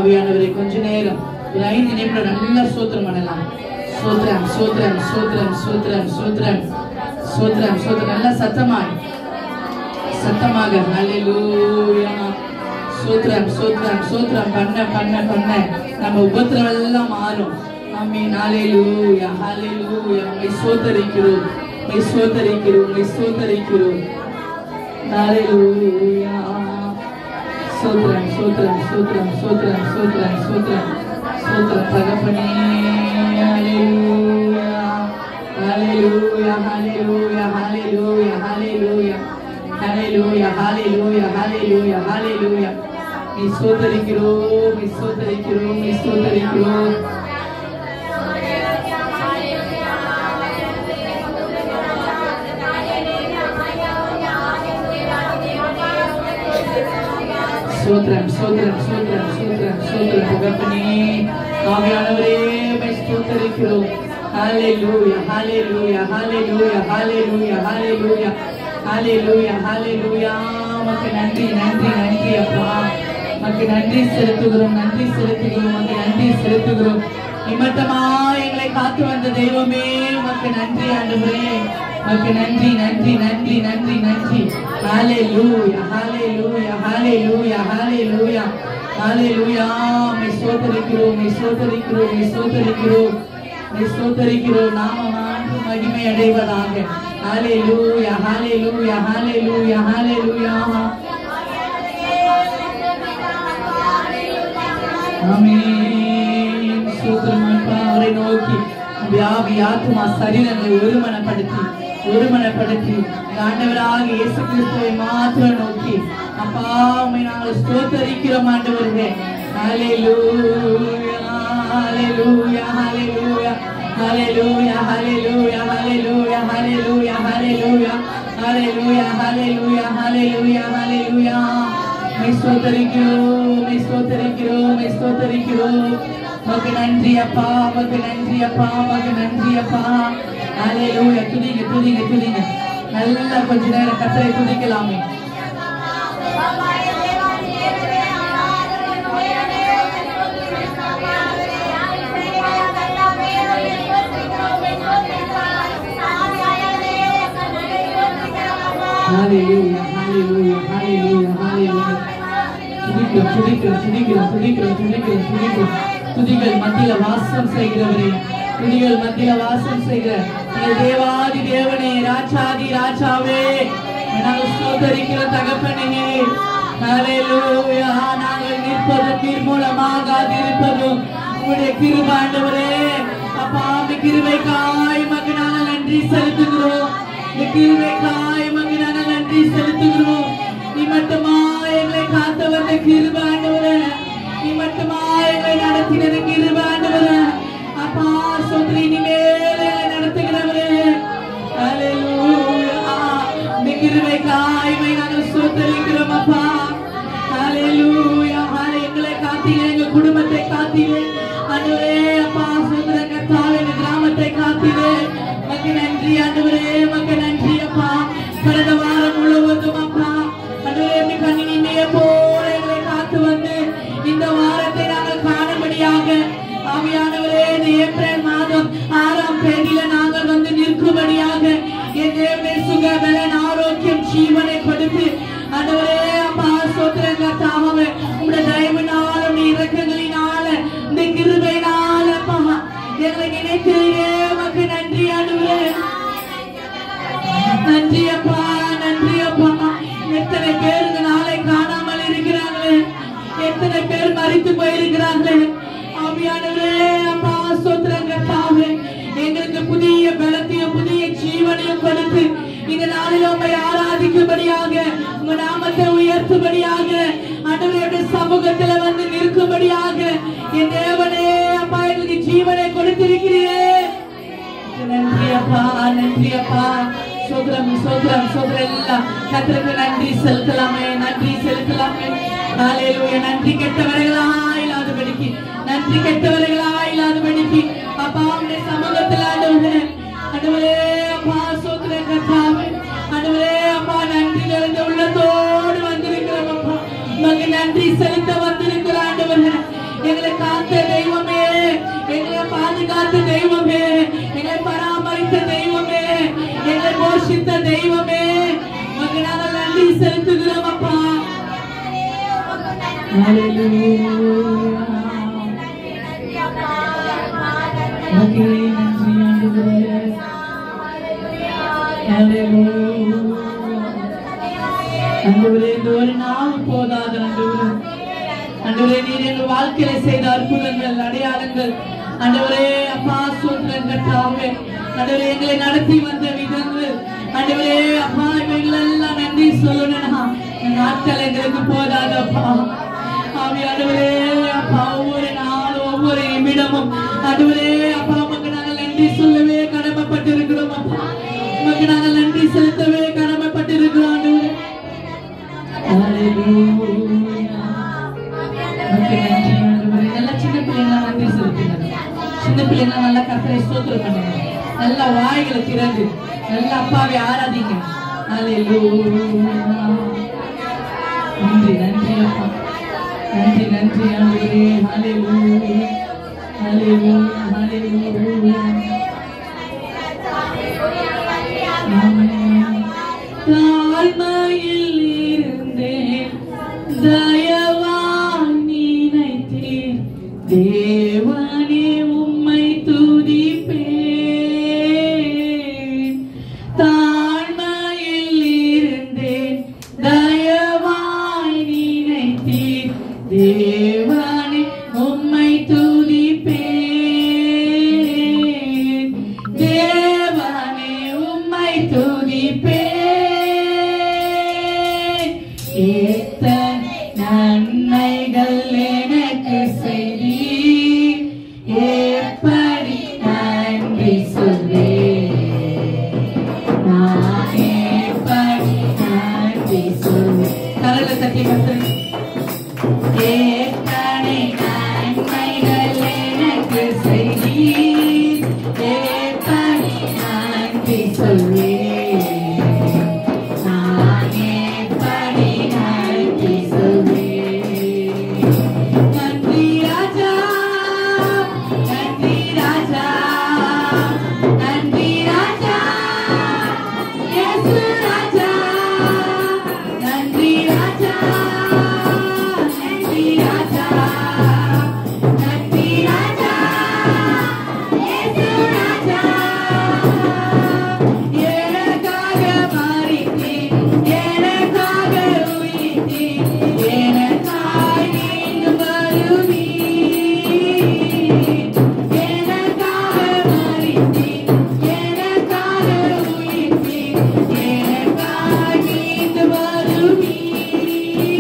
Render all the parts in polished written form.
ஆவியானவரை கொஞ்ச நேரம் ஒரு 5 நிமிடம் நல்லா ஸ்தோத்திரம் பண்ணலாம். ஸ்தோத்திரம் ஸ்தோத்திரம் ஸ்தோத்திரம் ஸ்தோத்திரம் ஸ்தோத்திரம் ஸ்தோத்திரம் ஸ்தோத்திரம் நல்லா சத்தமாக ஹல்லேலூயா ஸ்தோத்திரம் ஸ்தோத்திரம் ஸ்தோத்திரம் பண்ண பண்ண பண்ண நம்ம உபத்திரம் எல்லாம் மாறும். ஆமென். ஹல்லேலூயா ஹல்லேலூயா. உம்மை ஸ்தோத்திரிக்கிறோம் உம்மை ஸ்தோத்திரிக்கிறோம் உம்மை ஸ்தோத்திரிக்கிறோம். ஹல்லேலூயா. ஸ்தோத்திரம் ஸ்தோத்திரம் ஸ்தோத்திரம் ஸ்தோத்திரம் ஸ்தோத்திரம் ஸ்தோத்திரம் ஸ்தோத்திரம் தகப்பனே. ஹல்லேலூயா ஹல்லேலூயா ஹல்லேலூயா ஹல்லேலூயா ஹல்லேலூயா ஹல்லேலூயா ஹல்லேலூயா ஹல்லேலூயா ஹல்லேலூயா. நீ ஸ்தோத்திரிக்கிறோம் நீ ஸ்தோத்திரிக்கிறோம் நீ ஸ்தோத்திரிக்கிறோம். ஸ்தோத்திரம் ஸ்தோத்திரம் ஸ்தோத்திரம் ஸ்தோத்திரம் ஸ்தோத்திரம் தகப்பனே. ஆவியானவரே உம்மை ஸ்தோத்திரிக்கிறோம். ஹல்லேலூயா ஹல்லேலூயா ஹல்லேலூயா ஹல்லேலூயா ஹல்லேலூயா ஹல்லேலூயா ஹல்லேலூயா. உமக்கு நன்றி நன்றி நன்றி அப்பா. உமக்கு நன்றி செலுத்துகிறோம் நன்றி செலுத்துகிறோம் உமக்கு நன்றி செலுத்துகிறோம். நிமித்தமா எங்களை காத்து வந்த தெய்வமே உமக்கு நன்றி ஆண்டவரே. உமக்கு நன்றி நன்றி நன்றி நன்றி நன்றி. ஹல்லேலூயா ஹல்லேலூயா ஹல்லேலூயா ஹல்லேலூயா ஹல்லேலூயா. உம்மை ஸ்தோத்திரிக்கிறோம் உம்மை ஸ்தோத்திரிக்கிறோம் உம்மை ஸ்தோத்திரிக்கிறோம் உம்மை ஸ்தோத்திரிக்கிறோம். நாமமானது மகிமை அடைவதாக. ஹல்லேலூயா ஹல்லேலூயா ஹல்லேலூயா ஹல்லேலூயா. ஆமென். ஸ்தோத்திரம் அப்பா. அவரை நோக்கி வியாதி ஆத்துமா சரீரங்களை ஒருமனப்படுத்தி ஆண்டவராக இயேசு கிறிஸ்துவை மாத்திரம் நோக்கி அப்பா உம்மை நாங்கள் ஸ்தோத்திரிக்கிறோம் ஆண்டவரே. ஹல்லேலூயா ஹல்லேலூயா ஹல்லேலூயா ஹல்லேலூயா ஹல்லேலூயா ஹல்லேலூயா ஹல்லேலூயா ஹல்லேலூயா ஹல்லேலூயா ஹல்லேலூயா ஹல்லேலூயா ஹல்லேலூயா. உம்மை ஸ்தோத்திரிக்கிறோம் உம்மை ஸ்தோத்திரிக்கிறோம் உம்மை ஸ்தோத்திரிக்கிறோம். உமக்கு நன்றி அப்பா உமக்கு நன்றி அப்பா உமக்கு நன்றி அப்பா. ஹல்லேலூயா. துதிங்க துதிங்க துதிங்க. நல்லா கொஞ்ச நேரம் கர்த்தரை துதிக்கலாமே. ஹல்லேலூயா ஹல்லேலூயா ஹல்லேலூயா ஹல்லேலூயா. துதிக்கிறோம் துதிக்கிறோம் துதிக்கிறோம் துதிக்கிறோம் துதிக்கிறோம் துதிக்கிறோம். துதிகள் மத்தியில வாசம் செய்கிறவரே துதிகள் மத்தியில வாசம் செய்கிற தேவாதி தேவனே ராஜாதி ராஜாவே நாங்கள் ஸ்தோத்திரிக்கிற தகப்பனே. ஹல்லேலூயா. நாங்கள் நிற்பதும் நிர்மூலமாகாதிருப்பதும் உம்முடைய கிருபை ஆண்டவரே. அப்பா இந்த கிருபைக்காய் உமக்கு நாங்கள் நன்றி செலுத்துகிறோம். இந்த கிருபைக்காய் உமக்கு நாங்கள் நன்றி செலுத்துகிறோம். நீ மட்டுமா எங்களை காத்த வந்த கிருபை ஆண்டவரே. நீ மட்டுமா எங்களை நடத்தினது கிருபை ஆண்டவரே. அப்பா ஸ்தோத்திரம். இனிமேல் நடத்துகிறவரே. ஹல்லேலூயா. இந்த கிருபைக்காய் உம்மை நாங்கள் ஸ்தோத்திரிக்கிறோம் அப்பா. ஹல்லேலூயா. எங்களை காத்தீரே எங்க குடும்பத்தை காத்தீரே ஆண்டவரே. அப்பா ஸ்தோத்திரம் கர்த்தாவே இந்த கிராமத்தை காத்தீரே. உமக்கு நன்றி ஆண்டவரே உமக்கு நன்றி அப்பா. கடந்த வாரம் முழுவதும் அப்பா ஆண்டவரே கண்ணினியே போல எங்களை காத்து வந்து இந்த வாரத்தை நாங்கள் காணும்படியாக ஆவியானவரே இந்த ஏப்ரல் மாதம் 6ஆம் தேதியில நாங்கள் வந்து நிற்கும்படியாக என் தேவனே சுக பலன் ஆரோக்கியம் ஜீவனை கொடுத்து ஆண்டவரே அப்பா ஸ்தோத்திரம் கர்த்தாவே உம்முடைய தயவினால உம்முடைய இரக்கங்களினால இந்த கிருபையினால அப்பா எங்களை நினைக்கிறீரே. உமக்கு நன்றி ஆண்டவரே. நன்றி அப்பா நன்றி அப்பா. எத்தனை பேர் இந்த நாளை காணாமல் இருக்கிறாங்களே. எத்தனை பேர் மரித்து போயிருக்கிறாங்களே. ஆவியானவரே அப்பா ஸ்தோத்திரம் கர்த்தாவே எங்களுக்கு புதிய பலத்தையும் புதிய ஜீவனையும் கொடுத்து இந்த நாளில் உம்மை ஆராதிக்கும்படியாக உங்க நாமத்தை உயர்த்தும்படியாக ஆண்டவரே சமூகத்துல வந்து நிற்கும்படியாக என் தேவனே அப்பா எங்களுக்கு ஜீவனை கொடுத்திருக்கிறீரே. நன்றி அப்பா நன்றி அப்பா. சோதரம் சோதரம் சோதரம் எல்லாம் கர்த்தருக்கு நன்றி செலுத்தலாமே நன்றி செலுத்தலாமே. ஹல்லேலூயா. நன்றி கெட்டவர்களாயில்லாதபடிக்கு நன்றி கெட்டவர்களாயில்லாதபடிக்கு அப்பா உம்முடைய சமூகத்தில் ஆண்டவரே அப்பா ஸ்தோத்திரம் கர்த்தாவே ஆண்டவரே அப்பா நன்றி நிறைந்த உள்ளத்தோடு வந்திருக்கிறோம் அப்பா. உமக்கு நன்றி செலுத்த வந்திருக்கிற ஆண்டவரே காத்த தெய்வமே, எங்களை பாதுகாத்த தெய்வமே, எங்களை பராமரித்த தெய்வமே, எங்களை போஷித்த தெய்வமே, உமக்கு நாங்கள் நன்றி செலுத்துகிறோம் அப்பா. ஹல்லேலூயா. உமக்கு நன்றி ஆண்டவரே. ஹல்லேலூயா. ஆண்டவரே, இந்த ஒரு நாள் போதாது ஆண்டவரே. ஆண்டவரே, நீர் எங்கள் வாழ்க்கையில செய்த அற்புதங்கள், அடையாளங்கள், ஆண்டவரே அப்பா ஸ்தோத்திரம் கர்த்தாவே. ஆண்டவரே, எங்களை நடத்தி வந்த விதங்கள், ஆண்டவரே அப்பா இவைகளெல்லாம் நன்றி சொல்லணும்னா நாட்கள் எங்களுக்கு போதாது அப்பா. ஆண்டவரே அப்பா, ஒவ்வொரு நாளும் ஒவ்வொரு நிமிடமும் ஆண்டவரே அப்பா உமக்கு நாங்கள் நன்றி சொல்லவே கடமைப்பட்டிருக்கிறோம் அப்பா. உமக்கு நாங்கள் நன்றி செலுத்தவே கடமைப்பட்டிருக்கிறோம் ஆண்டவரே. ஹல்லேலூயா. உமக்கு நன்றி ஆண்டவரே. நல்ல சின்ன பிள்ளைங்களா நன்றி செலுத்துங்க. சின்ன பிள்ளைங்களா நல்லா கர்த்தரை ஸ்தோத்திரம் பண்ணுங்க. நல்ல வாய்களை திறந்து நல்ல அப்பாவை ஆராதிங்க. ஹல்லேலூயா. நன்றி நன்றி அப்பா. நன்றி நன்றி ஆண்டவரே. ஹல்லேலூயா. ஹல்லேலூயா. ஹல்லேலூயா. தாழ்மையில் இருந்தேன், தயவாய் நினைத்தேன், தேவனே உம்மை துதிப்பேன். தாழ்மையில் இருந்தேன், தயவாய் நினைத்தேன், தேவனே உம்மை துதிப்பேன். தேவனே உம்மை துதிப்பேன். எத்தனை நன்மைகள் எனக்கு செய்தீர், எப்படி நன்றி சொல்வேன், நான் எப்படி நன்றி சொல்வேன். கரங்களை தட்டி கர்த்தரை. எத்தனை நன்மைகள் எனக்கு செய்தீர், எப்படி நன்றி சொல்வேன், நான் எப்படி நன்றி சொல்வேன். நன்றி ராஜா, நன்றி ராஜா, நன்றி ராஜா, இயேசு ராஜா, நன்றி ராஜா, நன்றி ராஜா, நன்றி ராஜா, இயேசு ராஜா. எனக்காக மரித்தீர், எனக்காக உயிர்த்தீர், எனக்காய் நீர் வருவீர். எனக்காக மரித்தீர், எனக்காக உயிர்த்தீர், எனக்காய் நீர் வருவீர்.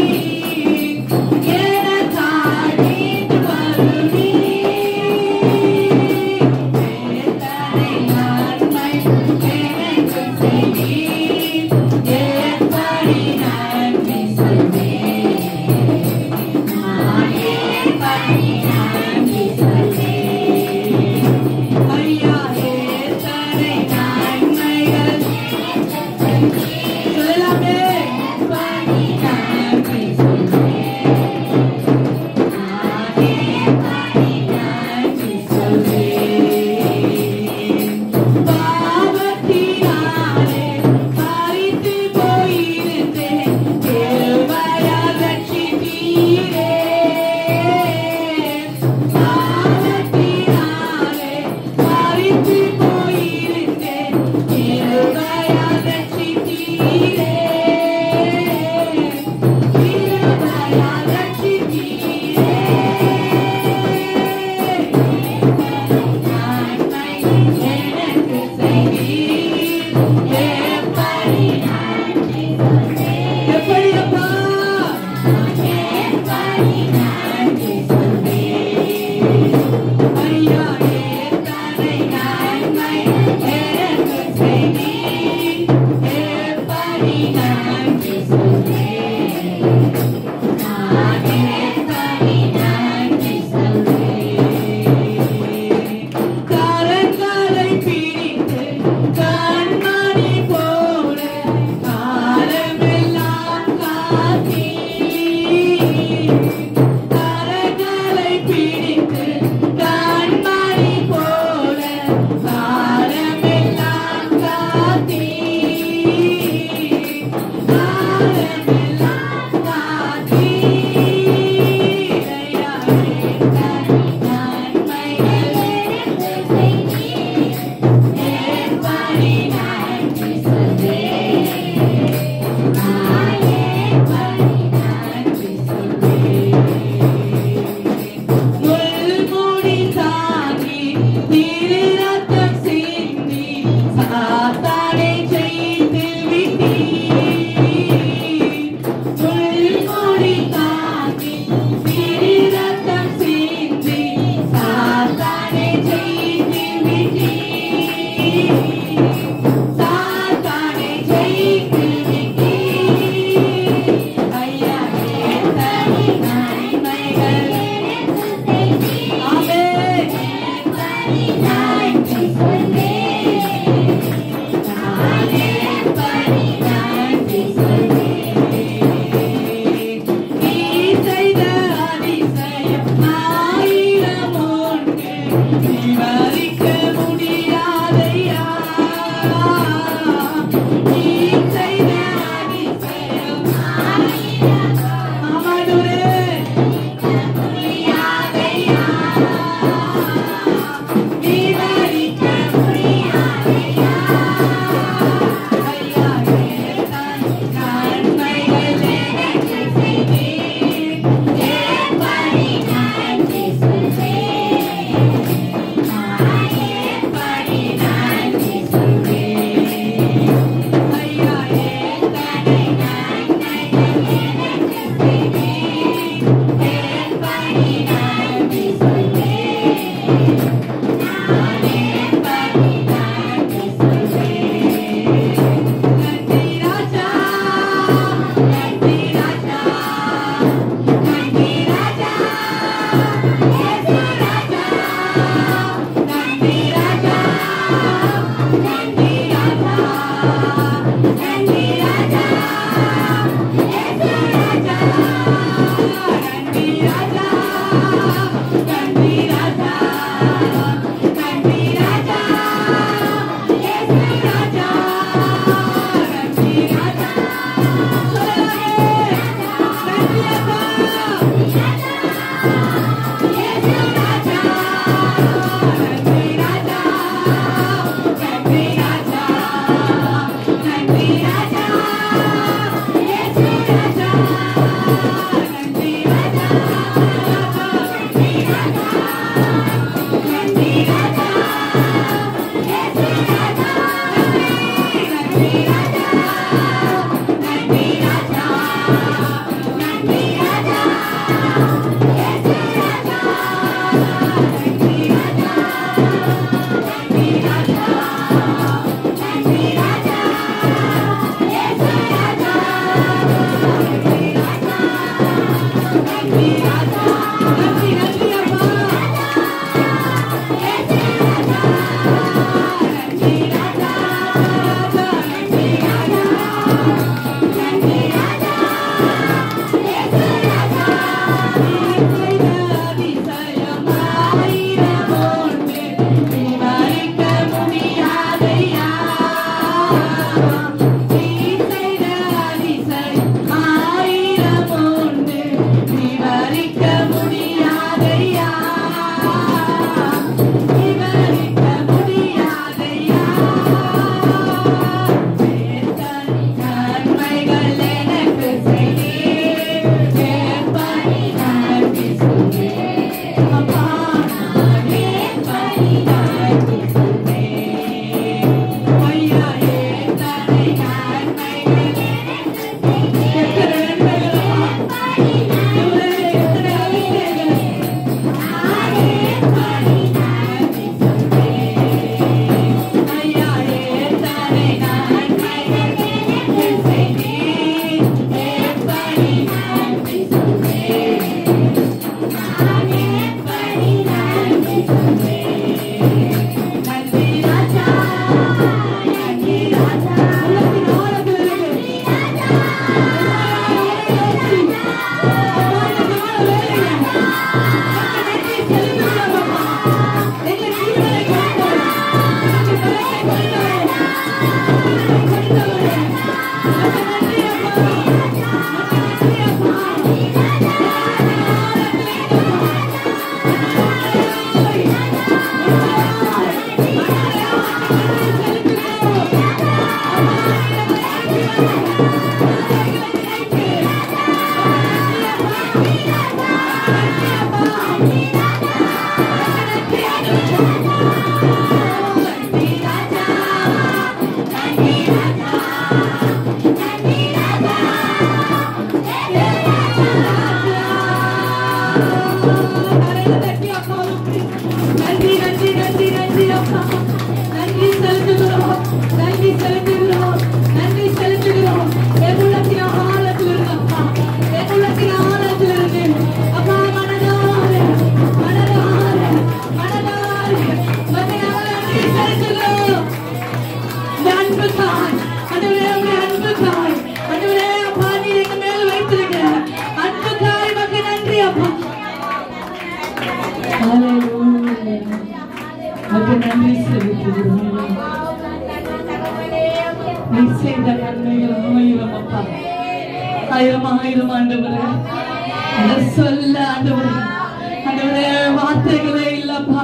வார்த்தைகளே இல்லப்பா,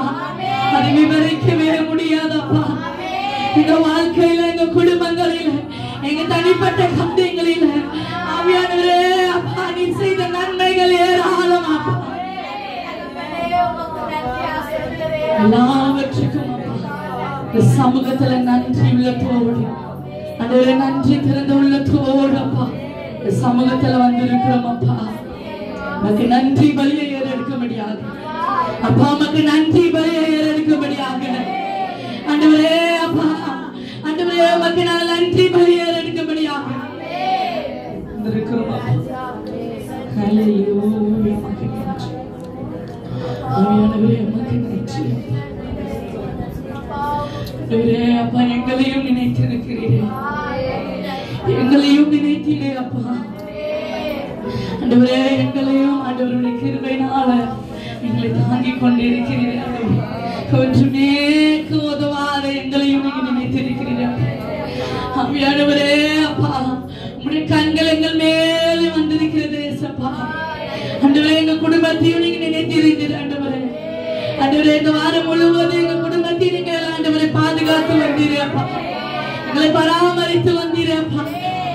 அதை விவரிக்கவே முடியாதப்பா. எங்க வாழ்க்கையில, எங்க குடும்பங்களில, எங்க தனிப்பட்ட சந்தேகங்களில ஆவியானவரே அப்பா, நீ செய்த நன்மைகள் ஏராளமாப்பா. எல்லாவற்றுக்கும் இந்த சமூகத்துல நன்றி உள்ளத்தோடு, ஆண்டவரே நன்றி திறந்த உள்ளத்தோடு அப்பா இந்த சமூகத்துல வந்திருக்கிறோம் அப்பா. உனக்கு நன்றி பலியை ஏறெடுக்க முடியாது அப்பா, உனக்கு நன்றி பலியை ஏறெடுக்க முடியாது ஆண்டவரே அப்பா. ஆண்டவரே உனக்கு நான் நன்றி பலியை ஏறெடுக்க முடியாது வந்திருக்கிறோம் அப்பா. ஹல்லேலூயா, உமக்கு நன்றி ஆவியானவரே, உமக்கு நன்றி ஆண்டவரே அப்பா. எங்களையும் நினைத்திருக்கிறீரே, எங்களையும் நினைத்தீரே அப்பா. ஆண்டவரே எங்களையும் ஆண்டவருடைய கிருபையினால எங்களை தாங்கிக் கொண்டிருக்கிறீரே. ஒன்றுமே உதவாத எங்களையும் நீங்க நினைத்திருக்கிறீர்கள் ஆவியானவரே அப்பா. உங்களுடைய கண்கள் எங்கள் மேலே வந்திருக்கிறது அப்பா. ஆண்டவரே எங்க குடும்பத்தையும் நீங்க நினைத்திருக்கிறீர்கள் ஆண்டவரே. ஆண்டவரே இந்த வாரம் முழுவதும் எங்க குடும்பத்தையும் நீங்க ஆண்டவரை பாதுகாத்து வந்தீரே அப்பா. எங்களை பராமரித்து வந்தீரே அப்பா.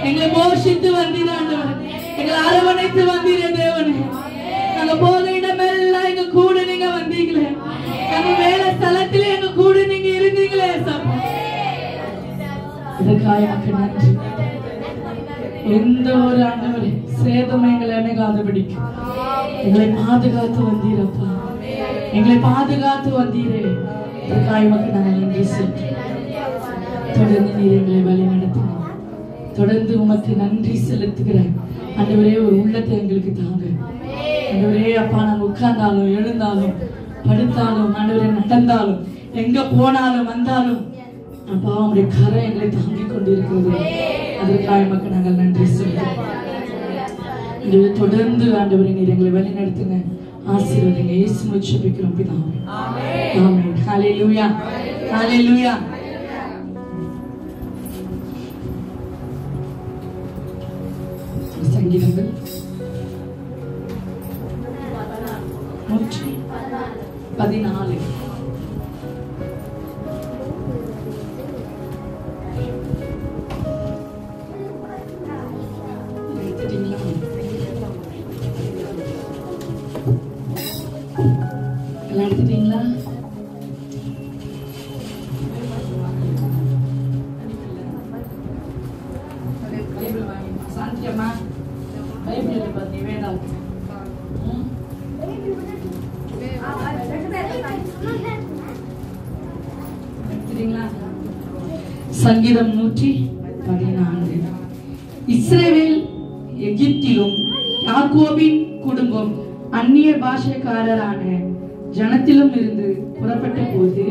எங்களை போஷித்து வந்தீரே ஆண்டவரே. எங்களை அரவணைத்து வந்தீரே தேவனே. நாங்க போக இடமெல்லாம் எங்க கூட நீங்க வந்தீங்களே. நாங்க வேலை ஸ்தலத்திலே எங்க கூட நீங்க இருந்தீங்களே அப்பா. இதற்காக எனக்கு நன்றி. எந்த ஒரு ஆண்டவரே சேதம் எங்களை அணுகாதபடிக்கு எங்களை பாதுகாத்து வந்தீரப்பா. எங்களை பாதுகாத்து வந்தீரே. இதற்காக எனக்கு நாங்கள் நன்றி செலுத்துகிறோம். தொடர்ந்து நீர் எங்களை வழி நடத்தினோம். தொடர்ந்து உமக்கு நன்றி செலுத்துகிறேன் ஆண்டவரே. ஒரு உள்ளத்தை எங்களுக்கு தாங்க ஆண்டவரே அப்பா. நாங்கள் உட்கார்ந்தாலும் எழுந்தாலும் படுத்தாலும் ஆண்டவரே நடந்தாலும் எங்க போனாலும் வந்தாலும் அப்பா உங்களுடைய கரை எங்களை தாங்கிக் கொண்டிருக்கிறது. அதற்காக எமக்கு நாங்கள் நன்றி செலுத்துகிறோம். தொடர்ந்து ஆண்டவரே நீர் எங்களை வழி நடத்துங்க, ஆசீர்வதிங்க. இயேசுவை ஜெபிக்கிறோம் பிதாவே. ஆமென். ஹல்லேலூயா, ஹல்லேலூயா. சங்கீதங்கள் 114. எல்லாம் எடுத்துட்டீங்களா? சாந்தியம்மா பைபிள் பத்தி வேண்டாம். சங்கீதம் 114. இஸ்ரவேல் எகிப்திலும் யாக்கோபின் குடும்பம் அந்நிய பாஷைக்காரரான ஜனத்திலும் இருந்து புறப்பட்ட போது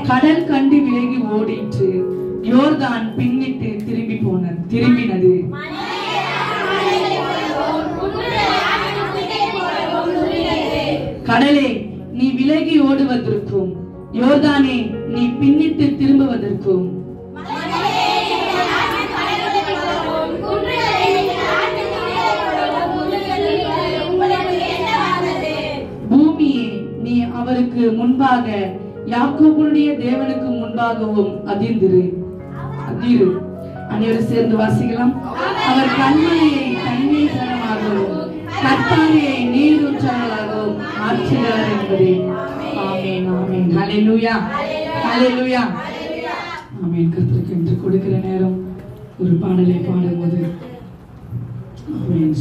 கடல் கண்டு விலகி ஓடிற்று. யோர்தான் பின்னிட்டு திரும்பினது. கடலே, நீ விலகி ஓடுவதற்கும் யோர்தானே, நீ பின்னிட்டு திரும்புவதற்கும் பூமியே, நீ அவருக்கு முன்பாக யாக்கோபுடைய தேவனுக்கு முன்பாகவும் அதிரு. அனைவரும் சேர்ந்து வாசிக்கலாம். அவர் கண்மலையை தண்ணீர் தரமாகவும் கற்பாறையை நீரூற்றாகவும் மாற்றுகிறார் என்பதே. ஆமென், ஆமென். ஹல்லேலூயா, ஹல்லேலூயா, ஆமென். கர்த்தருக்கு என்று கொடுக்கிற நேரம் ஒரு பாடலை பாடும்போது ஆமென்.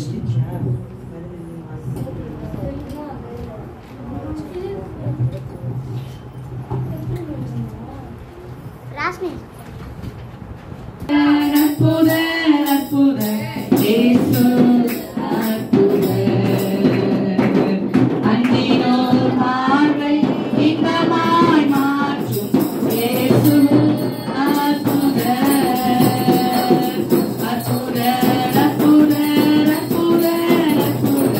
ராஸ்மி அற்புத அற்புத இயேசு அற்புத அன்பினோ பார்வை இன்பமாய் மாற்றும் இயேசு அற்புத அற்புத அற்புத அற்புத அற்புத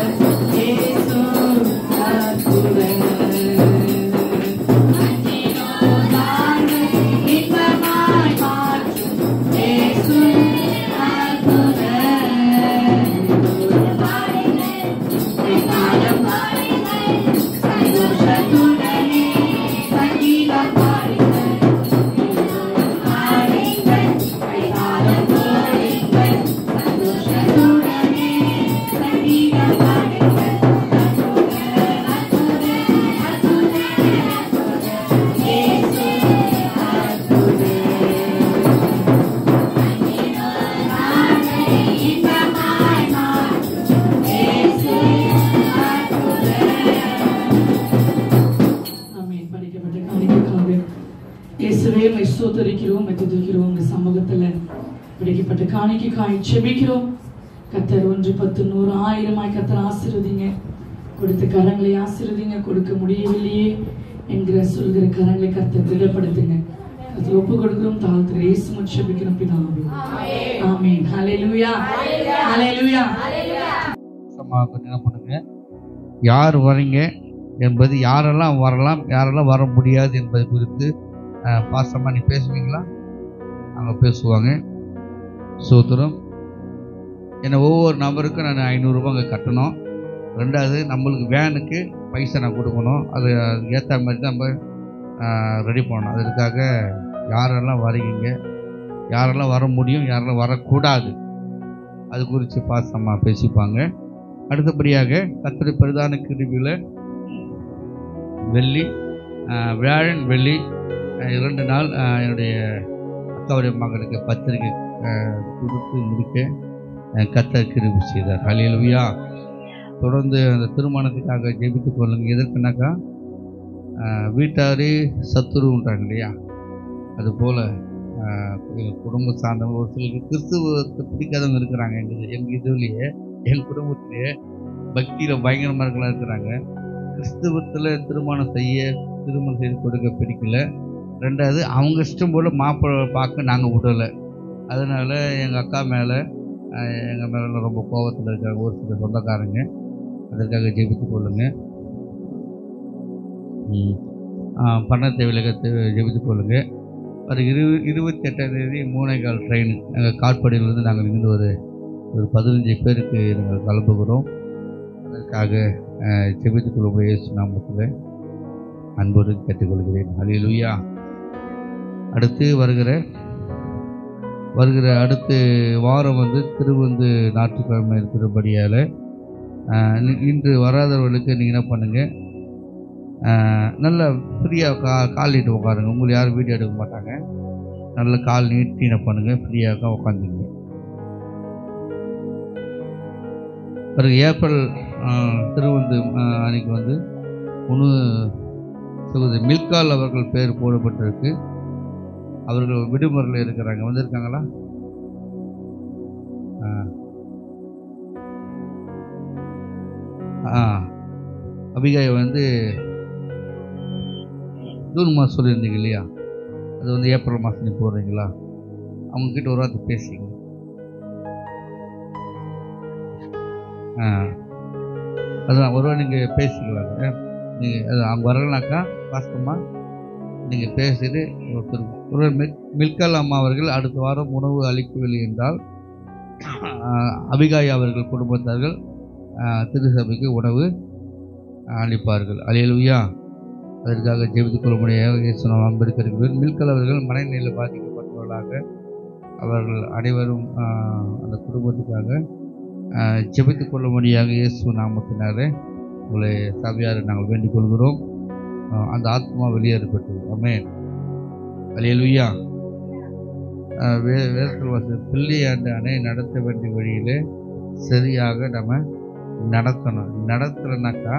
இயேசு அற்புத அன்பினோ பார்வை இன்பமாய் மாற்றும் இயேசு அற்புத சந்தோஷத்துடனே சங்கீதம் பாடுங்கள், கைதாரம் போடுங்கள், சந்தோஷத்துடனே சங்கீதம் பாடுங்கள். அற்புத அற்புத அற்புத இயேசு அற்புத இன்பமாய் மாற்றும் இயேசு அற்புத. ஆமென். படிக்கப்பட்ட காணிக்கைக்காக இயேசுவே உம்மை ஸ்தோத்திரிக்கிறோம், உம்மை துதிக்கிறோம். உங்க சமூகத்துல படிக்கப்பட்ட காணிக்கைக்காய் செபிக்கிறோம். கர்த்தர் 1 10 100 1000 கர்த்தர் ஆசீர்வதிங்க. கொடுத்த கரங்களை ஆசீர்வதிங்க. கொடுக்க முடியவில்லையே என்கிற சொல்கிற கரங்களை கர்த்தர் திடப்படுத்துங்க. கர்த்தர் ஒப்பு கொடுக்கிறோம். தாழ்த்து இயேசு மூலம் செபிக்கிறோம் பிதாவே. ஆமென். ஹல்லேலூயா, ஹல்லேலூயா. கொஞ்சம் என்ன பண்ணுங்க, யார் வரீங்க என்பது, யாரெல்லாம் வரலாம் யாரெல்லாம் வர முடியாது என்பது குறித்து பாசமாக நீ பேசுவீங்களா? அவங்க பேசுவாங்க. சோத்திரம். ஏன்னா ஒவ்வொரு நபருக்கும் நான் 500 ரூபாய் அங்கே கட்டணும். ரெண்டாவது நம்மளுக்கு வேனுக்கு பைசா நான் கொடுக்கணும். அது ஏற்ற மாதிரி தான் நம்ம ரெடி பண்ணணும். அதற்காக யாரெல்லாம் வரீங்க, யாரெல்லாம் வர முடியும், யாரெல்லாம் வரக்கூடாது, அது குறித்து பாசமாக பேசிப்பாங்க. அடுத்தபடியாக கர்த்தருடைய பிரதான கிருபையில் வெள்ளி வியாழன் வெள்ளி 2 நாள் என்னுடைய அக்காவுடைய மகனுக்கு பத்திரிகை கொடுத்து முடிக்க கர்த்தர் கிருபை செய்தார். ஹல்லேலூயா. தொடர்ந்து அந்த திருமணத்துக்காக ஜெபித்துக் கொள்ளுங்க. எதற்குனாக்கா வீட்டாரே சத்துருன்றாங்க இல்லையா, அதுபோல் குடும்பம் சார்ந்தவங்க ஒரு சிலருக்கு கிறிஸ்துவத்தை பிடிக்காதவங்க இருக்கிறாங்க. எங்கள் இதுலேயே எங்கள் குடும்பத்திலேயே பக்தியில் பயங்கரமாக இருக்கிறாங்க. கிறிஸ்துவத்தில் திருமணம் செய்து கொடுக்க பிடிக்கல. ரெண்டாவது அவங்க இஷ்டம் போல் மாப்பிள்ளை பார்க்க நாங்கள் விடலை. அதனால் எங்கள் அக்கா மேலே எங்கள் மேலே ரொம்ப கோபத்தில் இருக்காங்க ஒரு சில சொந்தக்காரங்க. அதற்காக ஜெபித்துக் கொள்ளுங்க. பண்ண தேவையில்லை ஜெபித்துக் கொள்ளுங்க. ஒரு 28ஆம் தேதி 3:15 ட்ரெயின் எங்கள் காட்பாடியிலேருந்து நாங்கள் இங்கேருந்து ஒரு ஒரு 15 பேருக்கு நாங்கள் கிளம்புகிறோம். அதற்காக ஜெபித்துக் கொள்ளும் இயேசு நாமத்தில் அன்போடு கேட்டுக்கொள்கிறேன். ஹல்லேலூயா. அடுத்து வருகிற அடுத்த வாரம் திருவந்து ஞாயிற்றுக்கிழமை இருக்கிறபடியால் இன்று வராதவர்களுக்கு நீங்கள் என்ன பண்ணுங்கள், நல்லா ஃப்ரீயாக கால் நீட்டு உட்காருங்க. உங்களை யாரும் வீடியோ எடுக்க மாட்டாங்க. நல்ல கால் நீட்டி என்ன பண்ணுங்கள், ஃப்ரீயாக உட்காந்துங்க. பிறகு ஏப்ரல் திருவந்து அன்னைக்கு ஒன்று சகோதரி மில்கால் அவர்கள் பேர் போடப்பட்டிருக்கு. அவர்கள் விடுமுறையில் இருக்கிறாங்க. வந்திருக்காங்களா? அபிகாய் ஜூன் மாதம் சொல்லியிருந்தீங்க இல்லையா, அது ஏப்ரல் மாதம் நீ போடுறீங்களா? அவங்கக்கிட்ட ஒரு வார்த்தை பேசிங்க. அதுதான் ஒருவா நீங்கள் பேசிக்கலாங்க. நீங்கள் அது அவங்க வரலனாக்கா வாஸ்தமாக நீங்கள் பேசிட்டு ஒருவர் மில்கால் அம்மா அவர்கள் அடுத்த வாரம் உணவு அளிக்கவில்லை என்றால் அபிகாய் அவர்கள் குடும்பத்தார்கள் திருசபைக்கு உணவு அளிப்பார்கள். அல்லேலூயா. அதற்காக ஜெபித்துக் கொள்ளும்படியாக இயேசு நாம் அன்பெடுக்கிறேன். மில்கால் அவர்கள் மனநிலையில் பாதிக்கப்பட்டவர்களாக அவர்கள் அனைவரும் அந்த குடும்பத்துக்காக ஜெபித்துக் கொள்ளும்படியாக இயேசு நாமத்தினாலே உங்களை சபையாரை நாங்கள் வேண்டிக் கொள்கிறோம். அந்த ஆத்மா வெளியேறப்பட்டது. ஆமென். அல்லேலூயா. வேதத்தில் பிள்ளையாண்டு அணை நடத்த வேண்டிய வழியில் சரியாக நம்ம நடத்தணும். நடத்தலைனாக்கா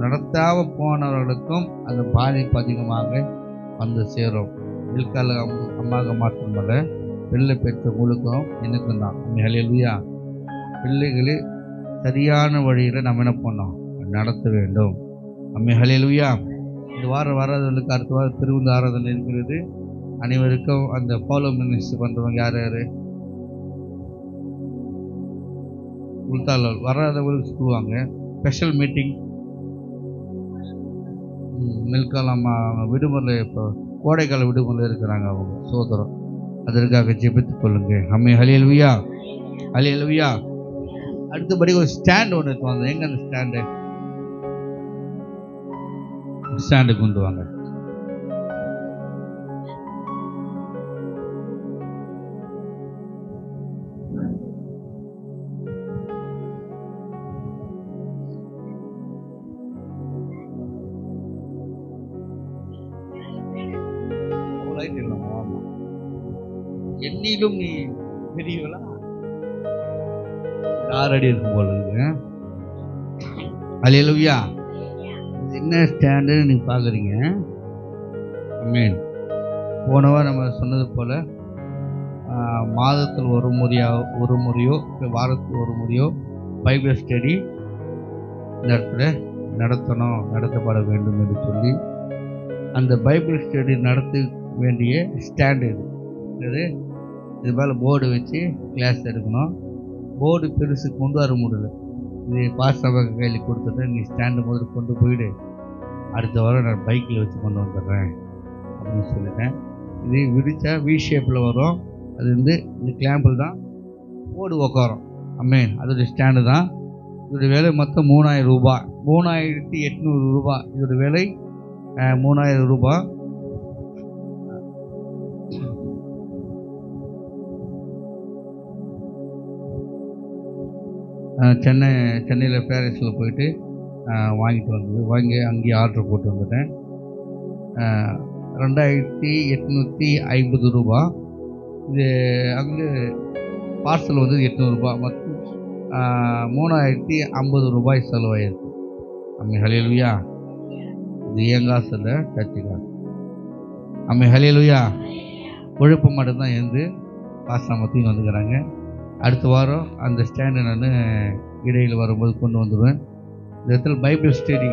நடத்தாமல் போனவர்களுக்கும் அந்த பாதிப்பு அதிகமாக சேரும். மில்கால் அம்மாக மாற்றமல்ல, பிள்ளை பெற்றவங்களுக்கும் எனக்கும் தான். அல்லேலூயா. பிள்ளைகளை சரியான வழியில் நம்ம என்ன பண்ணோம், நடத்த வேண்டும். அல்லேலூயா. இந்த வாரம் வராதவர்களுக்கு அடுத்த வாரம் திருவிழா ஆராதனை இருக்கிறது. அனைவருக்கும் அந்த ஃபாலோ மினிஸ்டர் பண்ணுறவங்க யார் யார் உள்தாள் வராதவங்களுக்கு சொல்லுவாங்க. ஸ்பெஷல் மீட்டிங் மில்கால் அம்மா விடுமுறையில் இப்போ கோடைக்கால விடுமுறையில் இருக்கிறாங்க அவங்க சோதரம். அதற்காக ஜெபித்துக் கொள்ளுங்க. அல்லேலூயா. அல்லேலூயா. அடுத்தபடி ஒரு ஸ்டாண்ட் ஒன்று இருக்கு. எங்க அந்த ஸ்டாண்டு கொண்டு வாங்க. என்னிலும் நீ பெரியவளா 6 அடி இருக்கும் போல இருக்கு. அல்லேலூயா. என்ன ஸ்டாண்டு நீங்க பாக்குறீங்க? ஆமென். போனவா நம்ம சொன்னது போல மாதத்தில் ஒரு முறையோ வாரத்தில் ஒரு முறையோ பைபிள் ஸ்டடி இந்த இடத்துல நடத்தப்பட வேண்டும் என்று சொல்லி அந்த பைபிள் ஸ்டடி நடத்த வேண்டிய ஸ்டாண்டு இது மேலே போர்டு வச்சு கிளாஸ் எடுக்கணும். போர்டு பெருசு கொண்டு வர முடியல. இது பாஸ்டர் கையில் கொடுத்துட்டு நீ ஸ்டாண்டு முதல்ல கொண்டு போயிடு, அடுத்த வாரம் நான் பைக்கில் வச்சு கொண்டு வந்துடுறேன் அப்படின்னு சொல்லிட்டேன். இது விரிச்சா வி ஷேப்பில் வரும். அது இந்த கிளாம்பில் தான் போர்டு உக்காரும். ஆமென். அதோடைய ஸ்டாண்டு தான். இதோடைய விலை மொத்தம் 3000 ரூபாய், 3800 ரூபாய். இதோடைய விலை 3000 ரூபாய். சென்னையில் பேரிஸில் போயிட்டு வாங்கி அங்கேயே ஆர்டர் போட்டு வந்துட்டேன். 2850 ரூபா. இது அங்கே பார்சல் 800 ரூபா. மொத்தம் 3050 ரூபாய் செலவாயிருக்கு. அல்லேலூயா. இது என் காசு இல்லை, சர்ச்சு காசு. அல்லேலூயா. உழைப்பு மட்டும்தான் இருந்து பாஸ்டர் மத்தியும் வந்துக்கிறாங்க. அடுத்த வாரம் அந்த ஸ்டாண்டு நான் இடையில் வரும்போது கொண்டு வந்துடுவேன். இந்த இடத்துல பைபிள் ஸ்டடி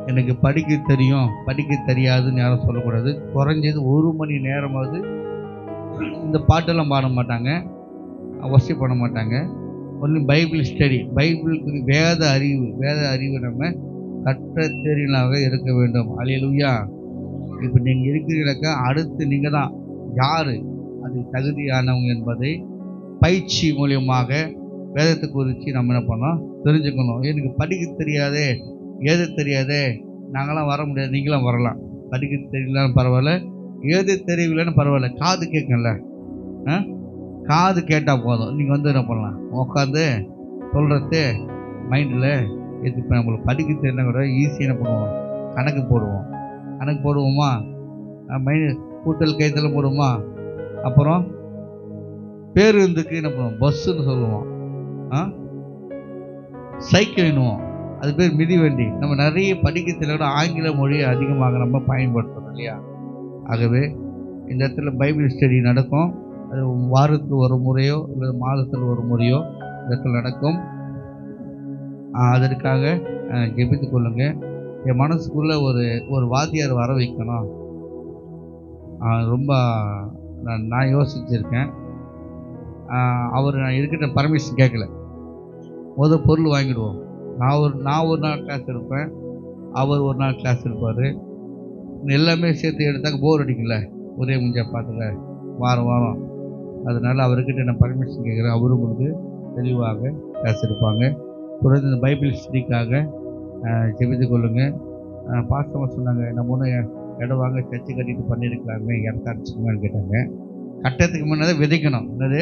எனக்கு படிக்க தெரியும் படிக்க தெரியாதுன்னு யாரும் சொல்லக்கூடாது. குறைஞ்சது 1 மணி நேரமாவது இந்த பாட்டெல்லாம் பாட மாட்டாங்க, அவசிய பண்ண மாட்டாங்க. ஒன்லி பைபிள் ஸ்டடி, பைபிளுக்கு வேத அறிவு நம்ம கற்ற தெரியினாக இருக்க வேண்டும். அல்லேலூயா. இப்போ நீங்கள் இருக்கிறீங்கனாக்கா அடுத்து நீங்கள் தான் யார் அது தகுதியானவங்க என்பதை பயிற்சி மூலியமாக வேதத்தை குறித்து நம்ம என்ன பண்ணோம், தெரிஞ்சுக்கணும். எனக்கு படிக்க தெரியாதே, எழுத தெரியாதே, நாங்களாம் வர முடியாது, நீங்களாம் வரலாம். படிக்க தெரியலன்னு பரவாயில்ல, எழுத தெரியலன்னு பரவாயில்ல, காது கேட்கல, காது கேட்டால் போதும். நீங்கள் வந்து என்ன பண்ணலாம், உட்காந்து சொல்கிறது மைண்டில் எது. இப்போ நம்மளுக்கு படிக்க தெரியல கூட ஈஸியாக என்ன பண்ணுவோம், கணக்கு போடுவோமா, மைண்ட் கூட்டல் கைத்தெல்லாம் போடுவோமா. அப்புறம் பேருந்துக்கு என்ன பண்ணுவோம், பஸ்ஸுன்னு சொல்லுவோம், சைக்கிள் என்னுவோம், அது பேர் மிதிவண்டி. நம்ம நிறைய படிக்க தெரியல ஆங்கில மொழியை அதிகமாக நம்ம பயன்படுத்துகிறோம் இல்லையா. ஆகவே இந்த இடத்துல பைபிள் ஸ்டடி நடக்கும். அது வாரத்துக்கு ஒரு முறையோ இல்லை மாதத்தில் ஒரு முறையோ இந்த இடத்துல நடக்கும். அதற்காக ஜெபித்து கொள்ளுங்க. என் மனசுக்குள்ளே ஒரு வாத்தியார் வர வைக்கணும். ரொம்ப நான் யோசிச்சிருக்கேன். அவர் நான் இருக்கிற பர்மிஷன் கேட்கல. பொருள் வாங்கிடுவோம். நான் ஒரு நாள் கிளாஸ் எடுப்பேன், அவர் ஒரு நாள் கிளாஸ் எடுப்பார். எல்லாமே சேர்த்து எடுத்தாக்க போர் அடிக்கல, ஒரே முஞ்சா பார்த்துல வாரம். அதனால் அவர்கிட்ட நான் பர்மிஷன் கேட்குறேன். அவரும் உங்களுக்கு தெளிவாக கிளாஸ் எடுப்பாங்க. தொடர்ந்து இந்த பைபிள் ஸ்டடிக்காக ஜெபித்து கொள்ளுங்க. பாஸ்டர் சொன்னாங்க, நம்ம ஒன்று இடம் வாங்க சர்ச்சை கட்டிட்டு பண்ணியிருக்கலாமே, இடத்த அடிச்சுக்கலான்னு கேட்டாங்க. கட்டத்துக்கு முன்னே விதைக்கணும். என்னது,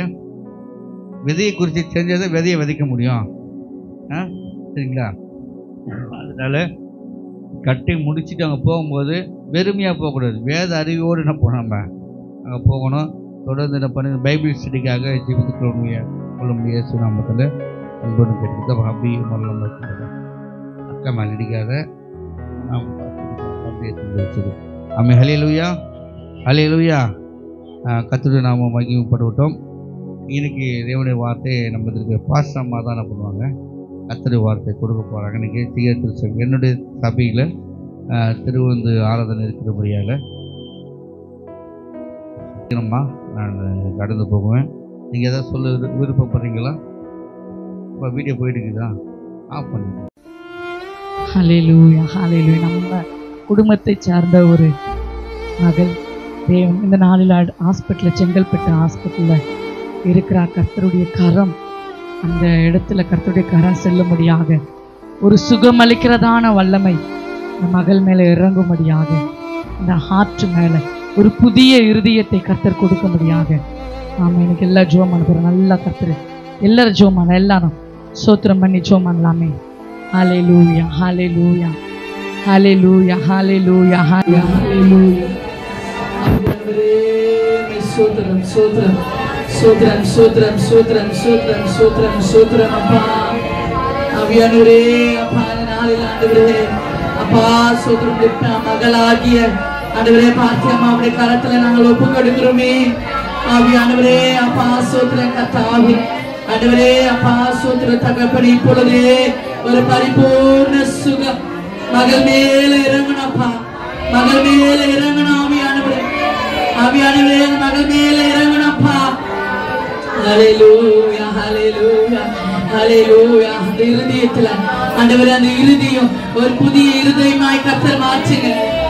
விதையை குறித்து தெரிஞ்சதை விதையை விதைக்க முடியும், சரிங்களா. அதனால கட்டி முடிச்சுட்டு அங்கே போகும்போது வெறுமையாக போகக்கூடாது, வேத அறிவோடு என்ன போனோம், நம்ம அங்கே போகணும். தொடர்ந்து என்ன பண்ணி பைபிள் ஸ்டடிக்காக ஜெபித்து கொள்ள முடியாது. சுனாமத்தில் அன்போடு கேட்டுக்கிட்டு அப்படி மல்லம் அக்கா மேலே இடிக்காத ஆமே. ஹல்லேலூயா, ஹல்லேலூயா. கர்த்தருடைய நாமம் மகிமைப்படட்டும். இன்னைக்கு தேவனுடைய வார்த்தையை நம்ம இதற்கு பாஸ்டம்மா தான் என்ன பண்ணுவாங்க, கர்த்தருடைய வார்த்தை கொடுக்க போகிறாங்க. இன்றைக்கி திரு என்னுடைய சபையில் திருவிருந்து ஆராதனை இருக்கிறபடியால் சீக்கிரமாக நான் கடந்து போகுவேன். நீங்கள் எதாவது சொல்ல விருப்பப்படுறீங்களா? இப்போ வீடியோ போயிட்டு இருக்குதா, ஆஃப் பண்ணுங்க. ஹல்லேலூயா, ஹல்லேலூயா. நம்ம குடும்பத்தை சார்ந்த ஒரு மகள் தேவன் இந்த நாளில் ஹாஸ்பிட்டலில், செங்கல்பட்டு ஹாஸ்பிட்டலில் இருக்கிற கர்த்தருடைய கரம், அந்த இடத்துல கர்த்தருடைய கரம் செல்லும்படியாக ஒரு சுகமளிக்கிறதான வல்லமை இந்த மகள் மேலே இறங்கும்படியாக, இந்த ஹார்ட் மேலே ஒரு புதிய இருதயத்தை கர்த்தர் கொடுக்கும்படியாக ஆமாம். எனக்கு எல்லா ஜோம் அனுப்புகிறேன். நல்லா கர்த்தர் எல்லாரும் ஜோம் பண்ண, எல்லாரும் சோத்திரம் பண்ணி ஜோம் பண்ணலாமே. ஹல்லேலூயா, ஹல்லேலூயா, ஹல்லேலூயா, ஹல்லேலூயா, ஹல்லேலூயா. சோத்திரம், சோத்திரம், சோத்திரம், சோத்திரம், சோத்திரம், சோத்திரம், சோத்திரம், சோத்திரம். அப்பா அவியானவரே, அப்பா நாளில் ஆண்டவரே, அப்பா சோத்திரம் மகளாகிய ஆண்டவரே பாத்தியம்மா அவருடைய கரத்துல நாங்கள் ஒப்பு கொடுக்கிறோமே. ஆவியானவரே, அப்பா சோத்திரம் கர்த்தாவே, ஆண்டவரே அப்பா சோத்திரம் தகப்பனே, இப்பொழுதே ஒரு பரிபூர்ண சுகம் மகள் மேல இறங்கணும்ப்பா, மகள் மேல இறங்கணும். ஆவியானவரே, ஆவியானவரே மகள் மேல இறங்கணும்ப்பா. ஹல்லேலூயா, ஹல்லேலூயா, ஹல்லேலூயா. அந்த இருதயத்துல ஆண்டவரே, அந்த இருதயம் ஒரு புதிய இருதயமாய் கர்த்தர் மாற்றுங்க,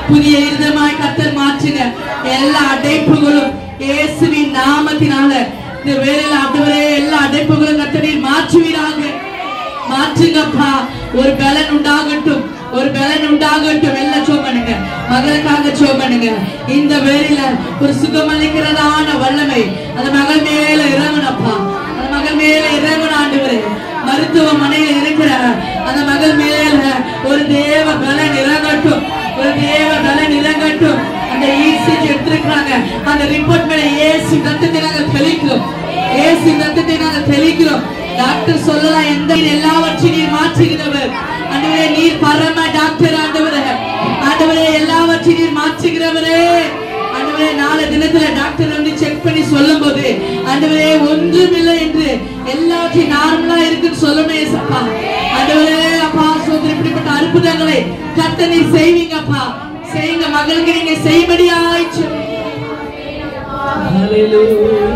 புதிய இருதயமாய் கர்த்தர் மாற்றுங்க. எல்லா அடைப்புகளும் இயேசுவின் நாமத்தினால இந்த வேளையில ஆண்டவரே எல்லா அடைப்புகளும் கர்த்தர் மாற்றுவீராக. மாற்றுங்கப்பா. ஒரு பலன் உண்டாகட்டும், ஒரு பலன் உண்டாகட்டும். எல்லாம் ஜெபம் பண்ணுங்க, மகளுக்காக ஜெபம் பண்ணுங்க. இந்த வேளையில ஒரு சுகமளிக்கிறதான வல்லமை அந்த மகள் மேல இறங்கணும்ப்பா, அந்த மகள் மேல இறங்கணும் ஆண்டவரே. மருத்துவமனையில் இருக்கிற அந்த மகள் மேல ஒரு தேவ பலன் இறங்கட்டும், ஒரு தேவ பலன் இறங்கட்டும். அந்த ஈசிஜி எடுத்திருக்கிறாங்க, அந்த ரிப்போர்ட் மேல இயேசு ரத்தத்தை நாங்கள் தெளிக்கிறோம், இயேசு ரத்தத்தை நாங்கள் தெளிக்கிறோம். டாக்டர் சொல்லலாம், எந்த எல்லாவற்றையும் நீர் மாற்றுகிறவர் ஆண்டவரே, நீர் பரம டாக்டர் ஆண்டவரே, ஆண்டவரே எல்லாவற்றையும் நீர் மாற்றுகிறவரே. ஆண்டவரே நாளை தினத்துல டாக்டர் வந்து செக் பண்ணி சொல்லும் போது ஆண்டவரே ஒன்றுமில்லை என்று எல்லாத்தையும் நார்மலா இருக்குன்னு சொல்லணும் ஏசப்பா. ஆண்டவரே அப்பா சோதரி இப்படிப்பட்ட அற்புதங்களை கர்த்தர் நீர் செய்வீங்கப்பா, செய்யுங்க. மகளுக்கு நீங்க செய்படியாயிச்சு. ஹல்லேலூயா,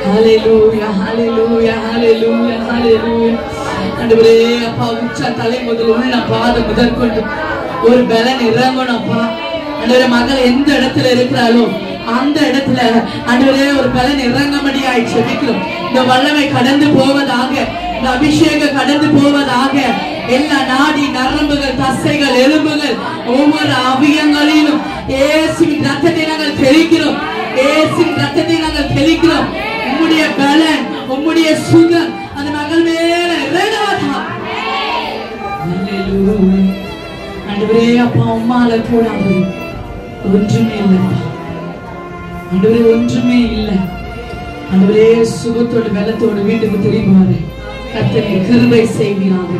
ஹல்லேலூயா, ஹல்லேலூயா, ஹல்லேலூயா, ஹல்லேலூயா. ஆண்டவரே அப்பா உச்ச தலை முதல் உள்ள பாதம் முதற்கொண்டு ஒரு பலன் இறங்கணும் அப்பா. ஆண்டவரே மகள் எந்த இடத்துல இருக்கிறாளோ அந்த இடத்துல ஆண்டவரே ஒரு பலன் இறங்கும்படியாய் ஜெபிக்கிறோம். இந்த வல்லமை கடந்து போவதாக, இந்த அபிஷேகம் கடந்து போவதாக. எல்லா நாடி நரம்புகள், தசைகள், எலும்புகள், ஒவ்வொரு அவயங்களிலும் இயேசுவின் ரத்தத்தை நாங்கள் தெளிக்கிறோம். இயேசுவின் ரத்தத்தை நாங்கள் தெளிக்கிறோம். உம்முடைய பலன், உம்முடைய சுகம் அந்த மகள் மேல இறங்குவதாக. அல்லேலூயா. ஆண்டவரே அப்பா, உம்மால கூடாது ஒன்றுமே இல்லப்பா. ஆண்டவரே ஒன்றுமே இல்லை. ஆண்டவரே சுகத்தோடு வெள்ளத்தோடு வீட்டுக்கு திரும்புவாரு. கர்த்தரே கிருபை செய்வீராக.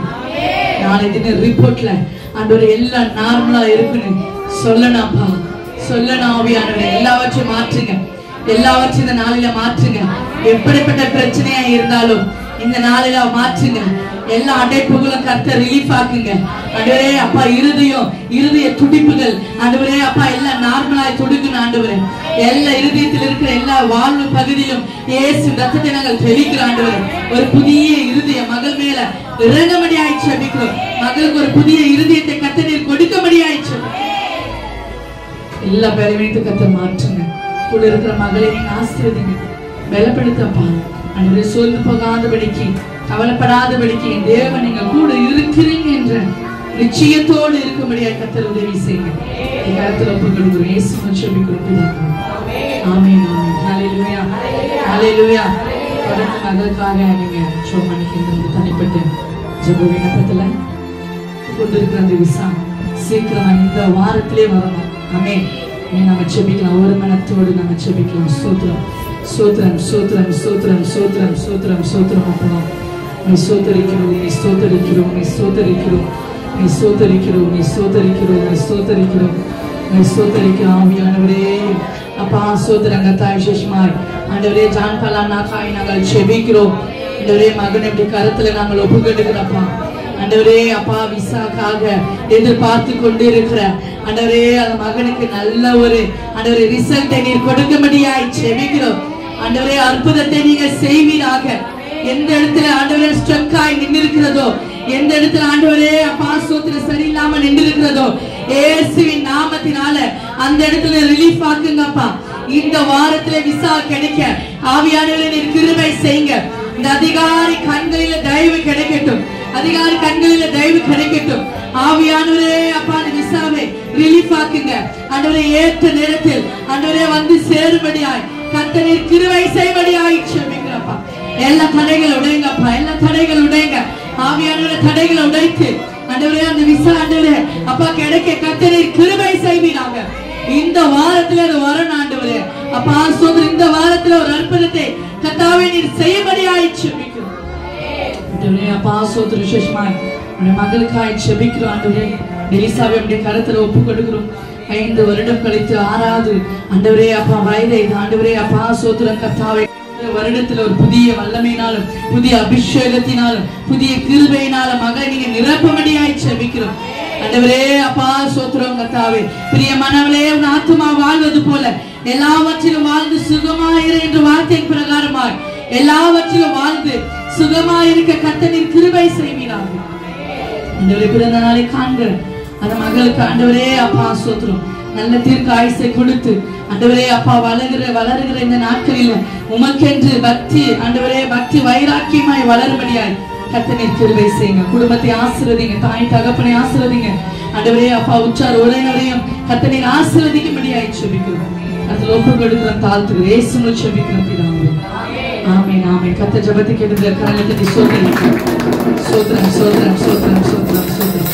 நாளை தின ரிப்போர்ட்ல ஆண்டவரே எல்லாம் நார்மலா இருக்குன்னு சொல்லணும்ப்பா. சொல்லணும் ஆவியானவரே, எல்லாவற்றையும் மாற்றுங்க. எல்லாவற்றையும் இந்த நாளில மாற்றுங்க. எப்படிப்பட்ட பிரச்சனையா இருந்தாலும் இந்த நாளில மாற்றுங்க. எல்லா அடைப்புகளும் கர்த்தர் ரிலீஃப் ஆக்குங்க. ஆண்டவரே அப்பா, இருதய துடிப்புகள் ஆண்டவரே அப்பா எல்லாம் நார்மலாய் துடிக்கணும். ஆண்டவரே எல்லா இருதயத்தில் இருக்கிற எல்லா வாழ்வு பகுதியிலும் இயேசு ரத்தத்தை நாங்கள் தெளிக்கிறோம். ஆண்டவரே ஒரு புதிய இருதய மகள் மேல இறங்கும்படியாய் ஜெபிக்கிறோம். மகளுக்கு ஒரு புதிய இருதயத்தை கர்த்தர் நீர் கொடுக்கும்படியாய் ஜெபிக்கிறோம். எல்லா பலவீனத்தையும் கர்த்தர் மாற்றுங்க. கூட இருக்கிற மகளை நீங்க ஆசீர்வதிங்க, பலப்படுத்தப்பா. ஆண்டவரே சோர்ந்து போகாதபடிக்கு, கவலைப்படாதபடிக்கு என் தேவன் நீங்க கூட இருக்கிறீங்க என்ற நிச்சயத்தோடு இருக்கும்படியாக கர்த்தர் உதவி செய்யுங்க. கர்த்தர் ஒப்புக்கொள்கிறோம். இயேசுவின் ஜெபிக்கிறோம் பிதாவே. ஆமென் ஆமென். ஹல்லேலூயா ஹல்லேலூயா. தொடர்ந்து மகளுக்காக நீங்க ஜெபம் பண்ணிக்கின்ற தனிப்பட்ட ஜெப விண்ணப்பத்துல கொண்டிருக்கிற அந்த விசா சீக்கிரம் இந்த வாரத்திலே வரணும். ஆமென். நம்ம ஜெபிக்கலாம். ஒரு மனத்தோடு நம்ம ஜெபிக்கலாம். ஸ்தோத்திரம் ஸ்தோத்திரம் ஸ்தோத்திரம் ஸ்தோத்திரம் ஸ்தோத்திரம் ஸ்தோத்திரம் ஸ்தோத்திரம். அப்பா நீ ஸ்தோத்தரிக்கிறோம், நீ ஸ்தோத்தரிக்கிறோம், நீ ஸ்தோத்தரிக்கிறோம், நீ ஸ்தோத்தரிக்கிறோம், நீ ஸ்தோத்தரிக்கிறோம், நீ ஸ்தோத்தரிக்கிறோம், நீ ஸ்தோத்தரிக்கிறோம். ஆவியானவரே அப்பா ஸ்தோத்திரங்க தாய் விசேஷமாய் ஆண்டவரே ஜான் பலானாக்காய் நாங்கள் ஜெபிக்கிறோம். ஆண்டவரே மகன் எப்படி கருத்துல நாங்கள் ஒப்புக்கொடுக்கிறப்பா. ஆண்டவரே அப்பா விசாக்காக எதிர்பார்த்து கொண்டு இருக்கிற ஆண்டவரே அந்த மகனுக்கு நல்ல ஒரு ஆண்டவரே ரிசல்ட்டை நீர் கொடுக்கும்படியாய் ஜெபிக்கிறோம். ஆண்டவரே அற்புதத்தை நீங்க செய்வீராக. எந்த இடத்துல ஆண்டவரே ஸ்ட்ரக் ஆகி நின்றிருக்கிறதோ, எந்த இடத்துல ஆண்டவரே அப்பா ஸ்தோத்திரம் சரியில்லாம நின்றிருக்கிறதோ, இயேசுவின் நாமத்தினால அந்த இடத்துல ரிலீஃப் ஆக்குங்கப்பா. இந்த வாரத்துல விசா கிடைக்க ஆவியானவரே நீர் கிருபை செய்யுங்க. இந்த அதிகாரி கண்களில தயவு கிடைக்கட்டும், அதிகாரி கண்களில தயவு கிடைக்கட்டும். ஆவியானவரே அப்பா அந்த விசாவை ரிலீஃப் ஆக்குங்க. ஆண்டவரே ஏற்ற நேரத்தில் ஆண்டவரே வந்து சேரும்படியாய் கர்த்தர் நீர் கிருபை செய்யும்படியாய் ஜெபிக்கிறப்பா. எல்லா தடைகளை உடைங்கப்பா, எல்லா தடைகளை உடைங்க. ஆவியானவரே தடைகளை உடைத்து ஆண்டவரே அந்த விசா ஆண்டவரே அப்பா கிடைக்க கர்த்தர் நீர் கிருபை செய்வீராக. இந்த வாரத்துல அது வரணும் ஆண்டவரே அப்பா ஸ்தோத்திரம். இந்த வாரத்துல ஒரு அற்புதத்தை கர்த்தாவே நீர் செய்யும்படியாய் ஜெபிக்கிறோம். ஆண்டவரே அப்பா ஸ்தோத்திரம் விசேஷமாய் உடைய மகளுக்காய் ஜெபிக்கிறோம். ஆண்டவரே எலிசாவை உடைய கரத்துல ஒப்பு கொடுக்கிறோம். 5 வருடம் கழித்து 6வது ஆண்டவரே அப்பா வயதை ஆண்டவரே அப்பா ஸ்தோத்திரம் கர்த்தாவே வருடத்துல ஒரு புதிய வல்லமையினாலும் புதிய அபிஷேகத்தினாலும் புதிய கிருபையினாலும் மகளை நீங்க நிரப்பும்படியாய் ஜெபிக்கிறோம். ஆண்டவரே அப்பா ஸ்தோத்திரம் கர்த்தாவே. பிரியமானவளே உன் ஆத்துமா வாழ்வது போல எல்லாவற்றிலும் வாழ்ந்து சுகமாயிரு என்ற வார்த்தையின் பிரகாரமாய் எல்லாவற்றிலும் வாழ்ந்து சுகமாயிருக்க கர்த்தர் நீர் கிருபை செய்வீராக. ஆண்டவரே பிறந்த நாளை காண்கிற அந்த மகளுக்கு ஆண்டவரே அப்பா ஸ்தோத்திரம் நல்ல தீர்க்க ஆயுசை கொடுத்து ஆண்டவரே அப்பா வளருகிற இந்த நாட்களில் உமக்கென்று பக்தி ஆண்டவரே பக்தி வைராக்கியமாய் வளரும்படியாய் கர்த்தர் நீர் கிருபை செய்யுங்க. குடும்பத்தை ஆசீர்வதிங்க, தாய் தகப்பனை ஆசீர்வதிங்க. ஆண்டவரே அப்பா உற்றார் உறவினரையும் கர்த்தர் நீர் ஆசீர்வதிக்கும்படியாய் ஜெபிக்கிறோம். அதில் ஒப்பு கொடுக்கிறோம், தாழ்த்துகிறோம். இயேசுவில் ஜெபிக்கிறோம் பிதாவே. ஆமென் ஆமென். கர்த்தர் ஜெபத்தை கேட்டு கரங்களை தட்டி ஸ்தோத்திரம் ஸ்தோத்திரம் ஸ்தோத்திரம் ஸ்தோத்திரம் ஸ்தோத்திரம் ஸ்தோத்திரம்.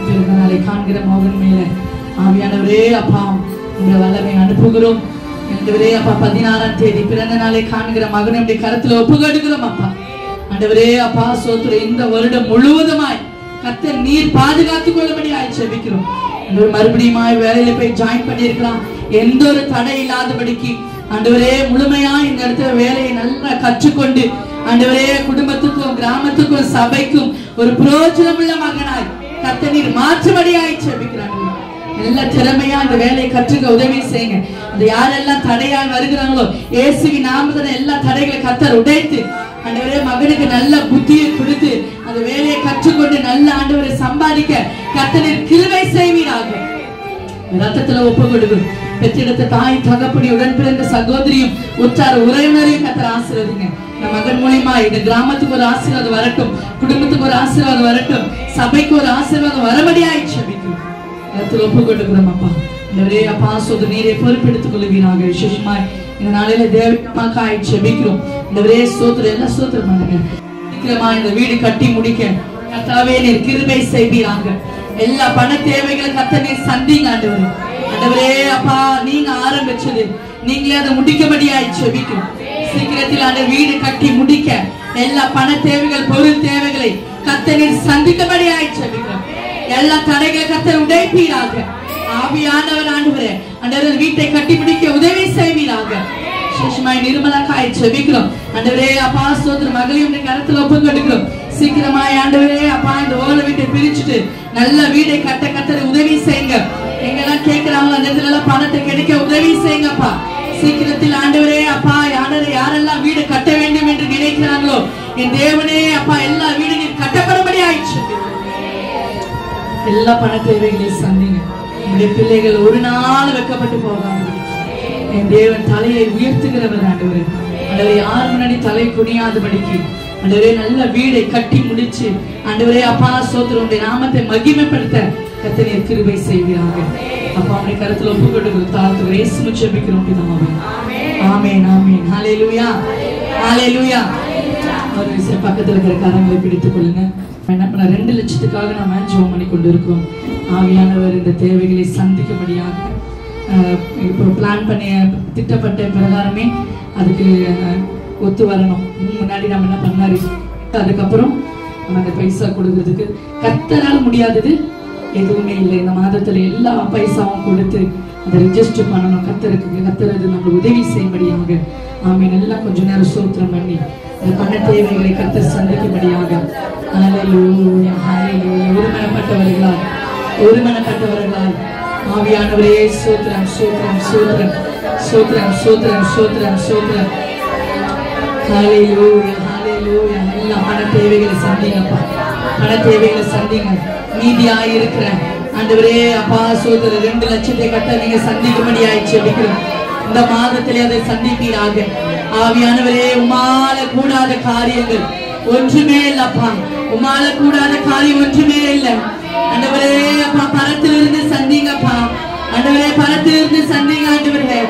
பிறந்த நாளை காண்கிற மகன் மேல ஆவியானவரே அப்பா உங்க வல்லமை அனுப்புகிறோம். ஆண்டவரே அப்பா 16ஆம் தேதி பிறந்த நாளை காண்கிற மகனை அப்படி கருத்துல ஒப்புக்கொடுக்கிறோம் அப்பா. ஆண்டவரே அப்பா ஸ்தோத்திரம். இந்த வருடம் முழுவதுமாய் கர்த்தர் நீர் பாதுகாத்துக் கொள்ளும்படியாய் ஜெபிக்கிறோம். மறுபடியும் வேலையில போய் ஜாயின் பண்ணிருக்கலாம், எந்த ஒரு தடை இல்லாதபடிக்கு ஆண்டவரே முழுமையா இந்த இடத்துல வேலையை நல்லா கற்றுக்கொண்டு ஆண்டவரே குடும்பத்துக்கும் கிராமத்துக்கும் சபைக்கும் ஒரு பிரயோஜனம் உள்ள மகனாய் கர்த்தர் நீர் மாற்றும்படியாய் ஜெபிக்கிறாங்க. எல்லா திறமையா அந்த வேலையை கற்றுக்க உதவி செய்யுங்க. அந்த யாரெல்லாம் தடையால் வருகிறாங்களோ இயேசுவின் நாமத்துல எல்லா தடைகளை கர்த்தர் உடைத்து ஆண்டவரே மகனுக்கு நல்ல புத்தியை கொடுத்து அந்த வேலையை கற்றுக்கொண்டு நல்ல ஆண்டவரை சம்பாதிக்க கர்த்தர் நீர் கிருபை செய்வீராக. ரத்தத்துல ஒப்பு கொடுக்கும். பெற்றெடுத்த தாய் தகப்படி உடன் பிறந்த சகோதரியும் உற்றார் உறவினரையும் கர்த்தர் ஆசீர்வதிங்க. இந்த மகன் மூலியமா இந்த கிராமத்துக்கு ஒரு ஆசீர்வாதம் வரட்டும், குடும்பத்துக்கு ஒரு ஆசீர்வாதம் வரட்டும், சபைக்கு ஒரு ஆசீர்வாதம் வரபடியாய் ஜெபிக்கிறோம். ரத்தத்துல ஒப்பு கொடுக்கிறோம் அப்பா. இந்த அப்பா சொந்த நீரை பொறுப்பெடுத்துக் கொள்வீராக. விசேஷமாய் இந்த நாளையில தேவமாக்காய் ஜெபிக்கிறோம். இந்த சோத்திரம் எல்லா சோத்திரம் பண்ணுங்க. சீக்கிரமா இந்த வீடு கட்டி முடிக்க கர்த்தாவே நீர் கிருபை செய்வீராக. எல்லா பண தேவைகளை கர்த்தர் நீர் சந்திங்க ஆண்டவரே. ஆண்டவரே அப்பா நீங்க ஆரம்பிச்சது நீங்களே அதை முடிக்கபடியாய் ஜெபிக்கிறோம். சீக்கிரத்தில் அந்த வீடு கட்டி முடிக்க எல்லா பண தேவைகள் பொருள் தேவைகளை கர்த்தர் நீர் சந்திக்கபடியாய் ஜெபிக்கிறோம். எல்லா தடைகளை கர்த்தர் உடைப்பீராக. ஆவியானவர் ஆண்டவரே ஆண்டவரே வீட்டை கட்டி முடிக்க உதவி செய்வீராக. விசேஷமாய் நிர்மலாக்காய் ஜெபிக்கிறோம். ஆண்டவரே அப்பா ஸ்தோத்திரம். மகளையும் கரத்துல ஒப்பு கொடுக்கிறோம். சீக்கிரமாய் ஆண்டவரே அப்பா இந்த ஓலை வீட்டை பிரிச்சுட்டு நல்ல வீடை கட்ட கர்த்தர் உதவி செய்யுங்க. எங்கெல்லாம் கேட்கிறாங்களோ அந்த இடத்துல எல்லாம் பணத்தை கிடைக்க உதவி செய்யுங்கப்பா. சீக்கிரத்தில் ஆண்டவரே அப்பா யாரெல்லாம் வீடு கட்ட வேண்டும் என்று நினைக்கிறாங்களோ என் தேவனே அப்பா எல்லா வீடு நீர் கட்டப்படும்படி ஆயிடுச்சு. எல்லா பண தேவைகளையும் சந்திங்க. என்னுடைய பிள்ளைகள் ஒரு நாள் வெக்கப்பட்டு போகாம என் தேவன் தலையை உயர்த்துகிறவர் ஆண்டவரே. ஆண்டவரே யார் முன்னாடி தலை குனியாதபடிக்கு ஆண்டவரே நல்ல வீடை கட்டி முடிச்சு ஆண்டவரே அப்பா ஸ்தோத்திரம் உடைய நாமத்தை மகிமைப்படுத்த கர்த்தர் நீர் கிருபை செய்வீராக. அப்பா உடைய கருத்துல ஒப்பு கொடுக்கிறோம். தாழ்த்துகிறோம். இயேசுவின் ஜெபிக்கிறோம் பிதாவே. ஆமென் ஆமென். ஹல்லேலூயா ஹல்லேலூயா. ஒரு விஷயம் பக்கத்துல இருக்கிற கரங்களை பிடித்துக் கொள்ளுங்க. என்ன பண்ண 2 லட்சத்துக்காக நாம ஜெபம் பண்ணி கொண்டு இருக்கிறோம். ஆவியானவர் இந்த தேவைகளை சந்திக்கும்படியாக இப்போ பிளான் பண்ணி திட்டப்பட்ட பிரகாரமே அதுக்கு ஒத்து வரணும். முன்னாடி நம்ம என்ன பண்ணாரு, அதுக்கப்புறம் நம்ம அந்த பைசா கொடுக்கறதுக்கு கர்த்தரால் முடியாதது எதுவுமே இல்லை. இந்த மாதத்துல எல்லா பைசாவும் கொடுத்து அதை ரெஜிஸ்டர் பண்ணணும். கர்த்தர் அது நம்மளுக்கு உதவி செய்யும்படியாக. ஆமீன். எல்லாம் கொஞ்ச நேரம் ஸ்தோத்திரம் பண்ணி இந்த பண தேவைகளை கர்த்தர் சந்திக்கும்படியாக. ஹல்லேலூயா ஹல்லேலூயா. ஒருமனப்பட்டவர்களால் ஆவியானவரே ஸ்தோத்திரம் ஸ்தோத்திரம் ஸ்தோத்திரம் ஸ்தோத்திரம் ஸ்தோத்திரம் ஸ்தோத்திரம் ஸ்தோத்திரம். ஹல்லேலூயா ஹல்லேலூயா. எல்லா பண தேவைகளை சந்திங்கப்பா. பண தேவைகளை சந்திங்க. மீதியாய் இருக்கிற ஆண்டவரே அப்பா ஸ்தோத்திரம் 2 லட்சத்தை கட்ட நீங்க சந்திக்கும்படியாய் ஜெபிக்கிறோம். இந்த மாதத்திலே அதை சந்திப்பீராக. ஆவியானவரே உம்மால கூடாத காரியங்கள் ஒன்றுமே இல்லப்பா. உம்மால கூடாத காரியம் ஒன்றுமே இல்லை. ஆண்டவரே அப்பா பரத்திலிருந்து சந்திங்கப்பா. ஆண்டவரே பரத்திலிருந்து சந்திங்க ஆண்டவரே.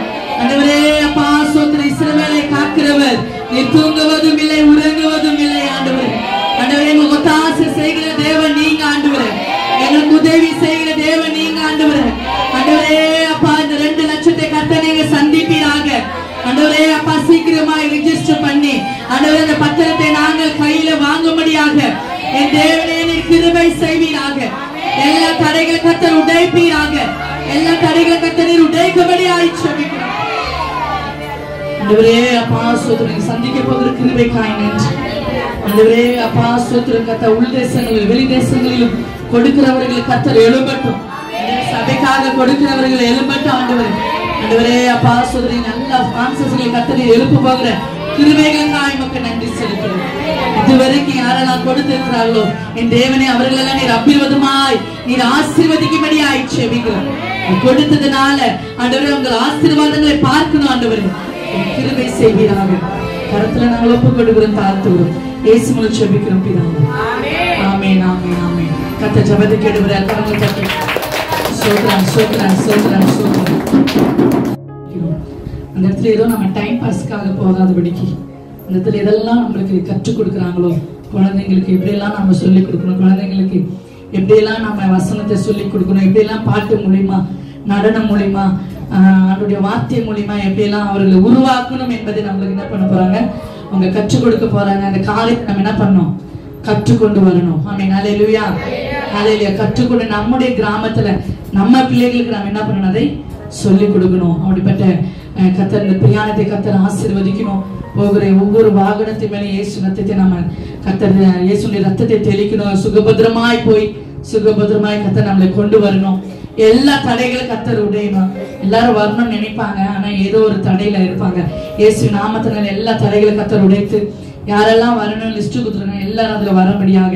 ஆண்டவரே அப்பா ஸ்தோத்திரம். இஸ்ரவேலை காக்கிறவர் நீர் தூங்குவதும் இல்லை உறங்குவதும் இல்லை ஆண்டவரே. ஆண்டவரே எங்களுக்கு ஒத்தாசை செய்கிற தேவன் நீங்க ஆண்டவரே. எங்களுக்கு உதவி செய்கிற தேவன் நீங்க ஆண்டவரே. ஆண்டவரே அப்பா இந்த 2 லட்சத்தை கர்த்தர் நீங்க சந்திப்பீராக. ஆண்டவரே அப்பா சீக்கிரமாய் ரெஜிஸ்டர் பண்ணி ஆண்டவரே இந்த பத்திரத்தை நாங்கள் கையில வாங்கும்படியாக என் தேவனே நீர் கிருபை செய்வீராக. எல்லா தடைகளை கர்த்தர் உடைப்பீராக. எல்லா தடைகளை கர்த்தர் நீர் உடைக்கும்படியாய் ஜெபிக்கிறோம். ஆண்டவரே அப்பா ஸ்தோத்திரம். சந்திக்க போகிற கிருபைக்காய் நன்றி. ஆண்டவரே அப்பா ஸ்தோத்திரம். கர்த்தர் உள் தேசங்களில் வெளி தேசங்களிலும் கொடுக்கிறவர்கள் கர்த்தர் எழும்பட்டும். சபைக்காக கொடுக்கிறவர்கள் எழும்பட்டும் ஆண்டவரே. ஆண்டவரே அப்பா ஸ்தோத்திரம். நல்ல ஸ்பான்சர்ஸ்களை கர்த்தர் எழுப்ப போகிற கிருபைகளுக்காய் மக்கள் நன்றி செலுத்துகிறோம். இதுவரைக்கும் யாரெல்லாம் கொடுத்திருக்கிறார்களோ என் தேவனே அவர்களெல்லாம் நீர் அபிர்வாதமாய் நீர் ஆசீர்வதிக்கும்படியாய் ஜெபிக்கிறோம். கொடுத்ததுனால ஆண்டவரே உங்கள் ஆசீர்வாதங்களை பார்க்கணும் ஆண்டவரே. கிருபை செய்வீராக. கரத்துல நாங்கள் ஒப்பு கொடுக்கிறோம். தாழ்த்துகிறோம். இயேசுவில் ஜெபிக்கிறோம் பிதாவே. ஆமென் ஆமென் ஆமென். கர்த்தர் ஜெபத்தை கேட்கிறார். கரங்களை தட்டி ஸ்தோத்திரம் ஸ்தோத்திரம் ஸ்தோத்திரம் ஸ்தோத்திரம். அந்த இடத்துல ஏதோ நம்ம டைம் பாஸ்க்காக போகாதபடிக்கு அந்த இடத்துல எதெல்லாம் நம்மளுக்கு கற்றுக் கொடுக்குறாங்களோ குழந்தைங்களுக்கு எப்படியெல்லாம் நம்ம சொல்லிக் கொடுக்கணும், குழந்தைங்களுக்கு எப்படியெல்லாம் நம்ம வசனத்தை சொல்லிக் கொடுக்கணும், எப்படியெல்லாம் பாட்டு மூலியமா நடனம் மூலியமா அவருடைய வார்த்தை மூலியமா எப்படியெல்லாம் அவர்களை உருவாக்கணும் என்பதை நம்மளுக்கு என்ன பண்ண போறாங்க, அவங்க கற்றுக் கொடுக்க போறாங்க. அந்த காரியத்தை நம்ம என்ன பண்ணணும், கற்றுக்கொண்டு வரணும். ஆமென். ஹல்லேலூயா ஹல்லேலூயா. கற்றுக்கொண்டு நம்முடைய கிராமத்துல நம்ம பிள்ளைகளுக்கு நம்ம என்ன பண்ணணும், அதை சொல்லிக் கொடுக்கணும். அப்படிப்பட்ட கர்த்தர் இந்த பிரயாணத்தை கர்த்தர் ஆசீர்வதிக்கணும். போகிற ஒவ்வொரு வாகனத்தை மேலே இயேசு ரத்தத்தை நம்ம கர்த்தர் இயேசுடைய ரத்தத்தை தெளிக்கணும். சுகபத்திரமாய் போய் சுகபத்திரமாய் கர்த்தர் நம்மளை கொண்டு வரணும். எல்லா தடைகளும் கர்த்தர் உடையணும். எல்லாரும் வரணும்னு நினைப்பாங்க, ஆனா ஏதோ ஒரு தடையில இருப்பாங்க. இயேசு நாமத்தினால எல்லா தடைகளும் கர்த்தர் உடைத்து யாரெல்லாம் வரணும்னு லிஸ்ட் கொடுத்துருக்காங்க எல்லாரும் அதுல வரும்படியாக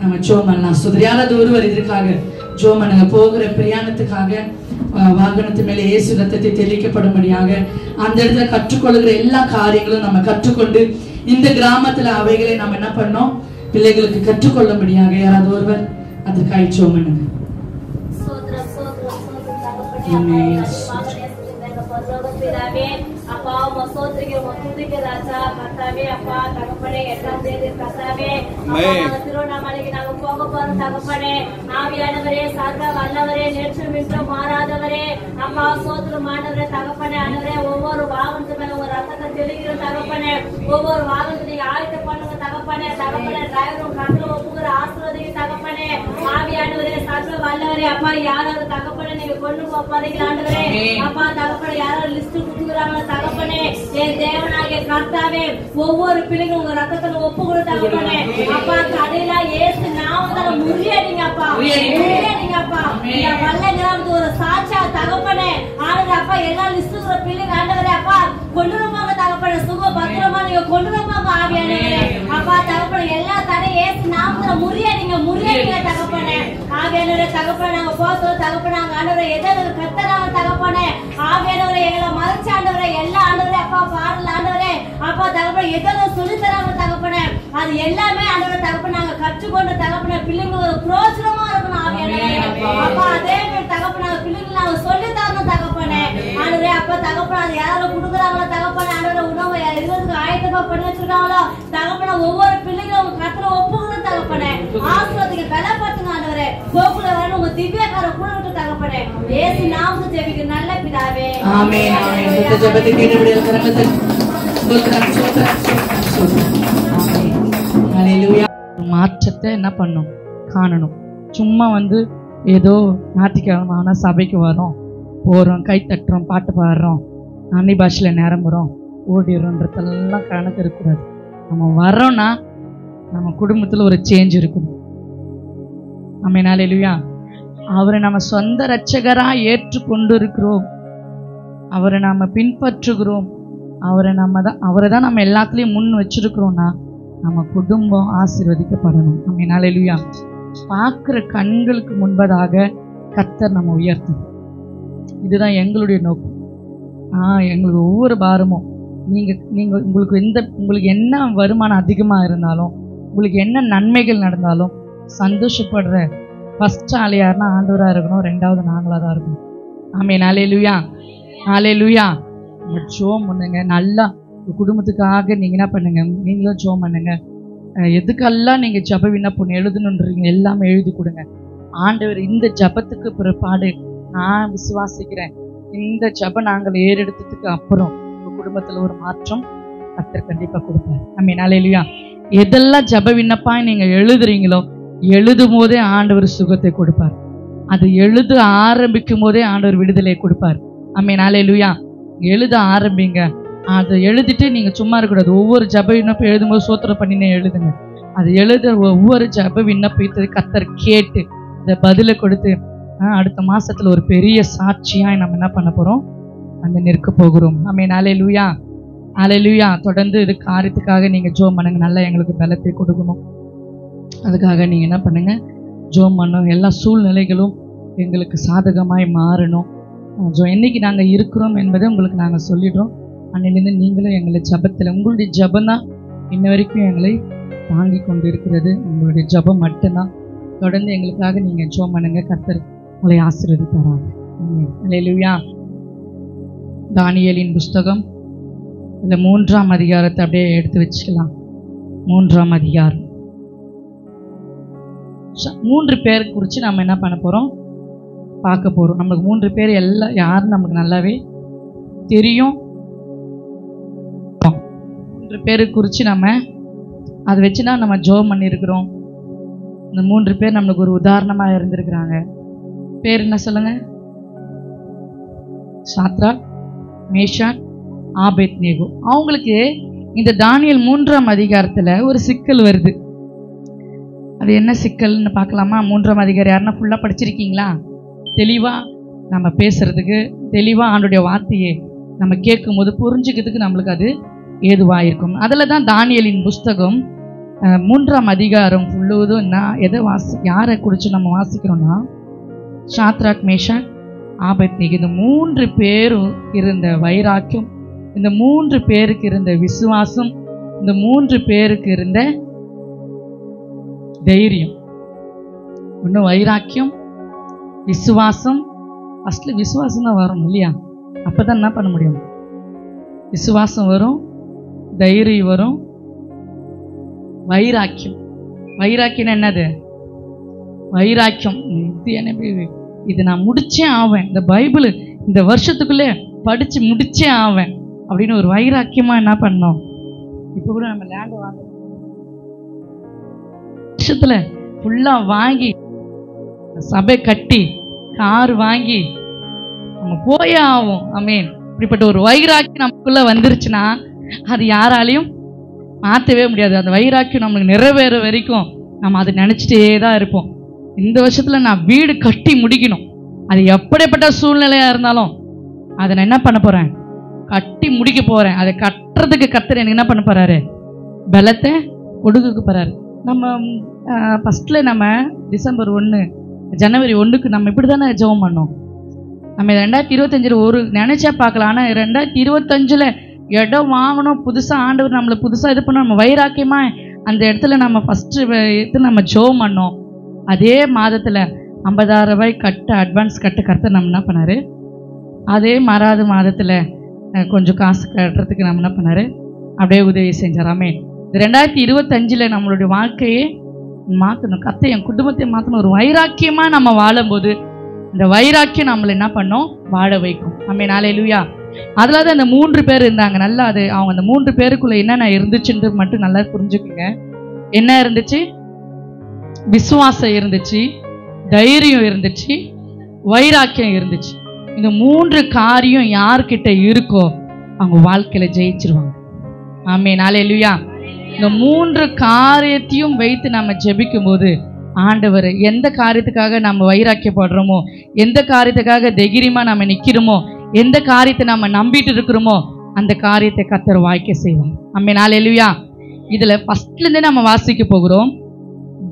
நம்ம ஜெபம் பண்ணலாம். யாராவது ஒருவர் இதற்காக ஜெபம் பண்ணுங்க. போகிற பிரயாணத்துக்காக வாகனத்து மேலே இயேசு ரத்தத்தை தெளிக்கப்படும்படியாக அந்த இடத்துல கற்றுக்கொள்கிற எல்லா காரியங்களும் நம்ம கற்றுக்கொண்டு இந்த கிராமத்துல அவைகளை நம்ம என்ன பண்ணோம், பிள்ளைகளுக்கு கற்றுக்கொள்ளும்படியாக யாராவது ஒருவர் அதுக்காக ஜெபம் பண்ணுங்க. அப்பா மசோத்திரிக்கு ராஜா கர்த்தாவே அப்பா தகப்பனே 8ஆம் தேதி கர்த்தாவே திருவண்ணாமலைக்கு நாங்க போக போறோம் தகப்பனே. ஆவியானவரே சர்வ வல்லவரே நேற்றும் இன்றும் மாறாதவரே அப்பா சோத்திரமானவரே தகப்பனே. ஆண்டவரே ஒவ்வொரு வாகனத்து மேல ஒரு ரத்தத்தை தெளிக்கிற தகப்பனே. ஒவ்வொரு வாகனத்தை நீங்க ஆயத்த பண்ணுங்க தகப்பனே. தகப்பனே டிரைவரும் கண்ணில் ஒப்புகிற ஆசீர்வதிங்க தகப்பனே. ஆவியானவரே சர்வ வல்லவரே அப்பா யாராவது தகப்பனே நீங்க கொண்டு போறீங்க ஆண்டவரே. அப்பா தகப்பனே யாராவது லிஸ்ட் குடுக்குறாங்க தகப்பனே. என் தேவனாகிய கர்த்தாவே ஒவ்வொரு பிள்ளைங்க உங்க ரத்தத்துல ஒப்பு கொடு தகப்பனே. அப்பா கடையில இயேசு நாமத்தால முறியடிங்க அப்பா, முறியடிங்க அப்பா. இந்த வல்ல கிராமத்து ஒரு சாட்சியா தகப்பனே. ஆண்டவரே அப்பா எல்லா லிஸ்டுக்குற பிள்ளைங்க ஆண்டவரே அப்பா கொண்டு வருவாங்க தகப்பனே. சுக பத்திரமா நீங்க கொண்டு வருவாங்க ஆவியானவரே. அப்பா தகப்பனே எல்லா தடை இயேசு நாமத்தால முறியடிங்க, முறியடிங்க தகப்பனே. ஆவியானவரே தகப்பனே நாங்க போசோ தகப்பனே ஆண்டவரே எதாவது கத்தராங்க தகப்பனே. ஆவியானவரே எங்களை மறைச்சாண்டவரே எல்லா ஆண்டவரே அப்பா பாடல ஆண்டவரே அப்பா தகப்பனே எதாவது சொல்லி தராங்க தகப்பனே. அது எல்லாமே ஆண்டவரே தகப்பனே நாங்க கற்றுக்கொண்ட தகப்பனே பிள்ளைங்க ஒரு பிரோஜனமா இருக்கணும் ஆவியானவரே. அப்பா அதே மாதிரி தகப்பனே பிள்ளைங்க நாங்க சொல்லி தரணும் தகப்பனே. ஆண்டவரே அப்பா தகப்பனே அது யாராவது கொடுக்குறாங்களோ தகப்பனே ஆண்டவரே உணவு இருபதுக்கு ஆயத்தமா பண்ணி வச்சிருக்காங்களோ தகப்பனே ஒவ்வொரு பிள்ளைங்களும் உங்க கத்துல ஒப்புக்கணும் தகப்பனே. ஆசிரியத்துக்கு பலப்படுத்துங்க ஆண்டவரே. கோகுல வரணும் உங்க திவ்யக்கார கூட விட்டு தகப்பனே. இயேசு நாமத்தை ஜெபிக்க நல்ல பிதாவே. ஆமென் ஆமென். இந்த ஜெபத்தை கேட்டபடியால் கரங்களை ஸ்தோத்திரம் ஸ்தோத்திரம் ஸ்தோத்திரம். ஆமென். ஹல்லேலூயா. மாற்றத்தை என்ன பண்ணணும், காணணும். சும்மா ஏதோ ஞாயிற்றுக்கிழமை ஆனால் சபைக்கு வரோம், போகிறோம், கை தட்டுறோம், பாட்டு பாடுறோம், அன்னி பாஷையில் நிரம்புறோம், ஓடிடுறோன்றதெல்லாம் கணக்கு இருக்கக்கூடாது. நம்ம வர்றோம்னா நம்ம குடும்பத்தில் ஒரு சேஞ்ச் இருக்கணும். ஆமென் ஹல்லேலூயா. அவரை நம்ம சொந்த இரட்சகராக ஏற்றுக்கொண்டு இருக்கிறோம், அவரை நம்ம பின்பற்றுகிறோம், அவரை தான் நம்ம எல்லாத்துலேயும் முன் வச்சிருக்கிறோம்னா நம்ம குடும்பம் ஆசீர்வதிக்கப்படணும். ஆமென் ஹல்லேலூயா. பார்க்குற கண்களுக்கு முன்பதாக கர்த்தர் நம்ம உயர்த்தணும். இதுதான் எங்களுடைய நோக்கம். எங்களுக்கு ஒவ்வொரு பாரமும் நீங்கள் உங்களுக்கு என்ன வருமானம் அதிகமாக இருந்தாலும், உங்களுக்கு என்ன நன்மைகள் நடந்தாலும் சந்தோஷப்படுற ஃபஸ்ட் ஆள் யாருன்னா ஆண்டவராக இருக்கணும், ரெண்டாவது நாங்களாக தான் இருக்கணும். ஆமென் ஹல்லேலூயா. ஹல்லேலூயா. நீங்கள் ஜெபம் பண்ணுங்க, நல்லா குடும்பத்துக்காக நீங்கள் என்ன பண்ணுங்க, நீங்களும் ஜெபம் பண்ணுங்க. எதுக்கெல்லாம் நீங்கள் ஜெப விண்ணப்பம் எழுதணுன்றீங்க எல்லாமே எழுதி கொடுங்க. ஆண்டவர் இந்த ஜெபத்துக்கு பிற்பாடு நான் விசுவாசிக்கிறேன், இந்த ஜெபம் நாங்கள் ஏறெடுத்ததுக்கு அப்புறம் உங்கள் குடும்பத்தில் ஒரு மாற்றம் கர்த்தர் கண்டிப்பாக கொடுப்பார். ஆமென் ஹல்லேலூயா. எதெல்லாம் ஜெப விண்ணப்பாய் நீங்கள் எழுதுறீங்களோ எழுதும் போதே ஆண்டவர் சுகத்தை கொடுப்பார். அது எழுத ஆரம்பிக்கும் போதே ஆண்டவர் விடுதலை கொடுப்பார். ஆமென் ஹல்லேலூயா. எழுத ஆரம்பிங்க. அதை எழுதிட்டு நீங்கள் சும்மா இருக்கக்கூடாது. ஒவ்வொரு ஜெப விண்ணப்பம் எழுதும்போது சோத்திரம் பண்ணினே எழுதுங்க. அது எழுத ஒவ்வொரு ஜெப விண்ணப்பத்தை கர்த்தர் கேட்டு அதை பதிலை கொடுத்து அடுத்த மாசத்துல ஒரு பெரிய சாட்சியாய் நம்ம என்ன பண்ண போறோம், நிற்க போகிறோம். ஆமென் ஹல்லேலூயா. ஹல்லேலூயா. தொடர்ந்து இது காரியத்துக்காக நீங்க ஜெபம் பண்ணுங்க. நல்லா எங்களுக்கு பலத்தை கொடுக்கணும். அதுக்காக நீங்க என்ன பண்ணுங்க, ஜெபம் பண்ணணும். எல்லா சூழ்நிலைகளும் எங்களுக்கு சாதகமாய் மாறணும். என்னைக்கு நாங்கள் இருக்கிறோம் என்பதை உங்களுக்கு நாங்கள் சொல்லிடுறோம். அன்னிலேருந்து நீங்களும் எங்களை ஜபத்தில், உங்களுடைய ஜபம் தான் இன்ன வரைக்கும் எங்களை தாங்கி கொண்டு இருக்கிறது. உங்களுடைய ஜபம் மட்டும்தான். தொடர்ந்து எங்களுக்காக நீங்கள் ஜெபம் பண்ணுங்க. கர்த்தர் உங்களை ஆசீர்வதிப்பாராங்க. ஹல்லேலூயா. தானியேலின் புஸ்தகம் இந்த 3ஆம் அதிகாரத்தை அப்படியே எடுத்து வச்சுக்கலாம். 3ஆம் அதிகாரம் 3 பேர் குறித்து நம்ம என்ன பண்ண போகிறோம், பார்க்க போகிறோம். நம்மளுக்கு 3 பேர் எல்லாம் யாருன்னு நமக்கு நல்லாவே தெரியும். 3 பேரு குறித்து நம்ம அதை வச்சுனா நம்ம ஜெபம் பண்ணியிருக்கிறோம். இந்த 3 பேர் நம்மளுக்கு ஒரு உதாரணமாக இருந்திருக்கிறாங்க. பேர் என்ன சொல்லுங்க? Shadrach, Meshach, Abednego. அவங்களுக்கு இந்த தானியேல் 3ஆம் அதிகாரத்தில் ஒரு சிக்கல் வருது. அது என்ன சிக்கல்னு பார்க்கலாமா? 3ஆம் அதிகாரம் யாருன்னா ஃபுல்லாக படிச்சிருக்கீங்களா? தெளிவாக நம்ம பேசுறதுக்கு, தெளிவாக ஆண்டோடைய வார்த்தையை நம்ம கேட்கும்போது புரிஞ்சுக்கிறதுக்கு நம்மளுக்கு அது ஏதுவாக இருக்கும். அதில் தான் தானியேலின் புஸ்தகம் 3ஆம் அதிகாரம் ஃபுல்லுவதும் யாரை குறித்து நம்ம வாசிக்கிறோம்னா, சாத்ராக், மேஷாக், ஆபத்நேகோ, இந்த 3 பேரும் இருந்த வைராக்கியம், இந்த 3 பேருக்கு இருந்த விசுவாசம், இந்த 3 பேருக்கு இருந்த தைரியம். ஒன்று வைராக்கியம், விசுவாசம். ஃபர்ஸ்ட்ல விசுவாசம் தான் வரும் இல்லையா? அப்பதான் என்ன பண்ண முடியும்? விசுவாசம் வரும், தைரியம் வரும், வைராக்கியம். வைராக்கியம் என்னது? வைராக்கியம் இது நான் முடிச்சே ஆவேன், இந்த பைபிள் இந்த வருஷத்துக்குள்ளே படிச்சு முடிச்சே ஆவேன் அப்படின்னு ஒரு வைராக்கியமா என்ன பண்ணோம். இப்ப கூட நம்ம லேண்ட் வாங்க வருஷத்துல ஃபுல்லா வாங்கி சபை கட்டி கார் வாங்கி நம்ம போயே ஆகும். ஆமீன். இப்படிப்பட்ட ஒரு வைராக்கியம் நமக்குள்ள வந்துருச்சுன்னா அது யாராலையும் மாற்றவே முடியாது. அந்த வைராக்கியம் நம்மளுக்கு நிறைவேற வரைக்கும் நம்ம அதை நினைச்சிட்டே தான் இருப்போம். இந்த வருஷத்துல நான் வீடு கட்டி முடிக்கணும், அது எப்படிப்பட்ட சூழ்நிலையா இருந்தாலும் அதை நான் என்ன பண்ண போறேன்? கட்டி முடிக்க போறேன். அதை கட்டுறதுக்கு கர்த்தர் எனக்கு என்ன பண்ண போறாரு? பலத்தை கொடுக்க போறாரு. நம்ம ஃபர்ஸ்ட்ல நம்ம டிசம்பர் 1 ஜனவரி 1க்கு நம்ம இப்படி தானே ஜெபம் பண்ணோம். நம்ம 2025 ஒரு நினைச்சா பார்க்கலாம். ஆனால் 2025 இடம் வாங்கணும், புதுசாக ஆண்டவர் நம்மளை புதுசாக இது பண்ணோம். நம்ம வைராக்கியமா அந்த இடத்துல நம்ம ஃபஸ்ட்டு எடுத்து நம்ம ஜெபம் பண்ணோம். அதே மாதத்தில் 50,000 ரூபாய் அட்வான்ஸ் கட்ட கர்த்தர் நம்ம என்ன பண்ணார்? அதே மாறாத மாதத்தில் கொஞ்சம் காசு கட்டுறதுக்கு நம்ம என்ன பண்ணார்? அப்படியே உதவி செஞ்சார். ஆமென். 2025 நம்மளுடைய வாழ்க்கையே மாற்றணும், கர்த்தர் என் குடும்பத்தை மாற்றணும். ஒரு வைராக்கியமாக நம்ம வாழும்போது இந்த வைராக்கியம் நம்மளை என்ன பண்ணோம்? வாழ வைக்கும். ஆமென். ஹல்லேலூயா. அதில் தான் அந்த 3 பேர் இருந்தாங்க. நல்லா அது அவங்க அந்த 3 பேருக்குள்ள என்னென்ன இருந்துச்சுன்னு மட்டும் நல்லா புரிஞ்சுக்குங்க. என்ன இருந்துச்சு? விசுவாசம் இருந்துச்சு, தைரியம் இருந்துச்சு, வைராக்கியம் இருந்துச்சு. இந்த 3 காரியம் யார்கிட்ட இருக்கோ அவங்க வாழ்க்கையில ஜெயிச்சிருவாங்க. ஆமென். ஹல்லேலூயா. இந்த 3 காரியத்தையும் வைத்து நம்ம ஜெபிக்கும் போது ஆண்டவர் எந்த காரியத்துக்காக நம்ம வைராக்கியப்படுறோமோ, எந்த காரியத்துக்காக தைரியமா நம்ம நிக்கிறோமோ, எந்த காரியத்தை நம்ம நம்பிட்டு இருக்கிறோமோ அந்த காரியத்தை கர்த்தர் வாய்க்க செய்வார். ஆமென். ஹல்லேலூயா. இதுல ஃபர்ஸ்ட்ல இருந்தே நம்ம வாசிக்க போகிறோம்.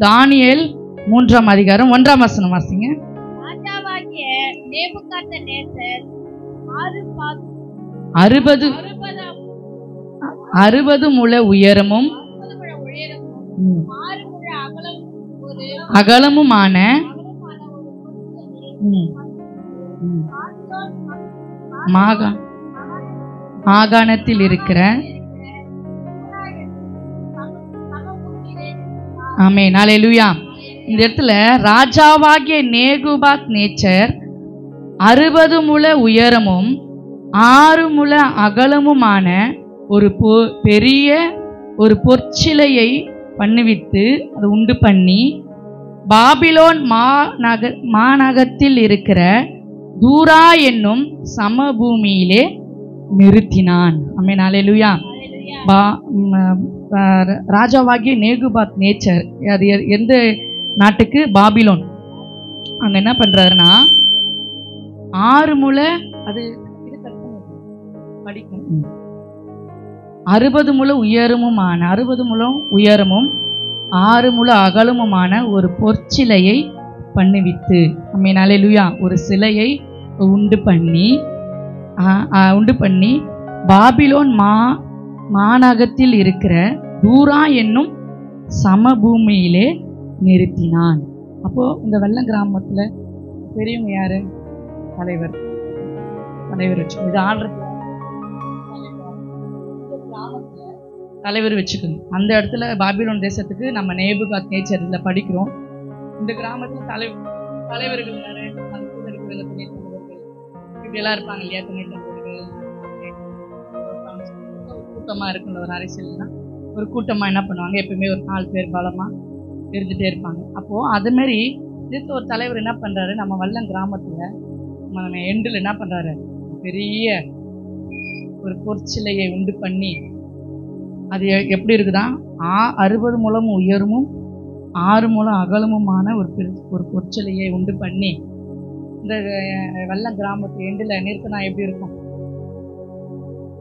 தானியேல் 3ஆம் அதிகாரம் 1ஆம் வசனம் வாசிங்க. ராஜாவாகிய நேபுகாத்நேசர் 60 முழ உயரமும் அகலமுமான மாகாணத்தில் இருக்கிற ஆமென். ஹல்லேலூயா. இந்த இடத்துல ராஜாவாகிய நேபுகாத்நேச்சர் 60 முழ உயரமும் 6 முழ அகலமுமான ஒரு பெரிய ஒரு பொற்சிலையை பண்ணுவித்து அதை உண்டு பண்ணி பாபிலோன் மாநகரத்தில் இருக்கிற தூரா என்னும் சமபூமியிலே நிறுத்தினான். ஆமென். ஹல்லேலூயா. ராஜாவாகிய நேபுகாத்நேச்சர் அது எந்த நாட்டுக்கு? பாபிலோன். அங்க என்ன பண்றாருன்னா 6 முழ அது படிக்கும் 60 முழ உயரமுமான 60 முழம் உயரமும் 6 முழ அகலமுமான ஒரு பொற்சிலையை பண்ணுவித்து. ஆமென். ஹல்லேலூயா. ஒரு சிலையை உண்டு பண்ணி பாபிலோன் மாநகரத்தில் இருக்கிற தூரா என்னும் சமபூமியிலே நிறுத்தினான். அப்போ இந்த வெள்ளம் கிராமத்துல பெரியவங்க யாரு? தலைவர் வச்சு இது ஆள்றது தலைவர் வச்சுக்கணும். அந்த இடத்துல பாபிலோன் தேசத்துக்கு நம்ம நேபுகாத்நேச்சர் படிக்கிறோம். இந்த கிராமத்துல தலைவர்கள் யாரு? அது கூட இருக்கிற துணைத் தலைவர்கள் இப்படி எல்லாம் இருப்பாங்க இல்லையா? துணைத் தலைவர்கள் கூட்டமா இருக்குல்ல. ஒரு அரசியல்னா ஒரு கூட்டமா என்ன பண்ணுவாங்க? எப்பவுமே ஒரு 4 பேர் பலமா இருந்துட்டே இருப்பாங்க. அப்போ அது மாதிரி இதுக்கு ஒரு தலைவர் என்ன பண்றாரு? நம்ம வல்லம் கிராமத்துல நம்ம எண்டில் என்ன பண்றாரு? பெரிய ஒரு பொற்சிலையை உண்டு பண்ணி அது எப்படி இருக்குதான்? 60 முழம் உயரமும் 6 முழம் அகலமுமான ஒரு பொற்சிலையை உண்டு பண்ணி இந்த வெள்ளம் கிராமத்து எண்டில் நிறுத்தினா எப்படி இருக்கும்?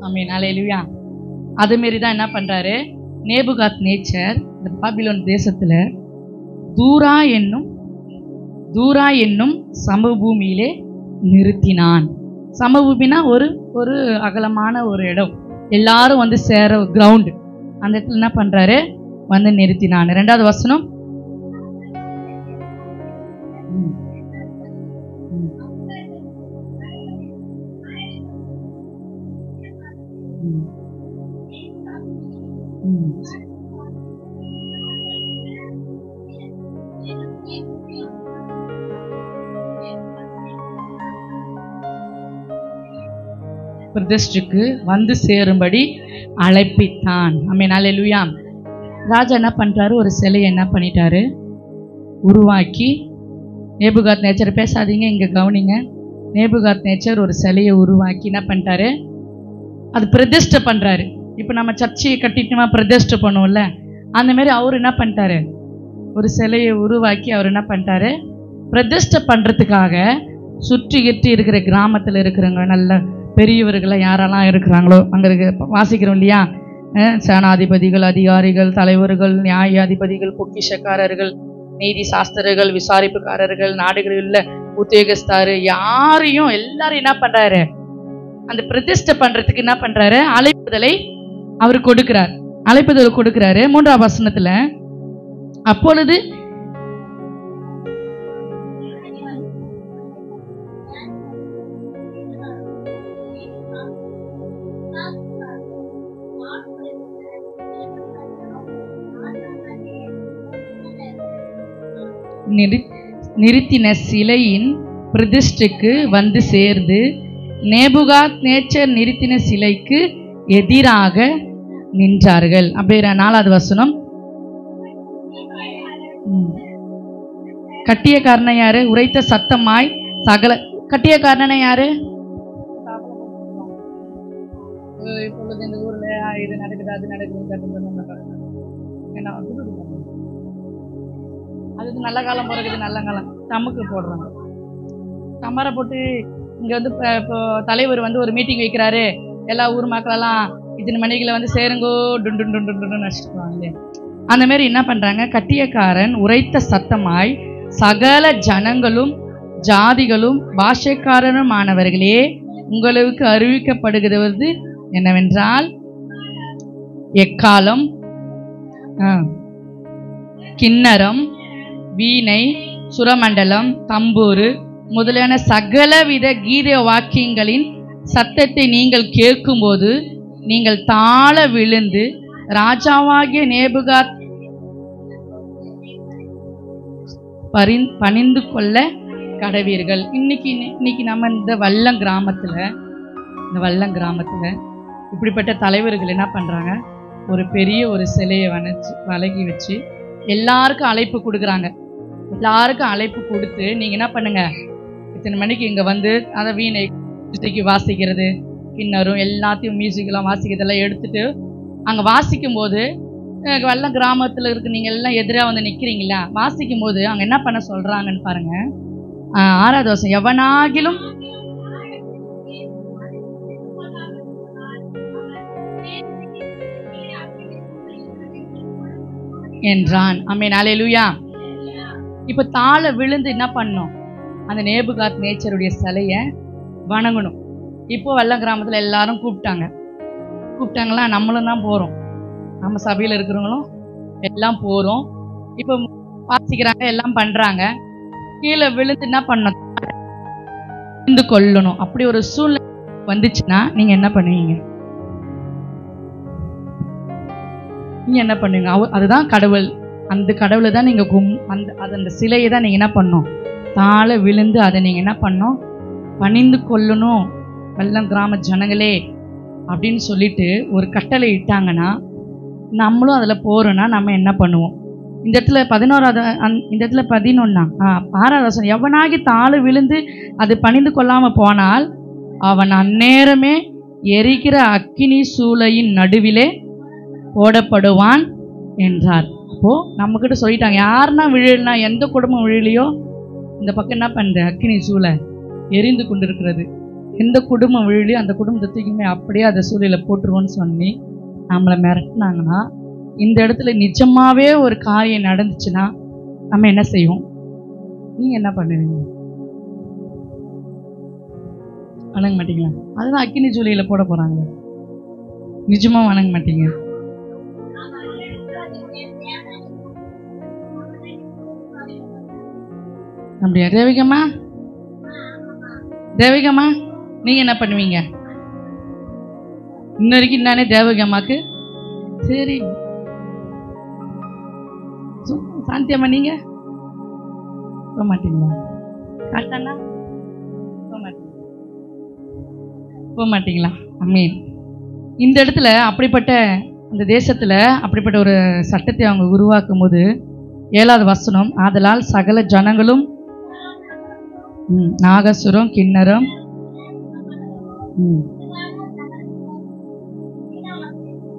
ஆமென். ஹல்லேலூயா. அது மாரி தான் என்ன பண்றாரு நேபுகாத்நேச்சர் இந்த பாபிலோன் தேசத்துல தூரா என்னும் சமபூமியிலே நிறுத்தினான். சமபூமினா ஒரு ஒரு அகலமான ஒரு இடம், எல்லாரும் வந்து சேர கிரவுண்டு. அந்த இடத்துல என்ன பண்றாரு? வந்து நிறுத்தினான். 2வது வசனம். பிரதிஷ்டைக்கு வந்து சேரும்படி அழைப்பித்தான். ஆமென், அல்லேலூயா. ராஜா என்ன பண்றாரு? ஒரு சிலையை என்ன பண்ணிட்டாரு? உருவாக்கி, நேபுகாத் நேச்சர், பேசாதீங்க, இங்க கவனிங்க. நேபுகாத் நேச்சர் ஒரு சிலையை உருவாக்கி என்ன பண்ணிட்டாரு? அது பிரதிஷ்டை பண்றாரு. இப்போ நம்ம சர்ச்சையை கட்டிட்டுமா பிரதிஷ்டை பண்ணுவோம்ல, அந்த மாதிரி அவர் என்ன பண்ணிட்டாரு? ஒரு சிலையை உருவாக்கி அவர் என்ன பண்ணிட்டாரு? பிரதிஷ்டை பண்றதுக்காக சுற்றி கிட்டி இருக்கிற கிராமத்தில் இருக்கிறவங்க, நல்ல பெரியவர்கள் யாரெல்லாம் இருக்கிறாங்களோ அங்கே இருக்க வாசிக்கிறோம் இல்லையா, சேனாதிபதிகள், அதிகாரிகள், தலைவர்கள், நியாயாதிபதிகள், பொக்கிஷக்காரர்கள், நீதி சாஸ்திரர்கள், விசாரிப்புக்காரர்கள், நாடுகளில் உள்ள உத்தியோகஸ்தாரு, யாரையும் எல்லாரும் என்ன பண்றாரு? அந்த பிரதிஷ்டை பண்றதுக்கு என்ன பண்றாரு? அழைப்புதலை அவர் கொடுக்கிறார். அழைப்புதல் கொடுக்கிறாரு. 3ஆம் வசனத்துல, அப்பொழுது நிறுத்தின சிலையின் பிரதிஷ்டைக்கு வந்து சேர்ந்து நேபுகாத் நேச்சர் நிறுத்தின சிலைக்கு எதிராக நின்றார்கள். அப்படியே 4வது வசனம். கட்டிய காரணம் யாரு? உரைத்த சத்தமாய் சகல. கட்டிய காரணம் யாரு? இப்பொழுது இந்த ஊர்ல இது நடக்குது, அது நடக்குது, அது நல்ல காலம் பிறகுது, நல்ல காலம் தமக்கு போடுறாங்க. தமரை போட்டு இங்க வந்து இப்போ தலைவர் வந்து ஒரு மீட்டிங் வைக்கிறாரு, எல்லா ஊர் மக்களெல்லாம் இத்தனை மணிகளை வந்து சேருங்கோ டுண்டு டுண்டு டுண்டு நடிச்சுக்குவாங்களே, அந்த மாதிரி என்ன பண்றாங்க? கட்டியக்காரன் உரைத்த சத்தமாய் சகல ஜனங்களும் ஜாதிகளும் பாஷைக்காரனுமானவர்களே, உங்களுக்கு அறிவிக்கப்படுகிறது என்னவென்றால், எக்காலம், கிண்ணரம், வீணை, சுரமண்டலம், தம்பூரு முதலான சகலவித கீத வாக்கியங்களின் சத்தத்தை நீங்கள் கேட்கும்போது நீங்கள் தாழ விழுந்து ராஜாவாகிய நேபுகாத் பணிந்து கொள்ள கடவீர்கள். இன்னைக்கு நம்ம இந்த வல்லம் கிராமத்துல இப்படிப்பட்ட தலைவர்கள் என்ன பண்றாங்க? ஒரு பெரிய ஒரு சிலையை வழங்கி வச்சு எல்லாருக்கும் அழைப்பு கொடுக்குறாங்க. எல்லாருக்கும் அழைப்பு கொடுத்து நீங்க என்ன பண்ணுங்க, இத்தனை மணிக்கு இங்க வந்து அதை வீணை வாசிக்கிறது, கிண்ணரும் எல்லாத்தையும் மியூசிக்கெல்லாம் வாசிக்கிறதெல்லாம் எடுத்துட்டு அங்க வாசிக்கும் போது, வல்லம் கிராமத்துல இருக்கு, நீங்க எல்லாம் எதிராக வந்து நிக்கிறீங்களா, வாசிக்கும் போது அங்க என்ன பண்ண சொல்றாங்கன்னு பாருங்க. 6வது வசனம். எவனாகிலும் என்றான். ஆமென், அல்லேலூயா. இப்ப தாழ விழுந்து என்ன பண்ணணும்? அந்த நேபுகாத் நேச்சருடைய சிலையை வணங்கணும். இப்போ வல்லம் கிராமத்துல எல்லாரும் கூப்பிட்டாங்களா, நம்மளும் தான் போறோம், நம்ம சபையில இருக்கிறவங்களும் எல்லாம் போறோம். இப்போ வாசிக்கிறாங்க, எல்லாம் பண்றாங்க. கீழே விழுந்து என்ன பண்ணணும்? விழுந்து கொள்ளணும். அப்படி ஒரு சூழ்நிலை வந்துச்சுன்னா நீங்க என்ன பண்ணுவீங்க? அதுதான் கடவுள். அந்த கடவுளை தான் நீங்க அந்த சிலையை தான் நீங்க என்ன பண்ணணும்? தாழ விழுந்து அதை நீங்க என்ன பண்ணணும்? பணிந்து கொள்ளணும். வல்லம் கிராம ஜனங்களே அப்படின்னு சொல்லிட்டு ஒரு கட்டளை இட்டாங்கன்னா நம்மளும் அதுல போறோம்னா நம்ம என்ன பண்ணுவோம்? இந்த இடத்துல 11வது, இந்த இடத்துல 11 6வது வசனம். எவனாகி தாழ விழுந்து அது பணிந்து கொள்ளாம போனால் அவன் அந்நேரமே எரிக்கிற அக்கினி சூளையின் நடுவிலே போடப்படுவான் என்றார். அப்போ நம்ம கிட்ட சொல்லிட்டாங்க, யாருன்னா விழலனா, எந்த குடும்பம் விழலையோ இந்த பக்கம் என்ன பண்ற? அக்கினி சூளை எரிந்து கொண்டிருக்கிறது. எந்த குடும்பம் விழலையோ அந்த குடும்பத்துக்குமே அப்படியே அந்த சூளையில போட்டுருவோன்னு சொல்லி நம்மளை மிரட்டினாங்கன்னா, இந்த இடத்துல நிஜமாவே ஒரு காரியம் நடந்துச்சுன்னா நம்ம என்ன செய்வோம்? நீங்க என்ன பண்ணுவீங்க? வணங்க மாட்டீங்களா? அதுதான் அக்கினி ஜூலியில் போட போகிறாங்க. நிஜமாக வணங்க மாட்டீங்க. அப்படியா? தேவிகம்மா, தேவிகம்மா நீங்கள் என்ன பண்ணுவீங்க? இன்ன வரைக்கும் நானே தேவகம்மாக்கு சரி. சாந்தியம்மா நீங்கள் போக மாட்டீங்களா? காட்டாண்ணா போக மாட்டீங்களா? அமீன். இந்த இடத்துல அப்படிப்பட்ட இந்த தேசத்தில் அப்படிப்பட்ட ஒரு சட்டத்தை அவங்க உருவாக்கும் போது 7வது வசனம், ஆதலால் சகல ஜனங்களும் நாகசுரம் கிண்ணறம்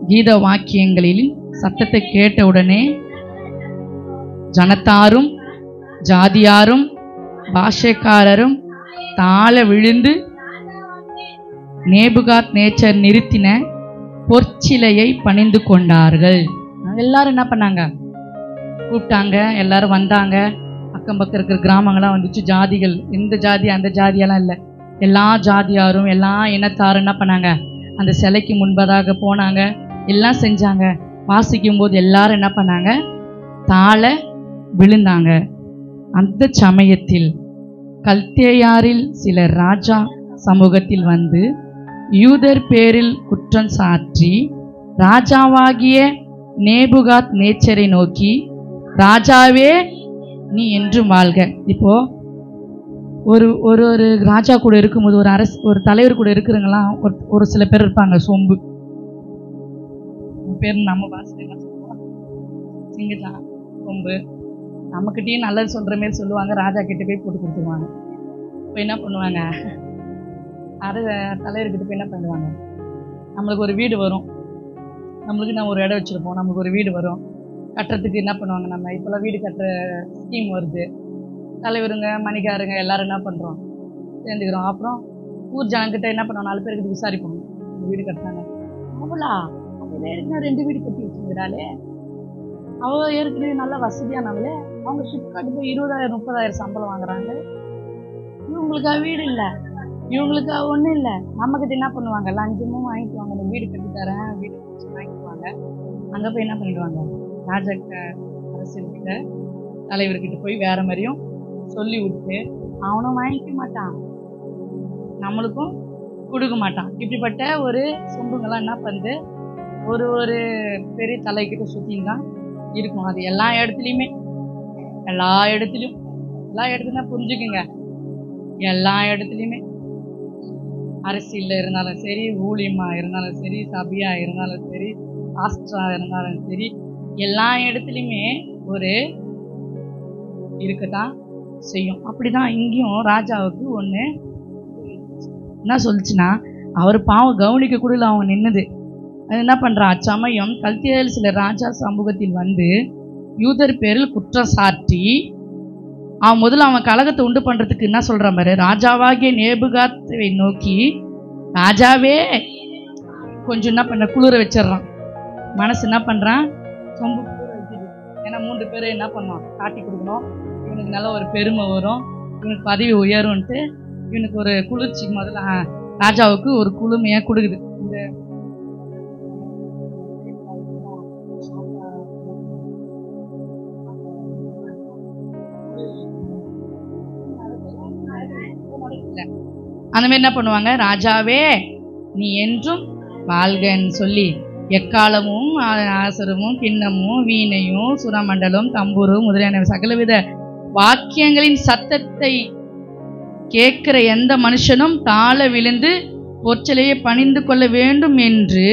கீத வாக்கியங்களில் சத்தத்தை கேட்டவுடனே ஜனத்தாரும் ஜாதியாரும் பாஷைக்காரரும் தாழ விழுந்து நேபுகாத் நேச்சர் நிறுத்தின பொற்சிலையை பணிந்து கொண்டார்கள். எல்லாரும் என்ன பண்ணாங்க? கூப்பிட்டாங்க, எல்லாரும் வந்தாங்க. அக்கம் பக்கம் இருக்கிற கிராமங்களாம் வந்துச்சு. ஜாதிகள், எந்த ஜாதி அந்த ஜாதியெல்லாம் இல்லை, எல்லா ஜாதியாரும் எல்லா இனத்தாரும் என்ன பண்ணாங்க? அந்த சிலைக்கு முன்பதாக போனாங்க, எல்லாம் செஞ்சாங்க. வாசிக்கும் போது எல்லாரும் என்ன பண்ணாங்க? தாழ விழுந்தாங்க. அந்த சமயத்தில் கல்தேயாரில் சிலர் ராஜா சமூகத்தில் வந்து யூதர் பேரில் குற்றம் சாற்றி ராஜாவாகிய நேபுகாத் நேச்சரை நோக்கி, ராஜாவே நீ என்றும் வாழ்க. இப்போ ஒரு ஒரு ஒரு ராஜா கூட இருக்கும்போது, ஒரு தலைவர் கூட இருக்கிறவங்களாம் ஒரு சில பேர் இருப்பாங்க. சொம்பு பேர் நம்ம பாஷையில சிங்கதான் சொம்பு. நம்மக்கிட்டையும் நல்லது சொல்கிற மாரி சொல்லுவாங்க, ராஜா கிட்ட போய் போட்டு கொடுத்துருவாங்க. இப்போ என்ன பண்ணுவாங்க? தலைவர்கிட்ட போய் என்ன பண்ணுவாங்க? நம்மளுக்கு ஒரு வீடு வரும், நம்மளுக்கு நம்ம ஒரு இடம் வச்சுருப்போம், நம்மளுக்கு ஒரு வீடு வரும் கட்டுறதுக்கு. என்ன பண்ணுவாங்க? நம்ம இப்போல்லாம் வீடு கட்டுற ஸ்கீம் வருது, தலைவருங்க மணிக்காருங்க எல்லாரும் என்ன பண்ணுறோம்? சேர்ந்துக்கிறோம். அப்புறம் ஊர் ஜனங்கிட்ட என்ன பண்ணுவோம்? 4 பேருக்கு விசாரிப்போம், வீடு கட்டுறாங்க. அவ்வளோ ஏற்கனவே 2 வீடு கட்டி வச்சுக்கிறாளே, அவள் ஏற்கனவே நல்லா வசதியானவளே, அவங்க ஷிப்கார்டு போய் 20,000 30,000 சம்பளம் வாங்குறாங்க. இவங்களுக்கா வீடு இல்லை, இவங்களுக்கா ஒன்றும் இல்லை. நம்மக்கிட்ட என்ன பண்ணுவாங்க? லஞ்சமும் வாங்கிக்குவாங்க. இந்த வீடு கட்டி தரேன், வீடு வாங்கிக்குவாங்க. அங்கே போய் என்ன பண்ணிடுவாங்க? ராஜா அரசியல்கிட்ட தலைவர்கிட்ட போய் வேற மாதிரியும் சொல்லி விட்டு அவனும் வாங்கிக்க மாட்டான், நம்மளுக்கும் கொடுக்க மாட்டான். இப்படிப்பட்ட ஒரு சொம்புங்கெல்லாம் என்ன பண்ணுது? ஒரு ஒரு பெரிய தலைக்கிட்ட சுற்றின்னு தான் இருக்கும். அது எல்லா இடத்துலையுமே, எல்லா இடத்துலையும் புரிஞ்சுக்குங்க, எல்லா இடத்துலையுமே அரசியலில் இருந்தாலும் சரி, ஊழியமாக இருந்தாலும் சரி, சபையாக இருந்தாலும் சரி, பாஸ்டராக இருந்தாலும் சரி, எல்லா இடத்துலையுமே ஒரு இருக்கத்தான் செய்யும். அப்படிதான் இங்கேயும் ராஜாவுக்கு ஒன்று என்ன சொல்லிச்சுன்னா, அவர் பாவம் கவனிக்க கூட இல்லை, அவங்க நின்னது. அது என்ன பண்ணுறான்? அச்சமயம் கல்தேயாரில் சில ராஜா சமூகத்தில் வந்து யூதர் பேரில் குற்றம் சாட்டி முதல்ல அவன் கலகத்தை உண்டு பண்ணுறதுக்கு என்ன சொல்கிறான் பாரு, ராஜாவாகிய நேபுகாத்தை நோக்கி, ராஜாவே கொஞ்சம் என்ன பண்ண குளிர வச்சிடறான். மனசு என்ன பண்ணுறான்? சொம்பு குளிர வச்சுது. ஏன்னா 3 பேரை என்ன பண்ணுவான்? காட்டி கொடுக்கணும், இவனுக்கு நல்ல ஒரு பெருமை வரும், இவனுக்கு பதவி உயரும்ன்ட்டு இவனுக்கு ஒரு குளிர்ச்சி முதல்ல ராஜாவுக்கு ஒரு குளுமையை கொடுக்குது. இந்த அந்த மாதிரி என்ன பண்ணுவாங்க? ராஜாவே நீ என்றும் வாழ்கன்னு சொல்லி எக்காலமும் ஆசரமும் கிண்ணமும் வீணையும் சுரமண்டலம் தம்பூரும் முதலியான சகலவித வாக்கியங்களின் சத்தத்தை கேட்கிற எந்த மனுஷனும் தாழ விழுந்து பொற்சிலையை பணிந்து கொள்ள வேண்டும் என்று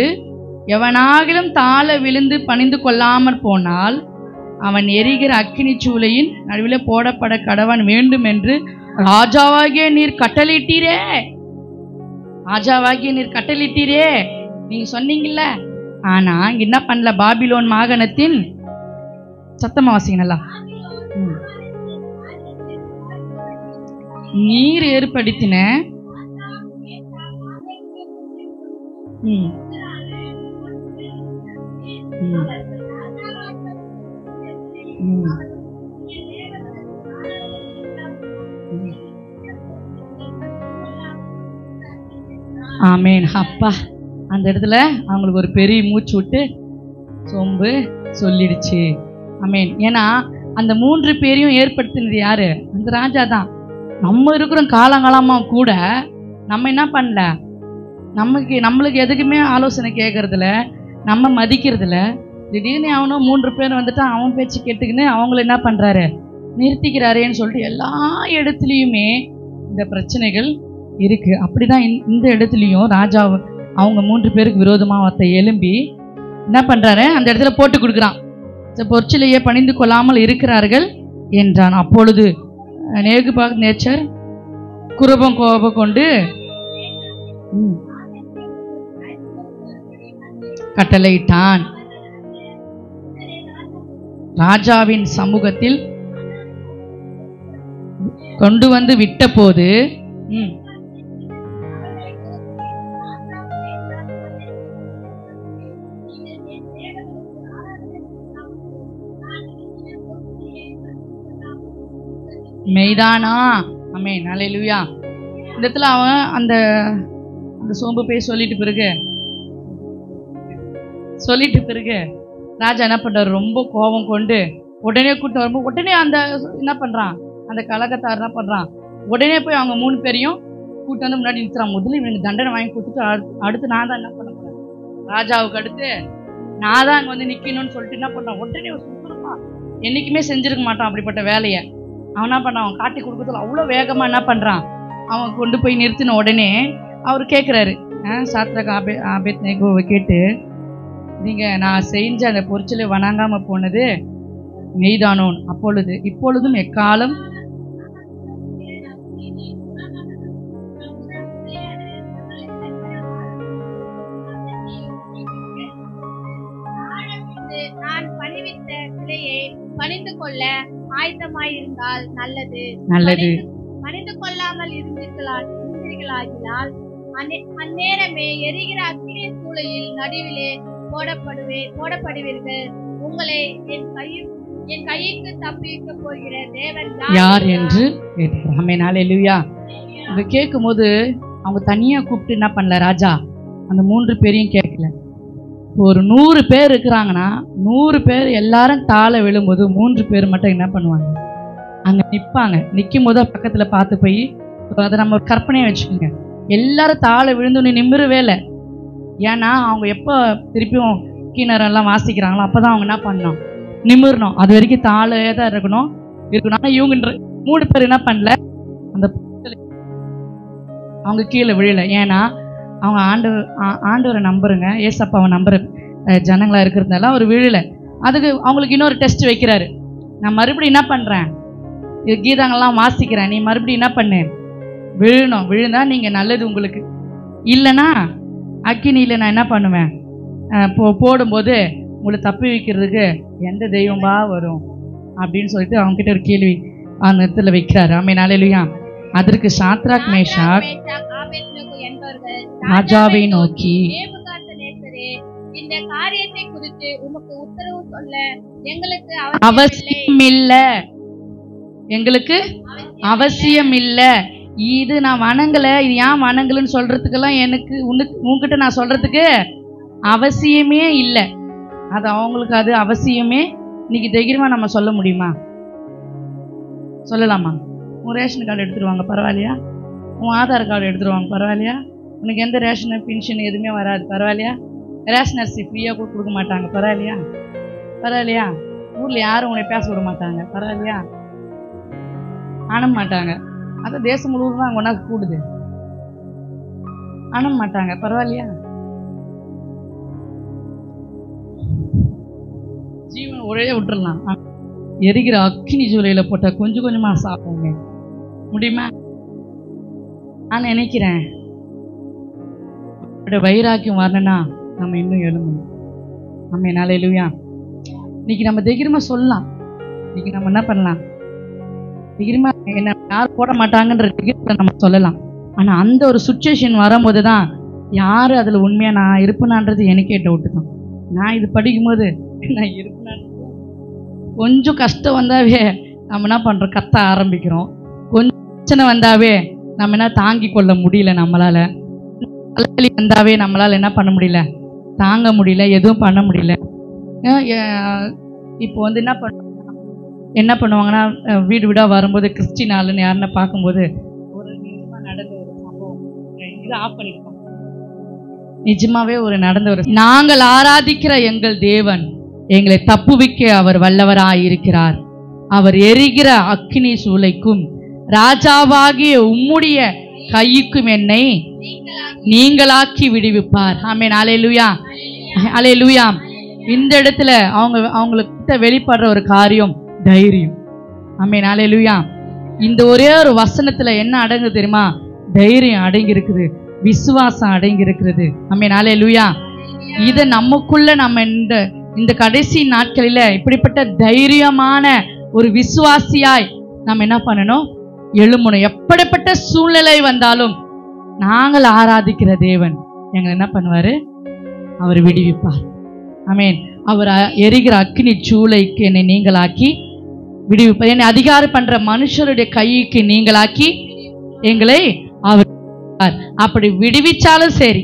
எவனாகிலும் தாழ விழுந்து பணிந்து கொள்ளாமற் போனால் அவன் எரிகிற அக்கினி சூளையின் நடுவில் போடப்பட கடவன் வேண்டும் என்று ராஜாவாகிய நீர் கட்டளிட்டீரே. ராஜாவாகிய நீர் கட்டளிட்டீரே நீங்க சொன்னீங்கல்ல. ஆனா இங்க என்ன பண்ணல? பாபிலோன் மாகாணத்தின் சத்தமா வாசிங்கல்ல, நீர் ஏற்படுத்தின ஆமேன். அப்பா, அந்த இடத்துல அவங்களுக்கு ஒரு பெரிய மூச்சு விட்டு சொம்பு சொல்லிடுச்சு. ஆமேன். ஏன்னா அந்த 3 பேரையும் ஏற்படுத்தினது யாரு? அந்த ராஜா தான். நம்ம இருக்கிற காலங்காலமாக கூட நம்ம என்ன பண்ணல, நம்மளுக்கு எதுக்குமே ஆலோசனை கேட்கறதில்ல, நம்ம மதிக்கிறதில்ல. திடீர்னு அவனும் 3 பேர் வந்துட்டான், அவன் பேச்சு கேட்டுக்கின்னு அவங்கள என்ன பண்ணுறாரு, நிறுத்திக்கிறாரேன்னு சொல்லிட்டு எல்லா இடத்துலையுமே இந்த பிரச்சனைகள் இருக்குது. அப்படி தான் இந்த இடத்துலையும் ராஜா அவங்க 3 பேருக்கு விரோதமாக ஒருத்த எழும்பி என்ன பண்ணுறாரு, அந்த இடத்துல போட்டு கொடுக்குறான். பொற்சிலையே பணிந்து கொள்ளாமல் இருக்கிறார்கள் என்றான். அப்பொழுது நேச்சர் குரபம் கோபம் கொண்டு கட்டளையிட்டான். ராஜாவின் சமூகத்தில் கொண்டு வந்து விட்ட போது மெய்தானா? ஆமென், அல்லேலூயா. இந்த இடத்துல அவன் அந்த சோம்பு போய் சொல்லிட்டு பிறகு ராஜா என்ன பண்றாரு, ரொம்ப கோபம் கொண்டு உடனே கூட்டம் வரும்போது உடனே அந்த என்ன பண்றான், அந்த கலகத்தார் என்ன பண்றான், உடனே போய் அவங்க 3 பேரையும் கூட்டம் வந்து முன்னாடி நிறுத்துறான். முதல்ல இவனுக்கு தண்டனை வாங்கி கொடுத்துட்டு அடுத்து நான் தான் என்ன பண்ண போறேன், ராஜாவுக்கு அடுத்து நான் தான் அங்கே வந்து நிற்கணும்னு சொல்லிட்டு என்ன பண்றான், உடனே சுத்தமா என்னைக்குமே செஞ்சிருக்க மாட்டான் அப்படிப்பட்ட வேலையை. அவன் என்ன பண்ணான், அவன் காட்டி கொடுக்கறதுல அவ்வளோ வேகமாக என்ன பண்ணுறான், அவன் கொண்டு போய் நிறுத்தின உடனே அவர் கேட்குறாரு, சாத்ராக் ஆபேத்நேகோவை கேட்டு, நீங்கள் நான் செஞ்ச அந்த பொறிச்சலை வணங்காமல் போனது மெய்தானோன்? இப்பொழுதும் எக்காலம் நான் பணிவித்த சிலையை பணிந்து கொள்ள ஆயத்தமாயிருந்தால் நல்லது. பணிந்து கொள்ளாமல் இருந்தீர்களாகினால் அந்நேரமே எரிகிற அக்கினி சூளையில் நடுவிலே போடப்படுவீர்கள். உங்களை என் கைக்கு தப்பிக்க போகிற தேவன் யார் என்று கேட்கிறான். அல்லேலூயா. இதை கேட்கும் போது அவங்க தனியா கூப்பிட்டு என்ன பண்ணல, ராஜா அந்த 3 பேரையும் கேட்கல. ஒரு 100 பேர் இருக்கிறாங்கன்னா 100 பேர் எல்லாரும் தாழ விழும்போது 3 பேர் மட்டும் என்ன பண்ணுவாங்க, அங்கே நிற்பாங்க. நிற்கும் போது பக்கத்தில் பார்த்து போய், அதை நம்ம ஒரு கற்பனையை வச்சுக்கோங்க, எல்லாரும் தாழ விழுந்து நிமிரவே இல்லை. ஏன்னா அவங்க எப்போ திருப்பியும் கீணரெல்லாம் வாசிக்கிறாங்களோ அப்போ தான் அவங்க என்ன பண்ணணும், நிமிரணும். அது வரைக்கும் தாழே தான் இருக்கணும். ஆனால் இவங்க 3 பேர் என்ன பண்ணல, அந்த அவங்க கீழே விழல. ஏன்னா அவங்க ஆண்டவரை நம்புறங்க, ஏசப்பாவை நம்புற ஜனங்களா இருக்கிறதுனால அவர் விழலை. அதுக்கு அவங்களுக்கு இன்னொரு டெஸ்ட் வைக்கிறாரு. நான் மறுபடியும் என்ன பண்ணுறேன், கீதங்கள்லாம் வாசிக்கிறேன், நீ மறுபடியும் என்ன பண்ணு, விழணும். விழுந்தா நீங்கள் நல்லது உங்களுக்கு, இல்லைன்னா அக்கினியில் நான் என்ன பண்ணுவேன், போடும்போது உங்களை தப்பி வைக்கிறதுக்கு எந்த தெய்வம்பா வரும் அப்படின்னு சொல்லிட்டு அவங்ககிட்ட ஒரு கேள்வி அந்த இடத்துல வைக்கிறாரு. ஆமென், அல்லேலூயா. அதற்கு சாத்ராக் மேஷாக் ராஜாவை நோக்கி, இந்த காரியத்தை குறித்து உமக்கு உத்தரவு சொல்ல எங்களுக்கு அவசியம் இல்ல. இது நான் வணங்கல, இது ஏன் வணங்கலன்னு சொல்றதுக்கெல்லாம் எனக்கு உங்ககிட்ட நான் சொல்றதுக்கு அவசியமே இல்லை. அது அவங்களுக்கு அது அவசியமே. இன்னைக்கு தைரியமா நம்ம சொல்ல முடியுமா? சொல்லலாமா? உன் ரேஷன் கார்டு எடுத்துருவாங்க, பரவாயில்லையா? உன் ஆதார் கார்டு எடுத்துருவாங்க, பரவாயில்லையா? உனக்கு எந்த ரேஷன் பென்ஷன் எதுவுமே வராது, பரவாயில்லையா? ரேஷன் அரிசி ஃப்ரீயாக கூட கொடுக்க மாட்டாங்க, பரவாயில்லையா? ஊரில் யாரும் உன்னை பேச விட மாட்டாங்க, பரவாயில்லையா? அண மாட்டாங்க. அதான் தேசம் முழுவதும் அங்கே ஒன்றா கூடுது, அண மாட்டாங்க, பரவாயில்லையா? ஜீவன் ஒரே விட்டுடலாம். எரிகிற அக்கினி ஜூலையில் போட்டால் கொஞ்சம் கொஞ்சமாக சாப்பிடுங்க முடியுமா? நான் நினைக்கிறேன் வைராக்கியம் வரணும்னா நம்ம இன்னும் எழும்பணும். நம்ம அல்லேலூயா. இன்னைக்கு நம்ம தைரியமாக சொல்லலாம். இன்னைக்கு நம்ம என்ன பண்ணலாம், தைரியமாக என்ன யார் போட மாட்டாங்கன்ற தைரியத்தை நம்ம சொல்லலாம். ஆனால் அந்த ஒரு சுச்சுவேஷன் வரும்போது தான் யார் அதில் உண்மையாக நான் இருப்பேனான்றது எனக்கே டவுட்டு தான். நான் இது படிக்கும்போது நான் இருப்பேனான் கொஞ்சம் கஷ்டம் வந்தாவே நம்ம என்ன பண்ணுறோம், கத்த ஆரம்பிக்கிறோம். கொஞ்சம் பிரச்சனை வந்தாவே நம்ம என்ன தாங்கி கொள்ள முடியல நம்மளால். தலைவலி வந்தாவே நம்மளால் என்ன பண்ண முடியல, தாங்க முடியல, எதுவும் பண்ண முடியல. இப்போ வந்து என்ன பண்ணுவாங்கன்னா, வீடு வீடாக வரும்போது கிறிஸ்டின் ஆளுன்னு யாருன்னா பார்க்கும்போது ஒரு நிஜமாக நடந்த ஒரு சம்பவம், இது ஆஃப் பண்ணிப்போம். நிஜமாவே ஒரு நடந்த ஒரு, நாங்கள் ஆராதிக்கிற எங்கள் தேவன் எங்களை தப்புவிக்க அவர் வல்லவராயிருக்கிறார். அவர் எரிகிற அக்கினி சூளைக்கும் ராஜாவாகிய உம்முடைய கையுக்கும் என்னை நீங்களாக்கி விடுவிப்பார். ஆமென். அல்லேலூயா, அல்லேலூயா. இந்த இடத்துல அவங்களுக்கு வெளிப்படுற ஒரு காரியம் தைரியம். ஆமென். அல்லேலூயா. இந்த ஒரே ஒரு வசனத்துல என்ன அடங்கு தெரியுமா? தைரியம் அடங்கி இருக்குது, விசுவாசம் அடங்கி இருக்கிறது. ஆமென். அல்லேலூயா. இதை நமக்குள்ள நம்ம இந்த கடைசி நாட்களில இப்படிப்பட்ட தைரியமான ஒரு விசுவாசியாய் நம்ம என்ன பண்ணணும்? எழும்பணும். எப்படிப்பட்ட சூழ்நிலை வந்தாலும் நாங்கள் ஆராதிக்கிற தேவன் எங்களை என்ன பண்ணுவாரு? அவர் விடுவிப்பார். ஆமென். அவர் எரிகிற அக்கினி சூளைக்கு என்னை நீங்களாக்கி விடுவிப்பார். என்னை அதிகாரம் பண்ற மனுஷருடைய கைக்கு நீங்களாக்கி எங்களை அவர் அப்படி விடுவிச்சாலும் சரி,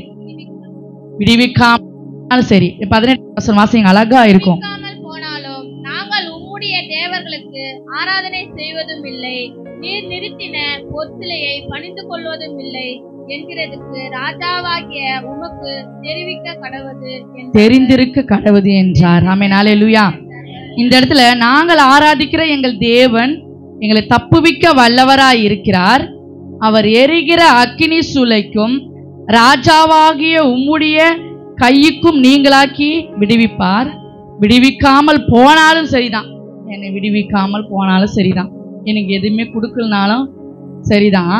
விடுவிக்காமலும் சரி. 18 வாசிங்க, அழகா இருக்கும். போனாலும் நாங்கள் உம்முடைய தேவர்களுக்கு ஆராதனை செய்வதும் இல்லை, நீர் நிறுத்தின பொற்சிலையை பணிந்து கொள்வதும் இல்லை என்கிறதுக்கு ராஜாவாகிய உமக்கு தெரிந்திருக்க கடவுது என்றார். ஆமென். அல்லேலூயா. இந்த இடத்துல நாங்கள் ஆராதிக்கிற எங்கள் தேவன் எங்களை தப்புவிக்க வல்லவராய் இருக்கிறார். அவர் எரிகிற அக்கினி சூளைக்கும் ராஜாவாகிய உம்முடைய கையுக்கும் நீங்களாக்கி விடுவிப்பார். விடுவிக்காமல் போனாலும் சரிதான், என்னை விடுவிக்காமல் போனாலும் சரிதான், எனக்கு எதுவுமே கொடுக்கலனாலும் சரிதான்,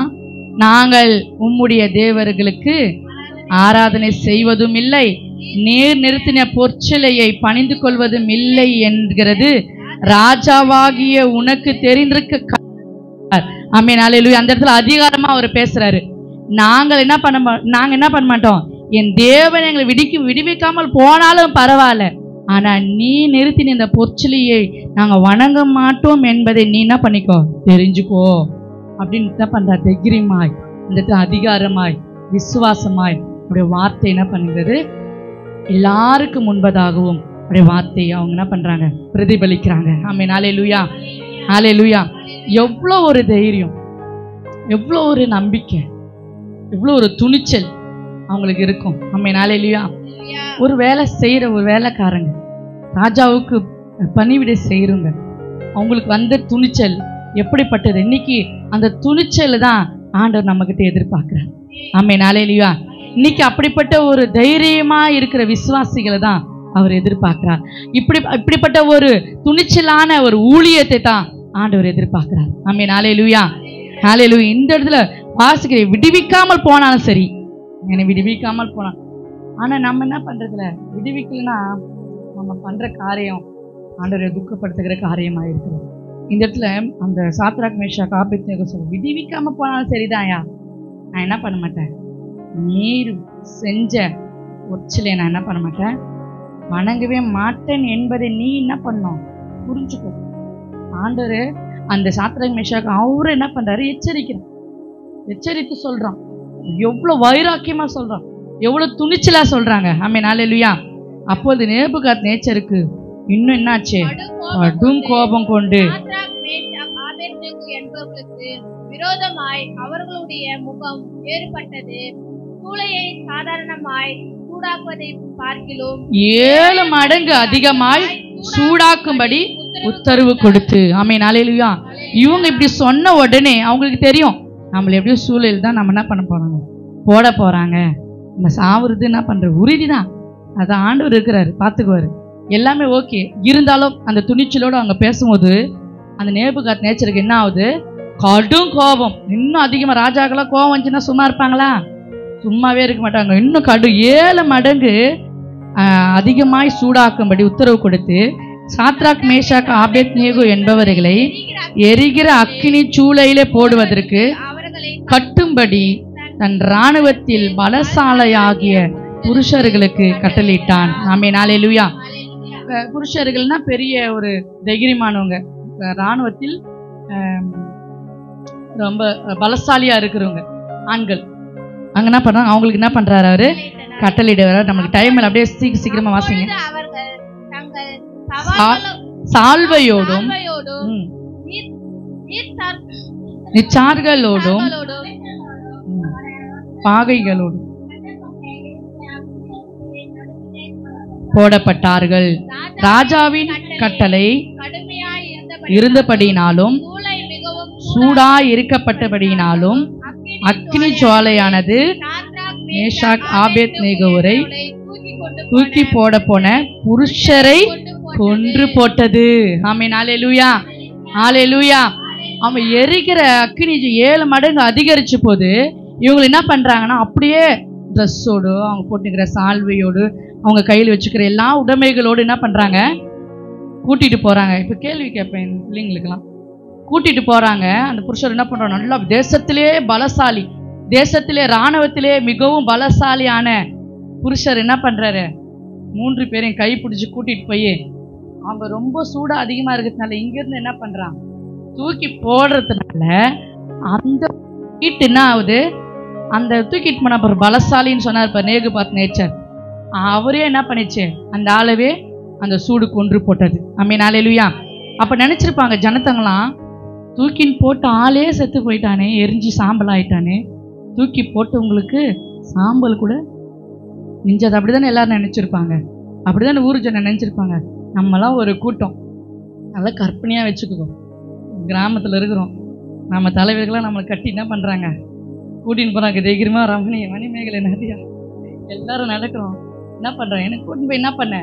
நாங்கள் உம்முடைய தேவர்களுக்கு ஆராதனை செய்வதும் இல்லை, நேர் நிறுத்தின பொற்சிலையை பணிந்து கொள்வதும் இல்லை என்கிறது ராஜாவாகிய உனக்கு தெரிந்திருக்க. ஆமென். அல்லேலூயா. அந்த இடத்துல அதிகாரமா அவர் பேசுறாரு. நாங்க என்ன பண்ண மாட்டோம், என் தேவன் எங்களை விடுவிக்காமல் போனாலும் பரவாயில்ல, ஆனா நீ நிறுத்தின இந்த பொற்சிலையை நாங்க வணங்க மாட்டோம் என்பதை நீ என்ன பண்ணிக்கோ, தெரிஞ்சுக்கோ அப்படின்னு என்ன பண்ற? தைரியமாய், இந்த அதிகாரமாய், விசுவாசமாய் உடைய வார்த்தை என்ன பண்ணுகிறது? எல்லாருக்கும் முன்பதாகவும் உடைய வார்த்தையை அவங்க என்ன பண்றாங்க? பிரதிபலிக்கிறாங்க. ஆமென். அல்லேலூயா, அல்லேலூயா. எவ்வளோ ஒரு தைரியம், எவ்வளோ ஒரு நம்பிக்கை, எவ்வளோ ஒரு துணிச்சல் அவங்களுக்கு இருக்கும். ஆமென். அல்லேலூயா. ஒரு வேலை செய்யற ஒரு வேலைக்காரங்க, ராஜாவுக்கு பணிவிடை செய்யறவங்க, அவங்களுக்கு வந்த துணிச்சல் எப்படிப்பட்டது? இன்னைக்கு அந்த துணிச்சல் தான் ஆண்டவர் நம்ம கிட்ட எதிர்பார்க்கிறார். ஆமென். அல்லேலூயா. இன்னைக்கு அப்படிப்பட்ட ஒரு தைரியமா இருக்கிற விசுவாசிகளை தான் அவர் எதிர்பார்க்கிறார். இப்படிப்பட்ட ஒரு துணிச்சலான ஒரு ஊழியத்தை தான் ஆண்டவர் எதிர்பார்க்கிறார். ஆமென். அல்லேலூயா, அல்லேலூயா. இந்த இடத்துல வாசிக்கிறேன், விடுவிக்காமல் போனாலும் சரி, என்னை விடுவிக்காமல் போனான். ஆனா நம்ம என்ன பண்றதுல, விடுவிக்கலன்னா நம்ம பண்ற காரியம் ஆண்டவரை துக்கப்படுத்துகிற காரியமா இருக்கிறது. இந்த இடத்துல அந்த சாத்ராக் மேஷாக் ஆபேத்நேகோ சொல்ல, விடுவிக்காம போனாலும் சரிதான்யா, நான் என்ன பண்ண மாட்டேன், நீர் செஞ்ச ஒச்சிலே நான் என்ன பண்ண மாட்டேன், வணங்கவே மாட்டேன் என்பதை நீ என்ன பண்ணணும், புரிஞ்சுக்கோ. ஆண்டவர் அந்த சாத்ராக் மேஷாக் அவரு என்ன பண்றாரு, எச்சரித்து சொல்றான். எவ்வளவு வைராக்கியமா சொல்றான், எவ்வளவு துணிச்சலா சொல்றாங்க. ஆமென். அல்லேலூயா. அப்போது நேபுகாத்நேச்சருக்கு இன்னும் என்னாச்சு, கடும் கோபம் கொண்டு என்பவர்களுக்கு விரோதமாய் அவர்களுடைய முகம் வேறுபட்டது. சூளையை சாதாரணமாய் சூடாக்குவதை பார்க்கிலும் 7 மடங்கு அதிகமாய் சூடாக்கும்படி உத்தரவு கொடுத்து. ஆமென். அல்லேலூயா. இவங்க இப்படி சொன்ன உடனே அவங்களுக்கு தெரியும், நம்மள எப்படியும் சூழல் தான் நம்ம என்ன பண்ண போறாங்க, போட போறாங்க, நம்ம சாவுறது என்ன பண்ற உறுதிதான், அது ஆண்டவர் இருக்கிறாரு, பார்த்துக்குவாரு, எல்லாமே ஓகே. இருந்தாலும் அந்த துணிச்சலோடு அவங்க பேசும்போது அந்த நேபுகாத்நேச்சருக்கு என்ன ஆகுது, கடும் கோபம். இன்னும் அதிகமா, ராஜாக்கெல்லாம் கோபம் வந்துச்சுன்னா சும்மா இருப்பாங்களா? சும்மாவே இருக்க மாட்டாங்க. இன்னும் 7 மடங்கு அதிகமாய் சூடாக்கும்படி உத்தரவு கொடுத்து சாத்ராக் மேஷாக் ஆபேத்நேகோ என்பவர்களை எரிகிற அக்கினி சூளையிலே போடுவதற்கு கட்டும்படி தன் இராணுவத்தில் பலசாலையாகிய புருஷர்களுக்கு கட்டளையிட்டான். ஆமென். அல்லேலூயா. புருஷர்கள்னா பெரிய ஒரு தைரியமானவங்க, இராணுவத்தில் ரொம்ப பலசாலியா இருக்கிறவங்க, ஆண்கள். அங்க என்ன பண்றாங்க, அவங்களுக்கு என்ன பண்றாரு அவரு, கட்டளையிடுறாரு. நமக்கு டைம் அப்படியே சீக்கிரமா வாசிங்க. அவர்கள் தங்கள் சால்வையோடும் நிச்சார்களோடும் பாகைகளோடும் போடப்பட்டார்கள். ராஜாவின் கட்டளை இருந்தபடியினாலும் சூடாய் இருக்கப்பட்டபடியினாலும் அக்கினி ஜுவாலையானது மேஷாக் ஆபேத்நேகோரை தூக்கி போட போன புருஷரை கொன்று போட்டது. ஆமென். ஹல்லேலூயா, ஹல்லேலூயா. அவன் எரிக்கிற அக்கினி 7 மடங்கு அதிகரிச்சு போது இவங்க என்ன பண்றாங்கன்னா, அப்படியே ட்ரெஸ்ஸோடு, அவங்க போட்டுக்கிற சால்வையோடு, அவங்க கையில் வச்சுக்கிற எல்லா உடைமைகளோடு என்ன பண்றாங்க, கூட்டிட்டு போறாங்க. இப்ப கேள்வி கேட்பேன் பிள்ளைங்களுக்கெல்லாம், கூட்டிட்டு போறாங்க. அந்த புருஷர் என்ன பண்றாங்க, நல்லா தேசத்திலே பலசாலி, தேசத்திலே இராணுவத்திலே மிகவும் பலசாலியான புருஷர் என்ன பண்றாரு, 3 பேரையும் கை பிடிச்சி கூட்டிட்டு போய், அவங்க ரொம்ப சூடா அதிகமா இருக்கிறதுனால இங்கிருந்து என்ன பண்றான், தூக்கி போடுறதுனால அந்த ஹீட் என்ன ஆகுது, அந்த தூக்கிட்டு போன அப்புறம் பலசாலின்னு சொன்னார் இப்போ நேபுகாத்நேச்சர், அவரே என்ன பண்ணிச்சு, அந்த ஆளவே அந்த சூடு கொன்று போட்டது. ஆமென். ஹல்லேலூயா. அப்ப நினைச்சிருப்பாங்க ஜனத்தங்களாம், தூக்கின்னு போட்டு ஆளே செத்து போயிட்டானே, எரிஞ்சு சாம்பல் ஆயிட்டானே, தூக்கி போட்டவங்களுக்கு சாம்பல் கூட மிஞ்சது. அப்படிதானே எல்லாரும் நினைச்சிருப்பாங்க, அப்படிதானே ஊர் ஜனம் நினைச்சிருப்பாங்க. நம்மளாம் ஒரு கூட்டம், நல்லா கற்பனையா வச்சுக்குவோம், கிராமத்துல இருக்கிறோம், நம்ம தலைவர்கள்லாம் நம்மளை கட்டி என்ன பண்றாங்க, கூட்டின்னு போறாங்க, தைரியமா ரமணி மணிமேகலை நிறையா எல்லாரும் நடக்கிறோம், என்ன பண்றாங்க, எனக்கு கூட்டின்னு போய் என்ன பண்ண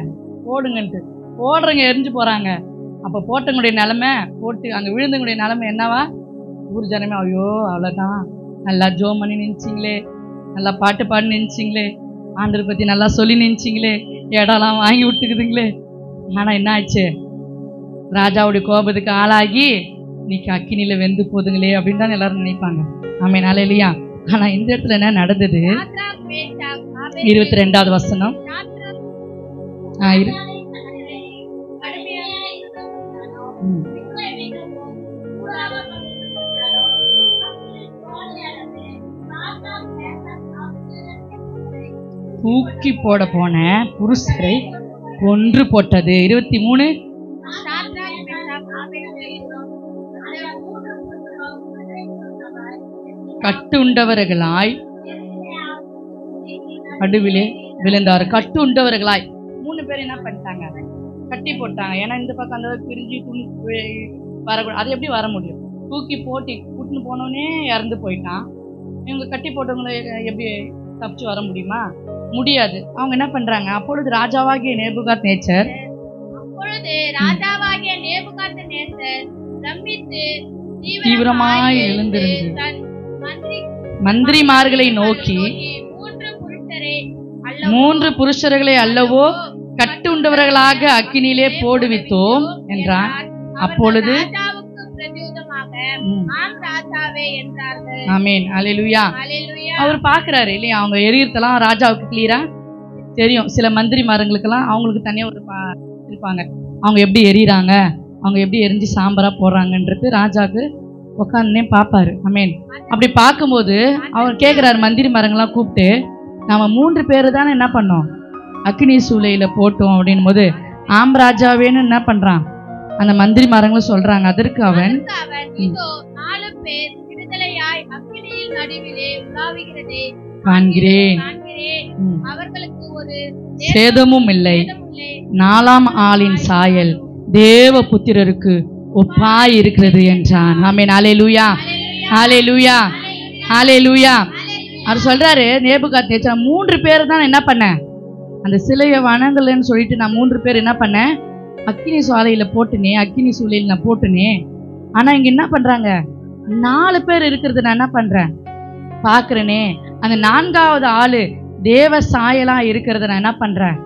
போடுங்கன்ட்டு போடுறவங்க எரிஞ்சு போறாங்க. அப்ப போட்டவங்களுடைய நிலைமை, போட்டு அங்க விழுந்தவங்களுடைய நிலைமை என்னவா, ஊர் ஜனமே ஐயோ அவ்வளோதான், நல்லா ஜோம் பண்ணி நினைச்சிங்களே, நல்லா பாட்டு பாடி நினைச்சிங்களே, ஆண்டரை பத்தி நல்லா சொல்லி நினைச்சிங்களே, இடம்லாம் வாங்கி விட்டுக்குதுங்களே. ஆனா என்ன ஆச்சு, ராஜாவுடைய கோபத்துக்கு ஆளாகி இன்னைக்கு அக்கினியில வெந்து போதுங்களே அப்படின்னு தான் எல்லாரும் நினைப்பாங்க. ஆமென். ஹல்லேலூயா. ஆனா இந்த இடத்துல என்ன நடந்தது, 22வது வசனம். தூக்கி போட போன புருஷரை கொன்று போட்டது. 23 கட்டுண்டவர்களாய் நடுவிலே விழுந்தார். கட்டுண்டவர்களாய் 3 பேர் என்ன பண்ணிட்டாங்க, கட்டி போட்டாங்க. ஏன்னா இந்த பக்கம் அந்த பிரிஞ்சு வரக்கூடாது, அது எப்படி வர முடியும், தூக்கி போட்டி கூட்டின்னு போனோடனே இறந்து போயிட்டான். இவங்க கட்டி போட்டவங்களை எப்படி தப்பிச்சு வர முடியுமா, முடியாது. அவங்க என்ன பண்றாங்க, அப்பொழுது ராஜாவாகிய நேபுகாத்நேச்சர் தீவிரமாய் எழுந்திருந்து மந்திரிமார்களை நோக்கி, 3 புருஷர்களை அல்லவோ கட்டுண்டவர்களாக அக்கினியிலே போடுவித்தோம் என்றான். அப்பொழுது ஆமென். ஹல்லேலூயா. அவர் பாக்குறாரு இல்லையா, அவங்க எரியறதெல்லாம் ராஜாவுக்கு கிளியரா தெரியும். சில மந்திரிமார்களுக்கெல்லாம் அவங்களுக்கு தனியா ஒரு இருப்பாங்க, அவங்க எப்படி எரியறாங்க, அவங்க எப்படி எரிஞ்சு சாம்பரா போடுறாங்கன்றது ராஜாவுக்கு உட்காந்துனே பார்ப்பாரு. ஆமென். அப்படி பார்க்கும்போது அவர் கேட்குறாரு, மந்திரி மரங்கள்லாம் கூப்பிட்டு, நம்ம 3 பேரு தானே என்ன பண்ணோம், அக்னி சூளையில போட்டோம் அப்படின் போது, ஆம் ராஜாவேன்னு என்ன பண்றான், அந்த மந்திரி மரங்களும் சொல்றாங்க. அதற்கு அவன் 4 பேர் விடுதலையாய் அக்கினியில் நடுவிலே உலாவுகிறதை காண்கிறேன், அவர்களுக்கு ஒரு சேதமும் இல்லை, 4ஆம் ஆளின் சாயல் தேவ புத்திரருக்கு ஒப்பாய் இருக்கிறது என்றான். ஆமென். ஹல்லேலூயா, ஹல்லேலூயா, ஹல்லேலூயா. அவர் சொல்றாரு, நேபுகாத்நேச்சர் 3 பேர் தான் என்ன பண்ண, அந்த சிலையை வணங்கலன்னு சொல்லிட்டு நான் 3 பேர் என்ன பண்ணேன், அக்கினி சாலையில போட்டுனே, அக்கினி சூளையில் நான் போட்டுனே. ஆனா இங்க என்ன பண்றாங்க, 4 பேர் இருக்கிறது நான் என்ன பண்றேன் பாக்குறேனே, அந்த 4ஆவது ஆளு தேவ சாயலா இருக்கிறத நான் என்ன பண்றேன்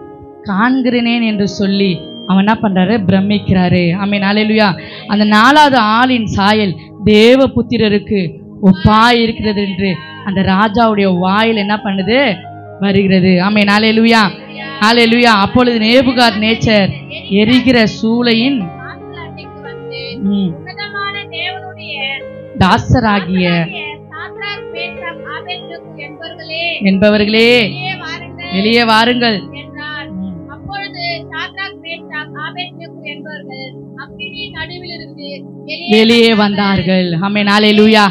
காண்கிறேனேன் என்று சொல்லி அவன் என்ன பண்றாரு, பிரமிக்கிறாரு. ஆமென். ஹல்லேலூயா. அந்த 4ஆவது ஆளின் சாயல் தேவ புத்திரருக்கு ஒப்பாய் இருக்கிறது என்று அந்த ராஜாவுடைய வாயில் என்ன பண்ணுது, வருகிறது. ஆமென். ஹல்லேலூயா, ஹல்லேலூயா. அப்பொழுது நேபுகாத்நேச்சர் எரிகிற சூளையின் தாசராகிய என்பவர்களே வெளியே வாருங்கள் வெளியே வாருங்கள் என்றார். அப்பொழுது சாத்ராக், மேஷாக், ஆபேத்நேகோ என்பவர்கள் அக்கினியின் நடுவிலிருந்து வெளியே வந்தார்கள். ஆமென். ஹல்லேலூயா,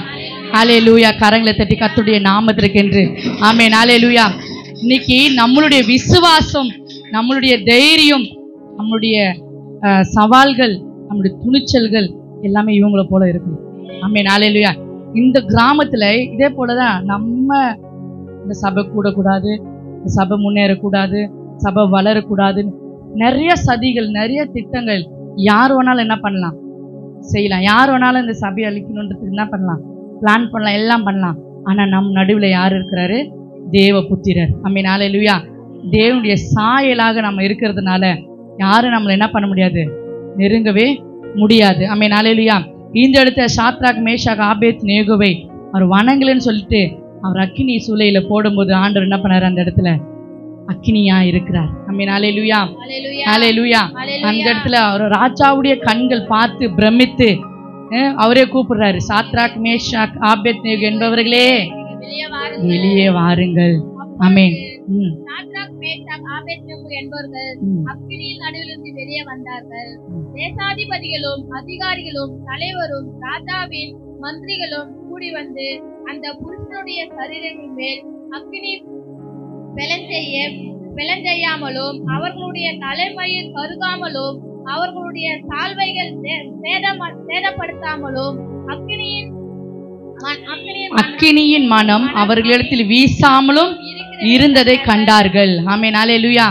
ஹல்லேலூயா. கரங்களை தட்டி கர்த்தருடைய நாமத்திற்கென்று ஆமென். ஹல்லேலூயா. இன்னைக்கு நம்மளுடைய விசுவாசம், நம்மளுடைய தைரியம், நம்மளுடைய சவால்கள், நம்மளுடைய துணிச்சல்கள் எல்லாமே இவங்கள போல இருக்கும். ஆமென். ஹல்லேலூயா. இந்த கிராமத்துல இதே போலதான் நம்ம இந்த சபை கூடக்கூடாது, இந்த சபை முன்னேறக்கூடாது, சபை வளரக்கூடாதுன்னு நிறைய சதிகள், நிறைய திட்டங்கள் யார் வேணாலும் என்ன பண்ணலாம், செய்யலாம். யார் வேணாலும் இந்த சபையை அழிக்கணுன்றதுக்கு என்ன பண்ணலாம், பிளான் பண்ணலாம், எல்லாம் பண்ணலாம். ஆனா நம் நடுவில் யார் இருக்கிறாரு? தேவ புத்திரர். ஆமென். ஹல்லேலூயா. தேவனுடைய சாயலாக நம்ம இருக்கிறதுனால யாரும் நம்மளை என்ன பண்ண முடியாது, நெருங்கவே முடியாது. ஆமென். ஹல்லேலூயா. இந்த இடத்துல சாத்ராக், மேஷாக், ஆபேத்நேகோவை அவர் வணங்கலன்னு சொல்லிட்டு அவர் அக்கினி சூளையில போடும்போது ஆண்டவர் என்ன பண்ணாரு? அந்த இடத்துல அக்கினியா இருக்கிறார். ஆமென். ஹல்லேலூயா, ஹல்லேலூயா. அந்த இடத்துல அவர் ராஜாவுடைய கண்கள் பார்த்து பிரமித்து அவரே கூப்பிடுறாரு, சாத்ராக், மேஷாக், ஆபேத்நேகோ என்பவர்களே வெளியே வாருங்கள். ஆமென். சாத்ராக், மேஷாக், ஆபேத்நேகோ என்பவர்கள் அக்கினியின் நடுவிலிருந்து வெளியே வந்தார்கள். தேசாதிபதிகளும் அதிகாரிகளும் தலைவரும் ராஜாவின் மந்திரிகளும் கூடி வந்து அந்த புருஷனுடைய சரீரங்கள் மேல் அக்கினி பெலஞ்செய்யாமலும் அவர்களுடைய தலைமயிர் கருகாமலும் அவர்களுடைய சால்வைகள் சேதப்படுத்தாமலும் அக்கினியின் மனம் அவர்களிடத்தில் வீசாமலும் இருந்ததை கண்டார்கள். ஆமென். ஹல்லேலூயா.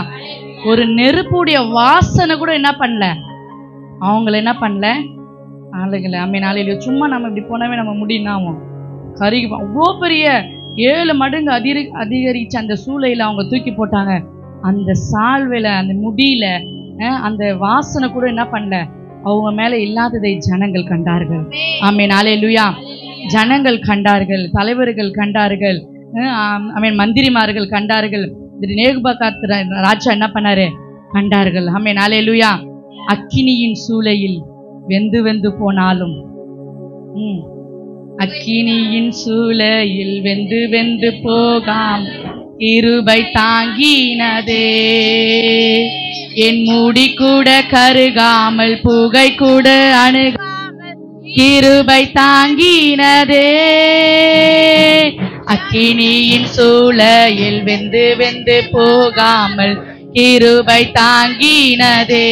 ஒரு நெருப்புடைய வாசனை கூட என்ன பண்ணல, அவங்கள என்ன பண்ணல, ஆளுங்களை. ஆமென். ஹல்லேலூயா. சும்மா நம்ம இப்படி போனவே நம்ம முடியும் கருகி அவ்வளோ பெரிய 7 மடங்கு அதிகரிச்ச அந்த சூளையில அவங்க தூக்கி போட்டாங்க. அந்த சால்வையில, அந்த முடியில அந்த வாசனை கூட என்ன பண்ணல, அவங்க மேல இல்லாததை ஜனங்கள் கண்டார்கள். ஆமென். ஹல்லேலூயா. ஜனங்கள் கண்டார்கள், தலைவர்கள் கண்டார்கள், ஆமென், மந்திரிமார்கள் கண்டார்கள், நேபுகாத் ராஜா என்ன பண்ணாரு, கண்டார்கள். ஆமென். ஹல்லேலூயா. அக்கினியின் சூளையில் வெந்து வெந்து போனாலும், அக்கினியின் சூளையில் வெந்து வெந்து போகாம் கிருபை தாங்கினதே, என் மூடி கூட கருகாமல் புகை கூட அணுகாமல் கிருபை தாங்கினதே, அக்கினியின் சூளையில் வெந்து வெந்து போகாமல் கிருபை தாங்கினதே,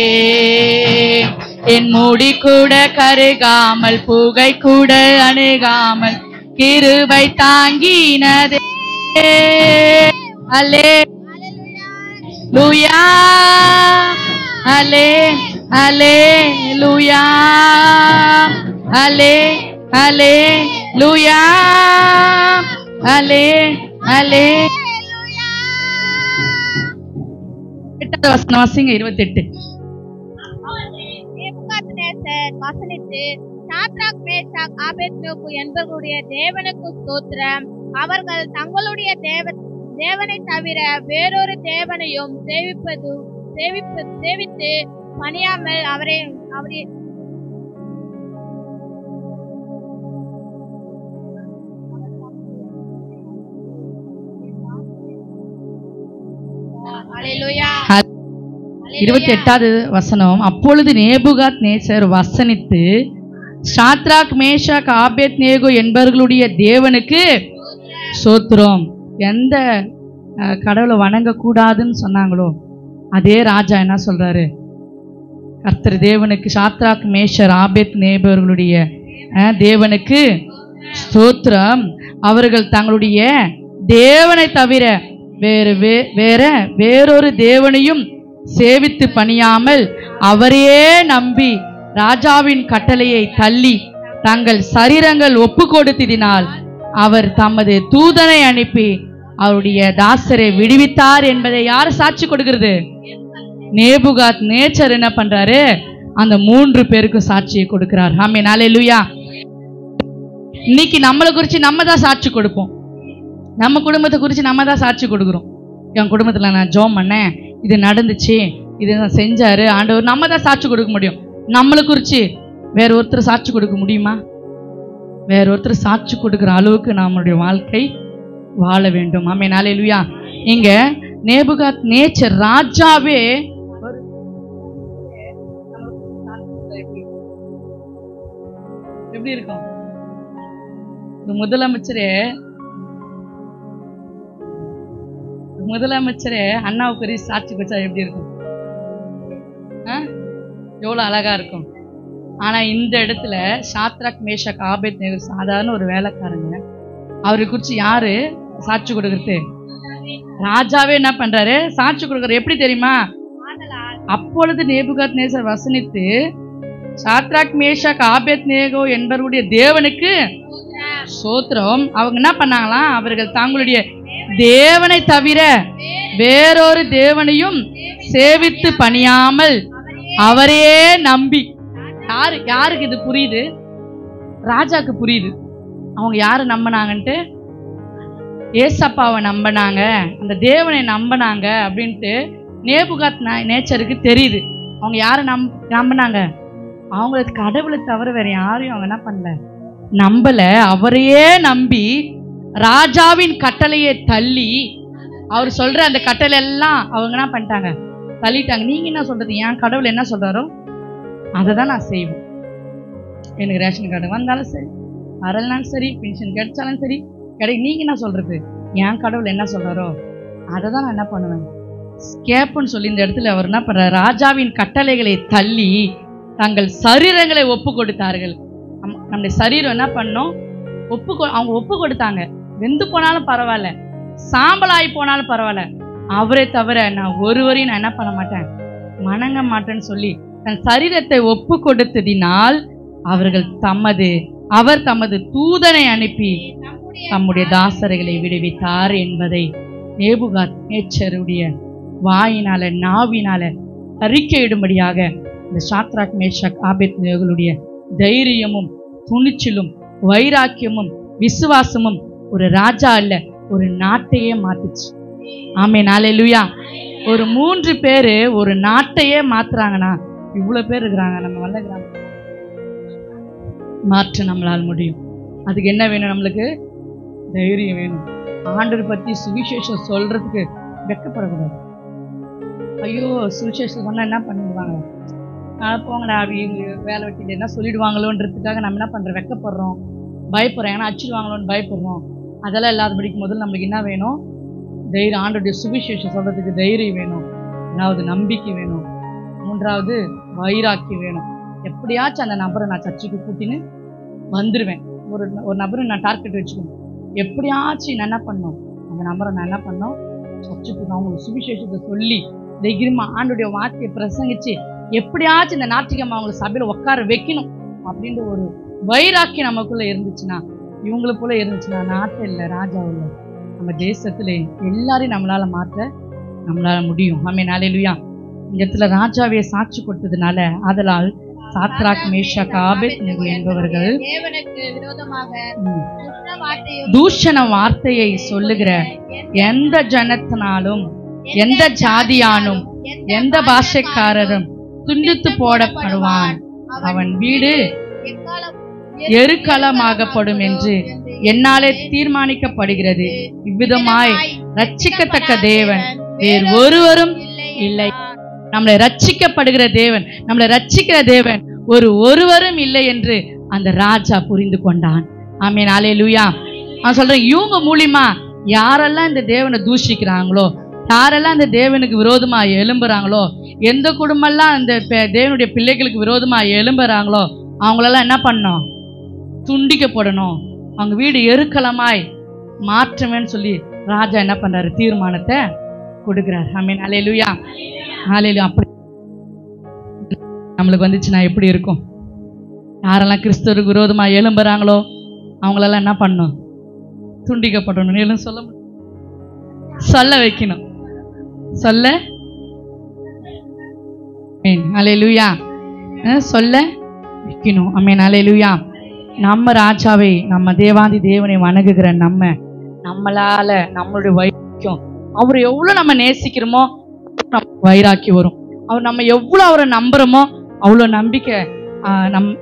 என் மூடி கூட கருகாமல் புகை கூட அணுகாமல் கிருபை தாங்கினதே. அல்லேலூயா, அல்லேலூயா, அல்லேலூயா, அல்லேலூயா. 8வது வசனம் வாசிங்க. 28. நேபுகாத்நேசர் வசனித்து, சாத்ராக், மேஷாக், ஆபேத்நேகோ என்பவர்களுடைய தேவனுக்கு ஸ்தோத்திரம், அவர்கள் தங்களுடைய தேவனை தவிர வேறொரு தேவனையும் சேவித்து பணியாமல் அவரே ஹல்லேலூயா. 28வது வசனம். அப்பொழுது நேபுகாத்நேசர் வசனித்து, சாத்ராக், மேஷாக், ஆபேத்நேகோ என்பவர்களுடைய தேவனுக்கு ஸ்தோத்திரம். எந்த கடவுளை வணங்கக்கூடாதுன்னு சொன்னாங்களோ அதே ராஜா என்ன சொல்றாரு, கர்த்தர் தேவனுக்கு, சாத்ராக், மேஷர், ஆபேத்நேகோர்களுடைய தேவனுக்கு ஸ்தோத்திரம், அவர்கள் தங்களுடைய தேவனை தவிர வேறொரு தேவனையும் சேவித்து பணியாமல் அவரையே நம்பி ராஜாவின் கட்டளையை தள்ளி தங்கள் சரீரங்கள் ஒப்பு கொடுத்ததினால் அவர் தமது தூதனை அனுப்பி அவருடைய தாசரை விடுவித்தார் என்பதை யார் சாட்சி கொடுக்கிறது? நேபுகாத்நேச்சர் என்ன பண்றாரு, அந்த 3 பேருக்கும் சாட்சியை கொடுக்கிறார். ஆமென். ஹல்லேலூயா. இன்னைக்கு நம்மளை குறித்து நம்ம தான் சாட்சி கொடுப்போம். நம்ம குடும்பத்தை குறித்து நம்ம தான் சாட்சி கொடுக்குறோம். என் குடும்பத்தில் நான் ஜெபம் பண்ணேன், இது நடந்துச்சு, இது நான் செஞ்சாரு ஆண்டவர், நம்ம தான் சாட்சி கொடுக்க முடியும். நம்மளை குறித்து வேற ஒருத்தர் சாட்சி கொடுக்க முடியுமா? வேற ஒருத்தர் சாட்சி கொடுக்குற அளவுக்கு நம்மளுடைய வாழ்க்கை வாழ வேண்டும். ஆமென். ஹல்லேலூயா. இங்க நேபுகாத் நேச்சர் ராஜாவே எப்படி இருக்கும்? முதலமைச்சரே அண்ணாவுக்கு சாட்சி வச்சா எப்படி இருக்கும்? எவ்வளவு அழகா இருக்கும். ஆனா இந்த இடத்துல சாத்ராக் மேஷாக் ஆபேத்நேகோ சாதாரண ஒரு வேலைக்காரங்க. அவரை குறிச்சு யாரு சாட்சி கொடுக்கறது? ராஜாவே என்ன பண்றாரு? சாட்சி கொடுக்கறது. எப்படி தெரியுமா? அப்பொழுது நேபுகாத் நேசர் வசனித்து சாத்ராக் மேஷாக் ஆபேத்நேகோ என்பவருடைய தேவனுக்கு ஸ்தோத்திரம். அவங்க என்ன பண்ணாங்களாம்? அவர்கள் தங்களுடைய தேவனை தவிர வேறொரு தேவனையும் சேவித்து பணியாமல் அவரையே நம்பி. யாருக்கு இது புரியுது? ராஜாக்கு புரியுது. அவங்க யாரு நம்பினாங்கன்ட்டு, ஏசப்பாவை நம்பினாங்க, அந்த தேவனை நம்பினாங்க அப்படின்ட்டு நேபுகாத் நேச்சருக்கு தெரியுது. அவங்க யாரை நம்பினாங்க? அவங்களுக்கு கடவுளை தவிர வேற யாரையும் அவங்க என்ன பண்ணல, நம்பல. அவரையே நம்பி ராஜாவின் கட்டளையை தள்ளி, அவர் சொல்ற அந்த கட்டளை எல்லாம் அவங்க என்ன பண்ணிட்டாங்க? தள்ளிட்டாங்க. நீங்க என்ன சொல்றது? என் கடவுள் என்ன சொல்றாரோ அதை தான் நான் செய்வேன். எனக்கு ரேஷன் கார்டு வந்தாலும் சரி, வரலனாலும் சரி, பென்ஷன் கிடைச்சாலும் சரி, நீங்க என்ன சொல்றது? என் கடவுள் என்ன சொல்றாரோ அதை தான் நான் என்ன பண்ணுவேன், கேப்புன்னு சொல்லி இந்த இடத்துல அவர் என்ன பண்றாரு? ராஜாவின் கட்டளைகளை தள்ளி தங்கள் சரீரங்களை ஒப்பு கொடுத்தார்கள். நம்முடைய சரீரம் என்ன பண்ணோம்? அவங்க ஒப்பு கொடுத்தாங்க. வெந்து போனாலும் பரவாயில்ல, சாம்பலாகி போனாலும் பரவாயில்ல, அவரை தவிர நான் ஒருவரையும் நான் என்ன பண்ண மாட்டேன், வணங்க மாட்டேன்னு சொல்லி தன் சரீரத்தை ஒப்பு கொடுத்ததினால் அவர் தமது தூதனை அனுப்பி தம்முடைய தாசர்களை விடுவித்தார் என்பதை நேபுகாத் நேச்சருடைய வாயினால நாவினால அறிக்கையிடும்படியாக இந்த சாத்ராக் மேஷாக் ஆபேத்நேகோவுடைய தைரியமும் துணிச்சலும் வைராக்கியமும் விசுவாசமும் ஒரு ராஜா அல்ல, ஒரு நாட்டையே மாத்துச்சு. ஆமென். ஹல்லேலூயா. ஒரு 3 பேரு ஒரு நாட்டையே மாத்துறாங்கன்னா இவ்வளவு பேர் இருக்கிறாங்க. நம்ம வல்ல கிராமம் மாற்ற நம்மளால் முடியும். அதுக்கு என்ன வேணும்? நம்மளுக்கு தைரியம் வேணும். ஆண்டவர் பத்தி சுவிசேஷம் சொல்றதுக்கு வெட்கப்படக்கூடாது. ஐயோ சுவிசேஷம் சொன்னா என்ன பண்ணிடுவாங்க, போங்கடா வேலை வெட்டிட்டு என்ன சொல்லிடுவாங்களோன்றதுக்காக நம்ம என்ன பண்றோம்? வெட்கப்படுறோம், பயப்படுறோம். ஏன்னா அச்சிடுவாங்களோன்னு பயப்படுறோம். அதெல்லாம் இல்லாதபடிக்கு முதல்ல நம்மளுக்கு என்ன வேணும்? தைரியம். ஆண்டோடைய சுவிசேஷம் சொல்றதுக்கு தைரியம் வேணும். 2வது நம்பிக்கை வேணும். 3வது வைராக்கி வேணும். எப்படியாச்சும் அந்த நபரை நான் சர்ச்சுக்கு கூட்டின்னு வந்துடுவேன். ஒரு நபரை நான் டார்கெட் வச்சுக்கணும். எப்படியாச்சும் நான் என்ன பண்ணணும்? அந்த நபரை நான் என்ன பண்ணோம்? சர்ச்சுக்கு அவங்களுக்கு சுவிசேஷத்தை சொல்லி தைரியமா ஆண்டோடைய வார்த்தையை பிரசங்கிச்சு எப்படியாச்சும் இந்த ஞாயிற்றுக்கிழமை அவங்களை சபையில உட்கார வைக்கணும் அப்படின்ற ஒரு வைராக்கி நமக்குள்ள இருந்துச்சுன்னா, இவங்களுக்கு போல இருந்துச்சுன்னா, நாட்டில் இல்லை, ராஜா இல்லை, நம்ம தேசத்துல எல்லாரையும் நம்மளால முடியும். ஆமென். ஹல்லேலூயா. இந்த இடத்துல ராஜாவே சாட்சி கொடுத்ததுனால, அதனால் சாத்ராக் மேஷாக் ஆபேத்நேகோ என்பவர்கள் தூஷண வார்த்தையை சொல்லுகிற எந்த ஜனத்தினாலும் எந்த ஜாதியானும் எந்த பாஷைக்காரரும் துண்டித்து போடப்படுவான். அவன் வீடு எருக்களமாகப்படும் என்று என்னாலே தீர்மானிக்கப்படுகிறது. இவ்விதமாய் ரட்சிக்கத்தக்க தேவன் வேறு ஒருவரும் இல்லை. நம்மளை ரட்சிக்கப்படுகிற தேவன், நம்மளை ரட்சிக்கிற தேவன் ஒருவரும் இல்லை என்று அந்த ராஜா புரிந்து கொண்டான். ஆமென். ஹல்லேலூயா. நான் சொல்றேன், இவங்க மூலியமா யாரெல்லாம் இந்த தேவனை தூஷிக்கிறாங்களோ, யாரெல்லாம் இந்த தேவனுக்கு விரோதமா எழும்புறாங்களோ, எந்த குடும்பம்லாம் இந்த தேவனுடைய பிள்ளைகளுக்கு விரோதமா எழும்புறாங்களோ, அவங்களெல்லாம் என்ன பண்ணணும்? துண்டிக்கப்படணும். அவங்க வீடு எருக்களமாய் மாற்றுவேன்னு சொல்லி ராஜா என்ன பண்றாரு? தீர்மானத்தை கொடுக்கிறார். ஆமென். ஹல்லேலூயா. ஹல்லேலூயா. அப்படி நம்மளுக்கு வந்துச்சுன்னா எப்படி இருக்கும்? யாரெல்லாம் கிறிஸ்துவுக்கு விரோதமா எழும்புறாங்களோ அவங்களெல்லாம் என்ன பண்ணணும்? துண்டிக்கப்படணும். நீங்களும் சொல்ல வைக்கணும். சொல்ல ஹல்லேலூயா. சொல்ல வைக்கணும். ஆமென். ஹல்லேலூயா. நம்ம ராஜாவை, நம்ம தேவாதி தேவனை வணங்குகிற நம்மளால நம்மளுடைய வைராக்கியம், அவர் எவ்வளவு நம்ம நேசிக்கிறோமோ வைராக்கி வரும். அவர் நம்ம எவ்வளவு அவரை நம்புறோமோ அவ்வளோ நம்பிக்கை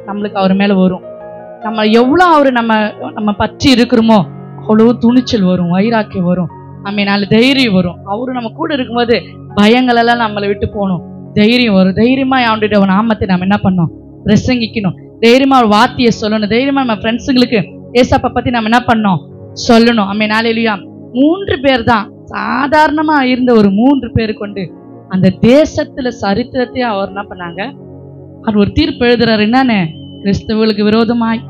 நம்மளுக்கு அவர் மேல வரும். நம்ம எவ்வளவு அவரு நம்ம பற்றி இருக்கிறோமோ அவ்வளோ துணிச்சல் வரும், வைராக்கியம் வரும். நாலு தைரியம் வரும். அவரு நம்ம கூட இருக்கும்போது பயங்கள் எல்லாம் நம்மளை விட்டு போகணும். தைரியம் வரும். தைரியமா அவனுடைய நாமத்தை நம்ம என்ன பண்ணோம்? பிரசங்கிக்கணும். தைரியமா ஒரு வார்த்தையை சொல்லணும். தைரியமா நம்ம ஃப்ரெண்ட்ஸுங்களுக்கு ஏசப்பா பத்தி நம்ம என்ன பண்ணோம்? சொல்லணும். ஹல்லேலூயா. 3 பேர் தான், சாதாரணமா இருந்த ஒரு 3 பேர் கொண்டு அந்த தேசத்துல சரித்திரத்தையும் அவர் என்ன பண்ணாங்க? அவர் ஒரு தீர்ப்பு எழுதுறாரு. என்னன்னு? கிறிஸ்தவர்களுக்கு விரோதமாய்,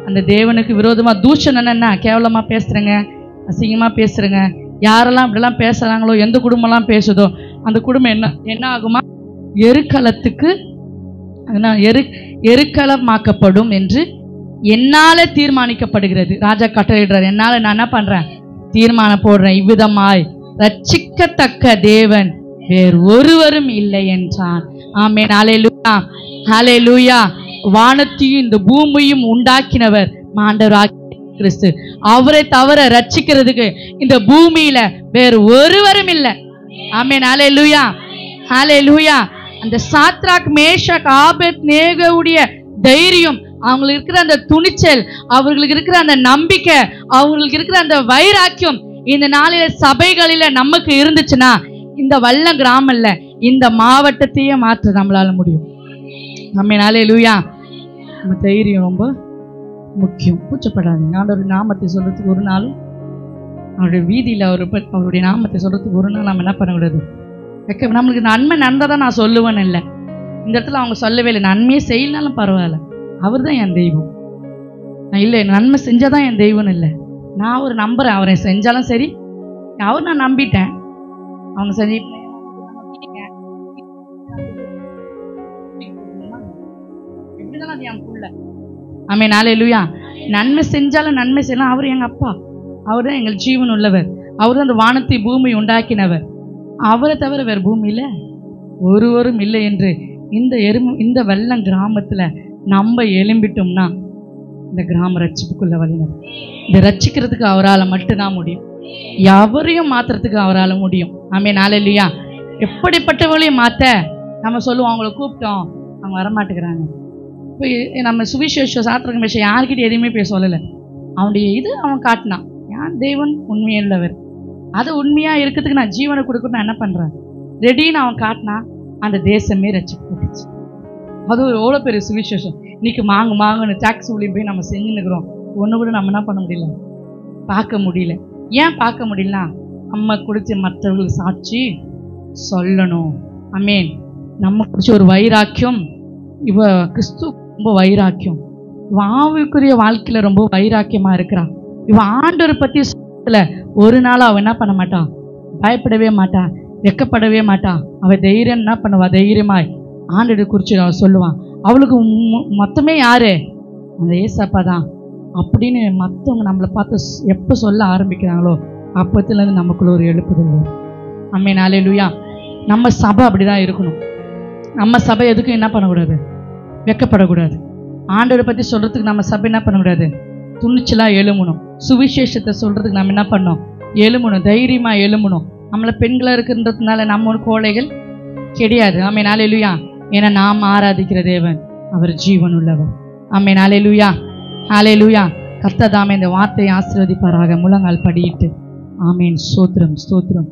அந்த தேவனுக்கு விரோதமா தூஷணம், என்ன கேவலமா பேசுறேங்க, அசிங்கமா பேசுறேங்க, யாரெல்லாம் இப்படிலாம் பேசுறாங்களோ, எந்த குடும்பம்லாம் பேசுதோ அந்த குடும்பம் என்ன ஆகுமா? எருக்களத்துக்கு எருக்களமாக்கப்படும் என்று என்னால தீர்மானிக்கப்படுகிறது. ராஜா கட்டளையிடுறார். என்னால நான் என்ன பண்றேன்? தீர்மானம் போடுறேன். இவ்விதமாய் ரட்சிக்கத்தக்க தேவன் வேறு ஒருவரும் இல்லை என்றான். ஆமென். ஹல்லேலூயா, ஹல்லேலூயா. வானத்தையும் இந்த பூமியும் உண்டாக்கினவர் ஆண்டவர் கிறிஸ்து. அவரை தவிர ரட்சிக்கிறதுக்கு இந்த பூமியில வேறு ஒருவரும் இல்லை. ஆமென். ஹல்லேலூயா, ஹல்லேலூயா. அந்த சாத்ராக், மேஷாக், ஆபேத்நேகோவுடைய தைரியம், அவங்களுக்கு இருக்கிற அந்த துணிச்சல், அவர்களுக்கு இருக்கிற அந்த நம்பிக்கை, அவங்களுக்கு இருக்கிற அந்த வைராக்கியம் இந்த நாளில சபைகளில நமக்கு இருந்துச்சுன்னா இந்த வல்ல கிராமம்ல இந்த மாவட்டத்தையே மாற்ற நம்மளால முடியும். ஆமென். ஹல்லேலூயா. நம்ம தைரியம் ரொம்ப முக்கியம். கூச்சப்படாதீங்க. ஆண்டவருடைய நாமத்தை சொல்றதுக்கு ஒரு நாளும், அவருடைய வீதியில் அவருடைய நாமத்தை சொல்றதுக்கு ஒரு நாள் நம்ம என்ன பண்ணக்கூடாது? நம்மளுக்கு நன்மை நடந்தாதான் நான் சொல்லுவேன்னு இல்லை. இந்த இடத்துல அவங்க சொல்லவே இல்லை. நன்மையே செய்யலனாலும் பரவாயில்ல, அவர் தான் என் தெய்வம். நான் இல்லை நன்மை செஞ்சாதான் என் தெய்வம்னு இல்லை. நான் ஒரு நம்புறேன். அவரை செஞ்சாலும் சரி, அவர் நான் நம்பிட்டேன். அவங்க செஞ்சு ஆமென். ஹல்லேலூயா. நன்மை செஞ்சாலும் நன்மை செய்யலாம், அவர் எங்க அப்பா. அவர் தான் எங்கள் ஜீவன் உள்ளவர். அவர் தான் அந்த வானத்தை பூமி உண்டாக்கினவர். அவரை தவிர வேறு பூமியில ஒருவரும் இல்லை என்று இந்த வெள்ளம் கிராமத்துல நம்ம எழும்பிட்டோம்னா இந்த கிராம ரட்சிப்புக்குள்ள வழினர். இந்த ரட்சிக்கிறதுக்கு அவரால் மட்டும்தான் முடியும். எவரையும் மாத்துறதுக்கு அவரால் முடியும். ஆமென். ஹல்லேலூயா. எப்படிப்பட்டவங்களையும் மாத்த நம்ம சொல்லுவோம், அவங்கள கூப்பிட்டோம், அவங்க வரமாட்டேங்கிறாங்க. இப்போ நம்ம சுவிசேஷம் சாத்திரம் விஷயம் யார்கிட்ட எதுவுமே பேச சொல்லலை. அவனுடைய இது அவன் காட்டினான். யான் தேவன் உண்மையுள்ளவர், அது உண்மையா இருக்கிறதுக்கு நான் ஜீவனை கொடுக்கணும், நான் என்ன பண்றேன் ரெடின்னு அவன் காட்டினா அந்த தேசமே ரட்சிக்கப்பட்டுச்சு. அது எவ்வளோ பெரிய சுவிசேஷம். இன்னைக்கு மாங்குன்னு டாக்ஸ் ஊழியம் போய் நம்ம செஞ்சுன்னுக்கிறோம். ஒன்று கூட நம்ம என்ன பண்ண முடியல, பார்க்க முடியல. ஏன் பார்க்க முடியலனா நம்ம குறித்து மற்றவர்களுக்கு சாட்சி சொல்லணும். ஆமென். நம்ம குறித்து ஒரு வைராக்கியம். இவ கிறிஸ்து ரொம்ப வைராக்கியம். இவ ஆவிக்குரிய வாழ்க்கையில ரொம்ப வைராக்கியமா இருக்கிறான். இவ ஆண்டவர் பத்தி சொல்ல ஒரு நாள் அவன் என்ன பண்ண மாட்டான்? பயப்படவே மாட்டான், வெக்கப்படவே மாட்டான். அவ தைரியம் என்ன பண்ணுவா? தைரியமாய் ஆண்டவர் குறித்து அவன் சொல்லுவான். அவளுக்கு மொத்தமே யாரு? அந்த ஏசப்பா தான் அப்படின்னு மற்றவங்க நம்மளை பார்த்து எப்போ சொல்ல ஆரம்பிக்கிறாங்களோ அப்பத்துலேருந்து நமக்குள்ள ஒரு எழுப்புதல் வரும். ஆமென். ஹல்லேலூயா. நம்ம சபை அப்படிதான் இருக்கணும். நம்ம சபை எதுக்கும் என்ன பண்ணக்கூடாது? வெக்கப்படக்கூடாது. ஆண்டவரை பற்றி சொல்கிறதுக்கு நம்ம சபை என்ன பண்ணக்கூடாது? துணிச்சலாக எழுமணும். சுவிசேஷத்தை சொல்கிறதுக்கு நம்ம என்ன பண்ணோம்? எழுமணும், தைரியமாக எழுமணும். நம்மளை பெண்களாக இருக்கின்றதுனால நம்ம ஒரு கோழைகள் கிடையாது. ஆமென். ஹல்லேலூயா. ஏன்னா நாம் ஆராதிக்கிற தேவன் அவர் ஜீவன் உள்ளவர். ஆமென். ஹல்லேலூயா, ஹல்லேலூயா. கர்த்தர் தாமே இந்த வார்த்தையை ஆசீர்வதிப்பாராக. முழங்கால் படியிட்டு ஆமென். ஸ்தோத்திரம், ஸ்தோத்திரம்.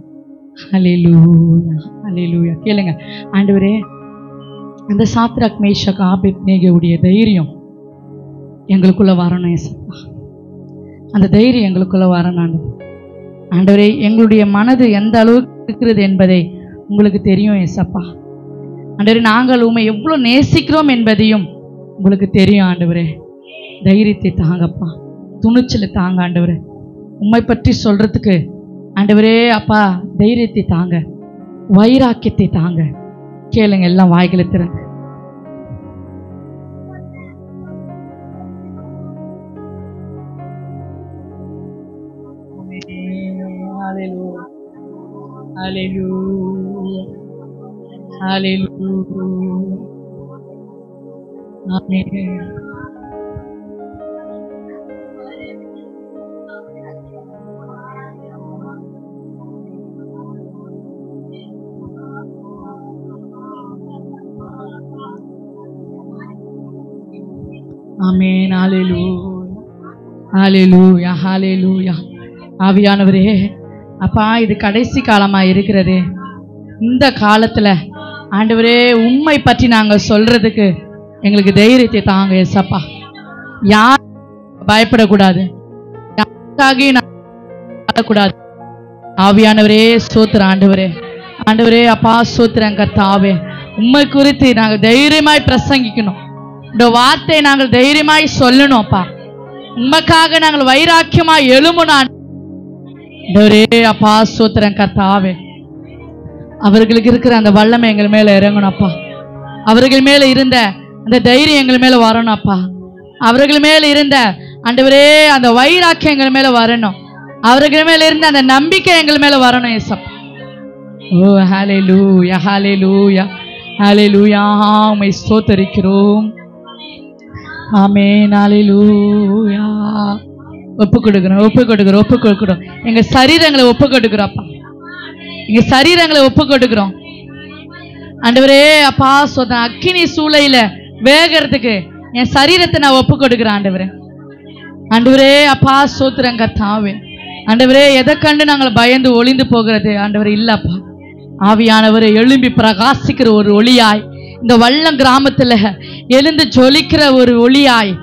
ஹல்லேலூயா, ஹல்லேலூயா. கேளுங்க. ஆண்டவரே, அந்த சாத்ராக், மேஷாக், ஆபேத்நேகோவுடைய தைரியம் எங்களுக்குள்ள வரணும் ஏசப்பா. அந்த தைரியம் எங்களுக்குள்ள வரணும் ஆண்டவரே. எங்களுடைய மனது எந்த அளவுக்கு இருக்கிறது என்பதை உங்களுக்கு தெரியும் ஏசப்பா. ஆண்டவரே, நாங்கள் உண்மை எவ்வளோ நேசிக்கிறோம் என்பதையும் உங்களுக்கு தெரியும் ஆண்டவரே. தைரியத்தை தாங்கப்பா, துணிச்சலை தாங்க ஆண்டவரே. உண்மை பற்றி சொல்றதுக்கு ஆண்டவரே அப்பா தைரியத்தை தாங்க, வைராக்கியத்தை தாங்க. கேளுங்க, எல்லாம் வாய்களை திறந்து. Hallelujah, hallelujah, hallelujah, amen. Amen. Hallelujah. ஹalleluya ஹalleluya. ஆவியானவரே அப்பா, இது கடைசி காலமா இருக்கிறது. இந்த காலத்துல ஆண்டவரே உம்மை பற்றி நாங்க சொல்றதுக்கு எங்களுக்கு தைரியத்தை தாங்க ஏசப்பா. யார் பயப்படக்கூடாது, யாருக்காக ஆவியானவரே ஸ்தோத்திரம் ஆண்டவரே. ஆண்டவரே அப்பா ஸ்தோத்திரம் கர்த்தாவே, உம்மை குறித்து நாங்கள் தைரியமாய் பிரசங்கிக்கணும். இந்த வார்த்தையை நாங்கள் தைரியமாய் சொல்லணும் அப்பா. உண்மைக்காக நாங்கள் வைராக்கியமாய் எழுமணும் ஆண்டவரே அப்பா ஸ்தோத்திரம் கர்த்தாவே. அவர்களுக்கு இருக்கிற அந்த வல்லமை எங்கள் மேல இறங்கணும் அப்பா. அவர்கள் மேல இருந்த அந்த தைரியம் எங்கள் மேல வரணும் அப்பா. அவர்கள் மேல இருந்த ஆண்டவரே அந்த வைராக்கியம் எங்கள் மேல வரணும். அவர்கள் மேல இருந்த அந்த நம்பிக்கை எங்கள் மேல வரணும் ஏசப்பா. ஓ ஹalleluya ஹalleluya ஹalleluya. உம்மை ஸ்தோத்திரிக்கிறோம். ஆமென் ஹalleluya. ஒப்பு கொடுக்கிறோம். எங்க சரீரங்களை ஒப்பு கொடுக்கிறோம் அப்பா. எங்க சரீரங்களை ஒப்பு கொடுக்கிறோம் ஆண்டவரே அப்பா. அக்கினி சூளையில வேகிறதுக்கு என் சரீரத்தை நான் ஒப்பு கொடுக்கிறேன் ஆண்டவரே. ஆண்டவரே அப்பா ஸ்தோத்திரம் கர்த்தாவே. ஆண்டவரே எதை கண்டு நாங்கள் பயந்து ஒளிந்து போகிறது ஆண்டவரே இல்லப்பா. ஆவியானவரை எழும்பி பிரகாசிக்கிற ஒரு ஒளியாய் இந்த வல்லம் கிராமத்துல எழுந்து ஜொலிக்கிற ஒரு ஒளியாய்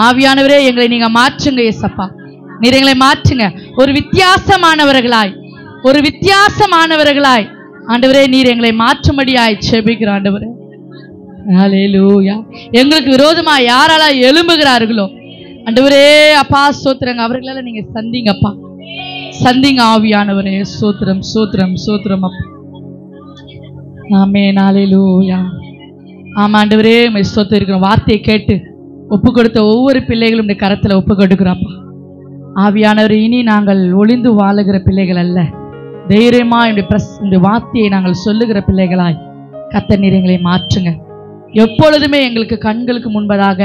ஆவியானவரே எங்களை நீங்க மாற்றுங்க ஏசப்பா. நீர் எங்களை மாற்றுங்க ஒரு வித்தியாசமானவர்களாய் ஆண்டவரே நீர் எங்களை மாற்றும்படியாய் செபிக்கிற ஆண்டவரே. ஹalleluya. எங்களுக்கு விரோதமா யாரெல்லாம் எழும்புகிறார்களோ ஆண்டவரே அப்பா ஸ்தோத்திரங்க, அவர்களெல்லாம் நீங்க சந்திங்கப்பா. சந்திங்க ஆவியானவரே. ஸ்தோத்திரம் அப்பா. ஆமென் ஹalleluya. ஆமா ஆண்டவரே உம்மை ஸ்தோத்திரிக்கிறோம். வார்த்தையை கேட்டு ஒப்பு கொடுத்த ஒவ்வொரு பிள்ளைகளும் இந்த கரத்துல ஒப்பு கொடுக்கிறோம்ப்பா. ஆவியானவரே இனி நாங்கள் ஒளிந்து வாழுகிற பிள்ளைகள் அல்ல, தைரியமா இந்த வார்த்தையை நாங்கள் சொல்லுகிற பிள்ளைகளாய் கர்த்தர் நீர் எங்களை மாற்றுங்க. எப்பொழுதுமே எங்களுக்கு கண்களுக்கு முன்பதாக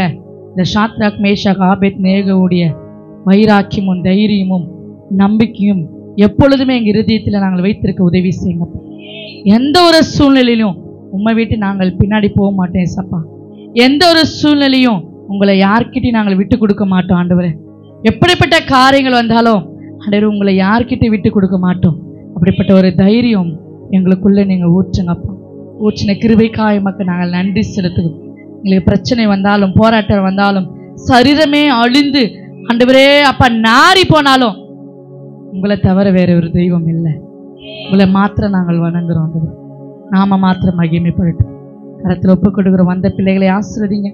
இந்த சாத்ராக் மேஷாக் ஆபேத்நேகோவுடைய வைராக்கியமும் தைரியமும் நம்பிக்கையும் எப்பொழுதுமே எங்கள் இருதயத்தில் நாங்கள் வைத்திருக்க உதவி செய்யுங்க. எந்த ஒரு சூழ்நிலையிலும் உம்மை விட்டு நாங்கள் பின்னாடி போக மாட்டோம் ஏசப்பா. எந்த ஒரு சூழ்நிலையும் உங்களை யார்கிட்டையும் நாங்கள் விட்டு கொடுக்க மாட்டோம் ஆண்டவரே. எப்படிப்பட்ட காரியங்கள் வந்தாலும் ஆண்டவரே உங்களை யார்கிட்டையும் விட்டு கொடுக்க மாட்டோம். அப்படிப்பட்ட ஒரு தைரியம் எங்களுக்குள்ள நீங்க ஊற்றுங்கப்பா. ஊற்றின கிருபைக்காய் மக்கள் நாங்கள் நன்றி செலுத்துவோம். எங்களுக்கு பிரச்சனை வந்தாலும் போராட்டம் வந்தாலும் சரீரமே அழிந்து ஆண்டவரே அப்பா நாரி போனாலும் உங்களை தவிர வேற ஒரு தெய்வம் இல்லை. உங்களை மாத்திரம் நாங்கள் வணங்குறோம் ஆண்டவரே. நாம மாத்திரம் மகிமைப்படட்டும். கரத்தில் ஒப்பு கொடுக்குற வந்த பிள்ளைகளை ஆசீர்வதிங்க.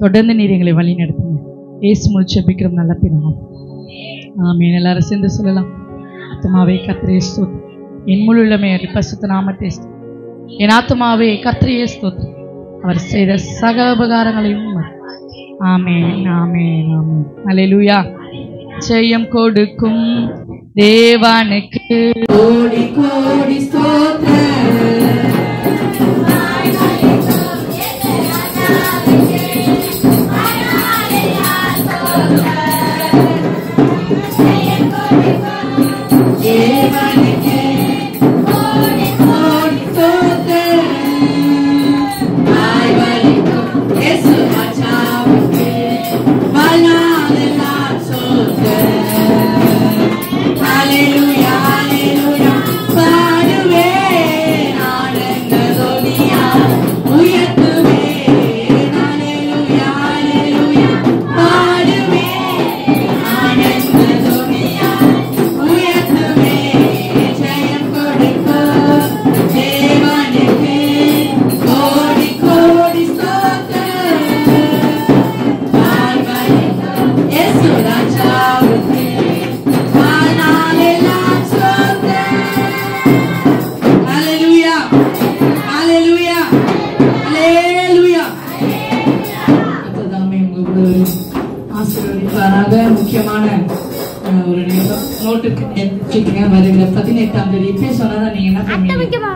தொடர்ந்து நீர் எங்களை வழி நடத்துங்க. இயேசு மூலம் ஜெபிக்கிறோம் நல்ல பிதாவே. ஆமென். எல்லாரும் சேர்ந்து சொல்லலாம். ஆத்துமாவே கர்த்தரை ஸ்தோத்திரம், என் முழு உள்ளமே பரிசுத்த நாமத்தை ஸ்தோத்திரம். என் ஆத்துமாவே கர்த்தரையே ஸ்தோத்திரம், அவர் செய்த சகல உபகாரங்களையும். ஆமென் ஆமென் ஆமென். அல்லேலூயா. ஜெயம் கொடுக்கும் தேவனுக்கு கோடி கோடி ஸ்தோத்திரம். முக்கியமான ஒரு நோட்டுக்கு வருகிற 18ஆம் தேதி இப்பயே சொன்னாதான் நீங்க என்ன பண்ணுவீங்க?